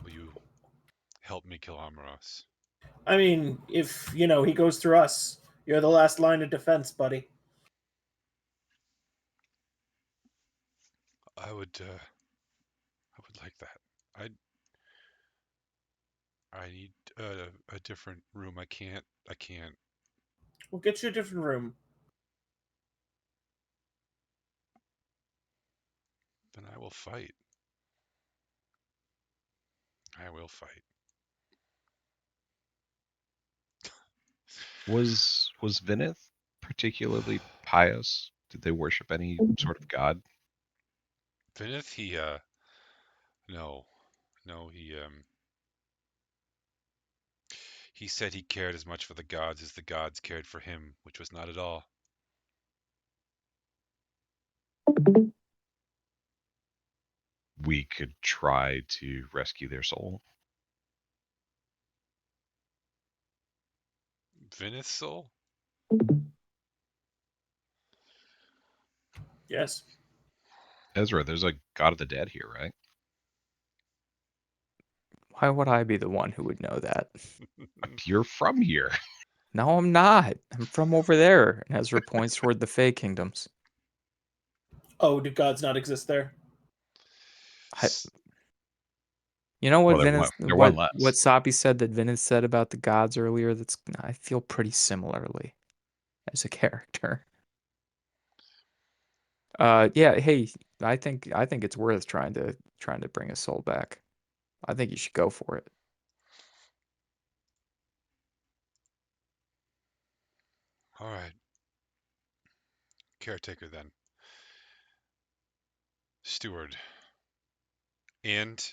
Will you help me kill Armoros? I mean, if, he goes through us, you're the last line of defense, buddy. I would like that. I need a different room. I can't. We'll get you a different room. Then I will fight. I will fight. Was Vinith particularly pious? Did they worship any sort of god? Vinith, no, he said he cared as much for the gods as the gods cared for him, which was not at all. We could try to rescue their soul. Vinith's soul? Yes. Ezra, there's a god of the dead here, right? Why would I be the one who would know that? You're from here. No, I'm not. I'm from over there. And Ezra points toward the Fey Kingdoms. Oh, do gods not exist there? You know what Well, they're one less. what Sapi said that Vinith said about the gods earlier? I feel pretty similarly as a character. Yeah, hey, I think it's worth trying to bring a soul back. I think you should go for it. All right. Caretaker then. Steward. And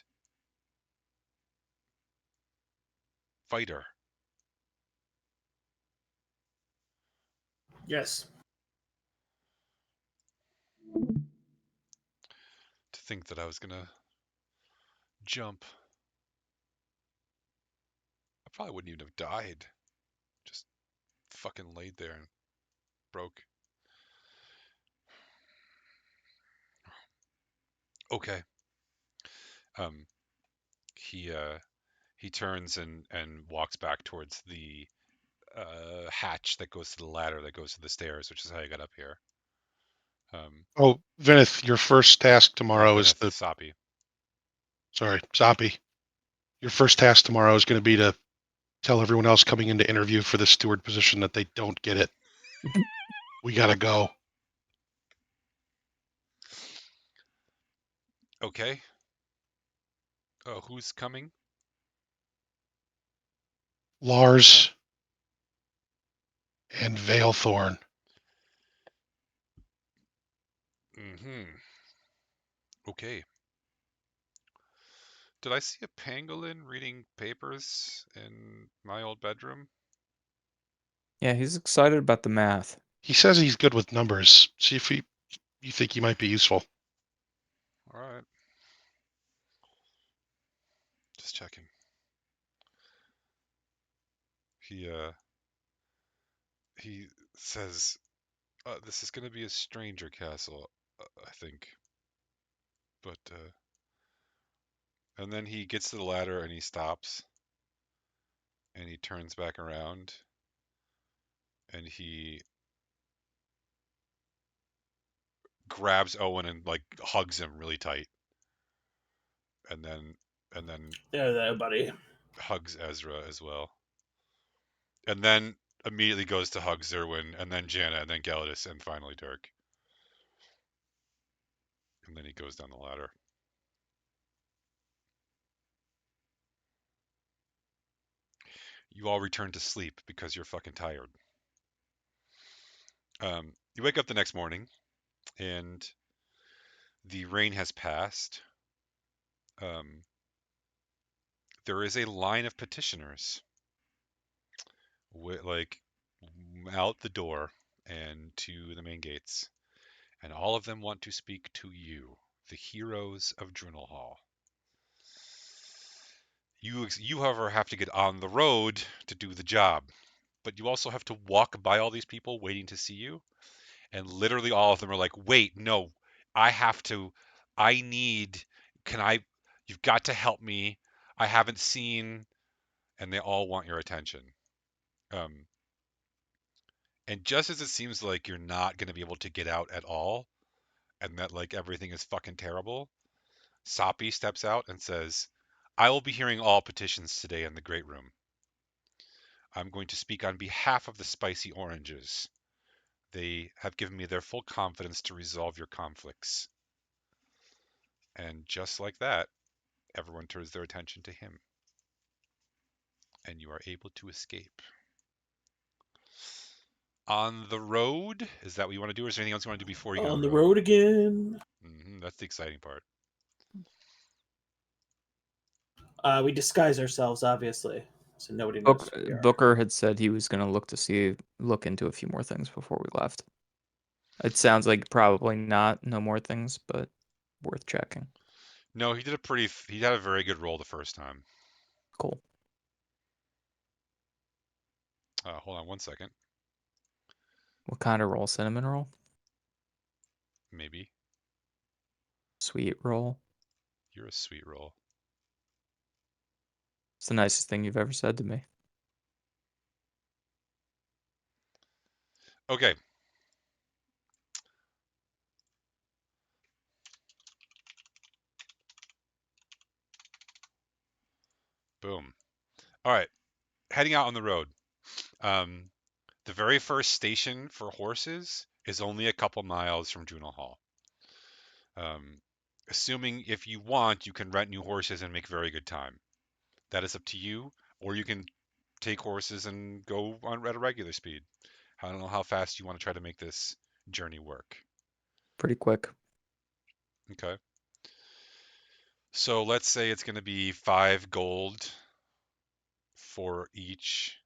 fighter. Yes. To think that I was gonna jump. I probably wouldn't even have died. Just fucking laid there and broke. Okay. Um, he turns and walks back towards the hatch that goes to the ladder that goes to the stairs, which is how I got up here. Oh, Vinith, your first task tomorrow is Vinith Soppy. Zombie. Your first task tomorrow is going to be to tell everyone else coming in to interview for the steward position that they don't get it. We gotta go. Okay. Who's coming? Lars and Veilthorn. Mm-hmm. Okay. Did I see a pangolin reading papers in my old bedroom? Yeah, he's excited about the math. He says he's good with numbers. See if you think he might be useful. All right. Just checking. He says, this is going to be a stranger castle, I think. But and then he gets to the ladder and he stops and he turns back around and he grabs Owen and like hugs him really tight. And then There, buddy. hugs Ezra as well. And then immediately goes to hug Zerwin and then Janna and then Gelidus and finally Dirk. And then he goes down the ladder. You all return to sleep because you're fucking tired. You wake up the next morning and the rain has passed. There is a line of petitioners like out the door and to the main gates, and all of them want to speak to you, the heroes of Drunelhall. You, however, have to get on the road to do the job, but you also have to walk by all these people waiting to see you, and literally all of them are like, "Wait, no, I have to. I need. Can I? You've got to help me. I haven't seen." And they all want your attention. Um, and just as it seems like you're not going to be able to get out at all, and that like everything is fucking terrible, Soppy steps out and says, "I will be hearing all petitions today in the Great Room. I'm going to speak on behalf of the Spicy Oranges. They have given me their full confidence to resolve your conflicts." And just like that, everyone turns their attention to him. And you are able to escape. On the road, is that what you want to do, or is there anything else you want to do before you get On the road again. That's the exciting part. We disguise ourselves, obviously, so nobody knows who we are. Booker had said he was going to look into a few more things before we left. It sounds like probably no more things, but worth checking. No, he had a very good roll the first time. Cool. Hold on one second. What kind of roll? Cinnamon roll? Maybe. Sweet roll? You're a sweet roll. It's the nicest thing you've ever said to me. Okay. Boom. All right. Heading out on the road. The very first station for horses is only a couple miles from Drunelhall. Assuming if you want, you can rent new horses and make very good time. That is up to you, or you can take horses and go on at a regular speed. I don't know how fast you want to try to make this journey work. Pretty quick. Okay. So let's say it's going to be 5 gold for each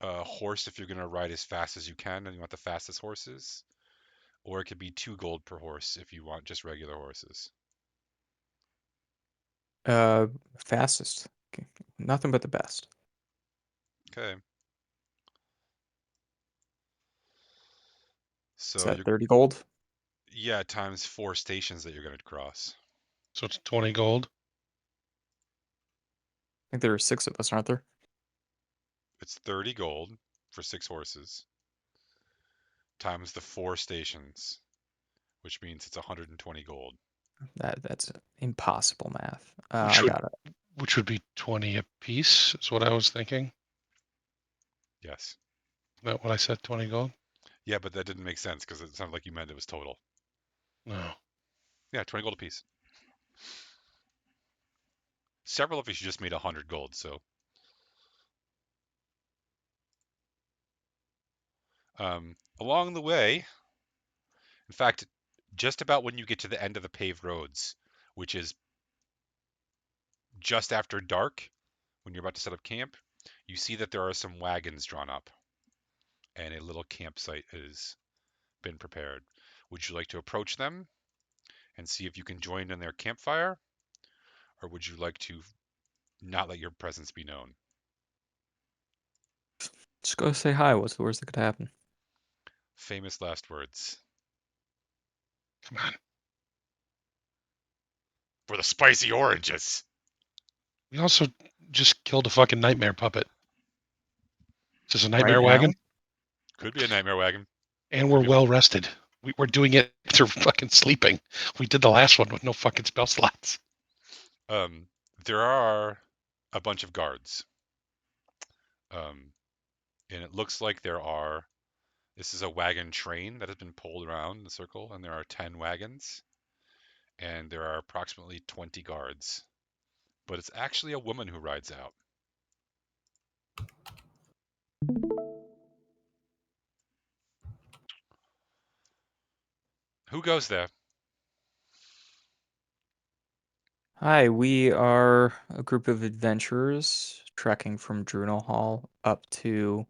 horse if you're going to ride as fast as you can and you want the fastest horses. or it could be 2 gold per horse if you want just regular horses. Fastest. Okay. Nothing but the best. Okay. Is So that you're 30 gold? yeah, times 4 stations that you're going to cross. So it's 20 gold. I think there are 6 of us, aren't there? It's 30 gold for 6 horses times the 4 stations, which means it's 120 gold. That's impossible math. Which I would got it. which would be 20 a piece, is what I was thinking. Yes. Is that what I said, 20 gold? Yeah, but that didn't make sense because it sounded like you meant it was total. No. Yeah, 20 gold apiece. Several of you just made 100 gold, so. Along the way, in fact, just about when you get to the end of the paved roads, which is just after dark, when you're about to set up camp, you see that there are some wagons drawn up, and a little campsite has been prepared. Would you like to approach them and see if you can join in their campfire, or would you like to not let your presence be known? Just go say hi. What's the worst that could happen? Famous last words. Come on. For the spicy oranges. We also just killed a fucking nightmare puppet. Is this a nightmare Right now? wagon? Could be a nightmare wagon. And we're Could be- well rested. We're doing it through fucking sleeping. We did the last one with no fucking spell slots. There are a bunch of guards. And it looks like this is a wagon train that has been pulled around in a circle, and there are 10 wagons, and there are approximately 20 guards. But it's actually a woman who rides out. Who goes there? Hi, we are a group of adventurers trekking from Drunel Hall up to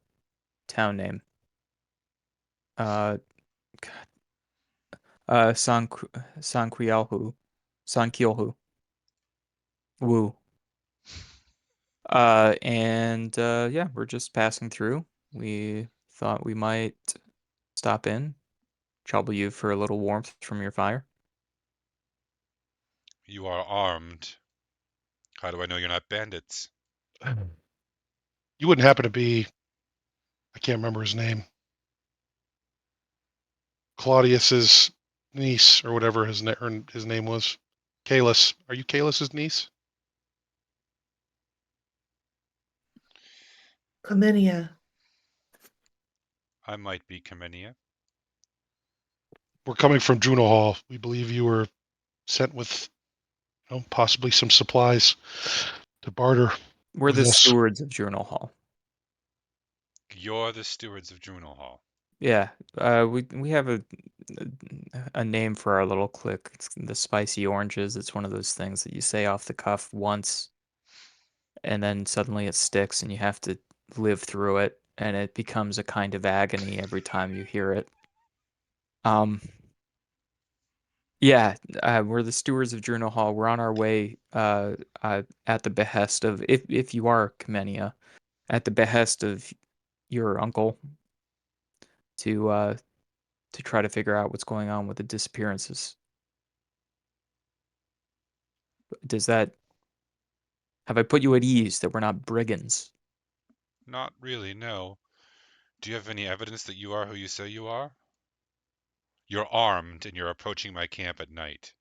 town name. God. Sanquialhu. Sankiolhu. Woo. Yeah, we're just passing through. We thought we might stop in, trouble you for a little warmth from your fire. You are armed. How do I know you're not bandits? You wouldn't happen to be, I can't remember his name, Claudius's niece or whatever his name was. Kalis. Are you Kalis's niece? Chlamydia. I might be Kamenia. We're coming from Juno Hall. We believe you were sent with, possibly some supplies to barter We're with the us. stewards of Journal Hall. You're the stewards of Juno Hall. Yeah, we have a name for our little clique. It's the spicy oranges. It's one of those things that you say off the cuff once, and then suddenly it sticks, and you have to live through it, and it becomes a kind of agony every time you hear it. Yeah, we're the stewards of Journal Hall. We're on our way, at the behest of, if you are Kamenia, at the behest of your uncle to try to figure out what's going on with the disappearances. Does that have I put you at ease that we're not brigands? Not really, no. Do you have any evidence that you are who you say you are? You're armed and you're approaching my camp at night.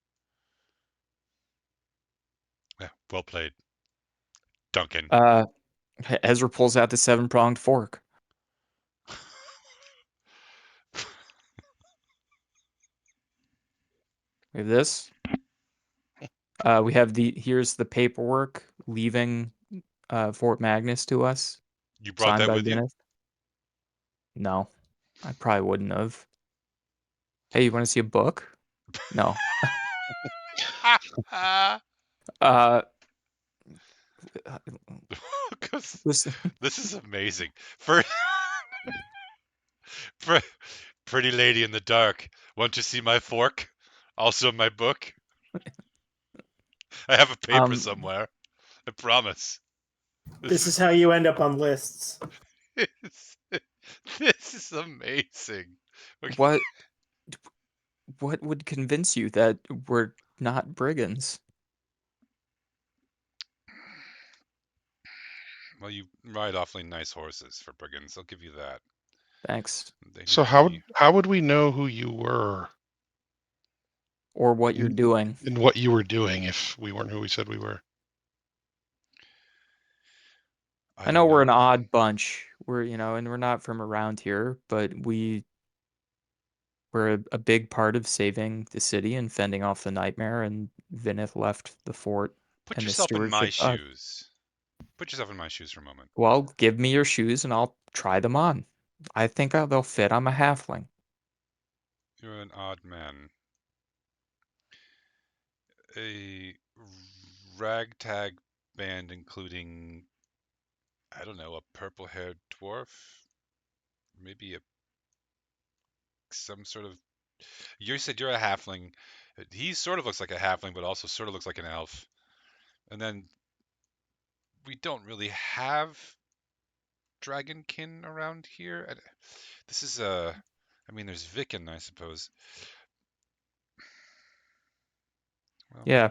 Well played, Duncan. Ezra pulls out the 7-pronged fork. We have this. We have here's the paperwork leaving Fort Magnus to us, You brought signed that by with you? Dennis. No, I probably wouldn't have. Hey, you want to see a book? No. Uh, Because listen, this is amazing. For Pretty Lady in the Dark, Want to see my fork? Also my book. I have a paper somewhere. I promise. This is how you end up on lists. This is amazing. What would convince you that we're not brigands? Well, you ride awfully nice horses for brigands. I'll give you that. Thanks. They So how would we know who you were Or what you're doing. and what you were doing if we weren't who we said we were? I know we're an odd bunch. We're, and we're not from around here, but we're a big part of saving the city and fending off the nightmare, and Vinith left the fort Put and the yourself in my stewardship to us. shoes. Put yourself in my shoes for a moment. Well, give me your shoes and I'll try them on. I think they'll fit. I'm a halfling. You're an odd man. A ragtag band including, I don't know, a purple-haired dwarf? Maybe some sort of... You said you're a halfling. He sort of looks like a halfling, but also sort of looks like an elf. And then we don't really have dragonkin around here. This is I mean, there's Vicken, I suppose. Well, Yeah,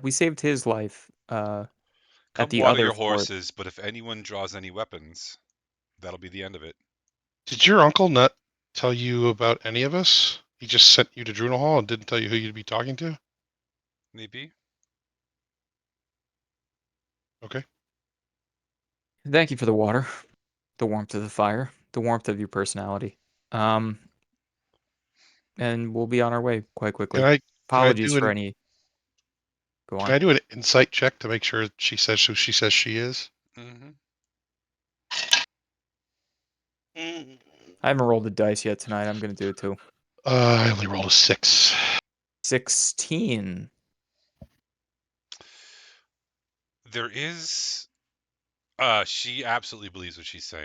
we saved his life at come the water other your fort. horses, but if anyone draws any weapons, that'll be the end of it. Did your uncle not tell you about any of us? He just sent you to Drunel Hall and didn't tell you who you'd be talking to? Maybe. Okay. Thank you for the water, the warmth of the fire, the warmth of your personality. And we'll be on our way quite quickly. Can I Apologies do for an any. Go Can on. I do an insight check to make sure she says who she says she is? Mm-hmm. I haven't rolled the dice yet tonight. I'm going to do it too. I only rolled a 6. 16. There is... she absolutely believes what she's saying.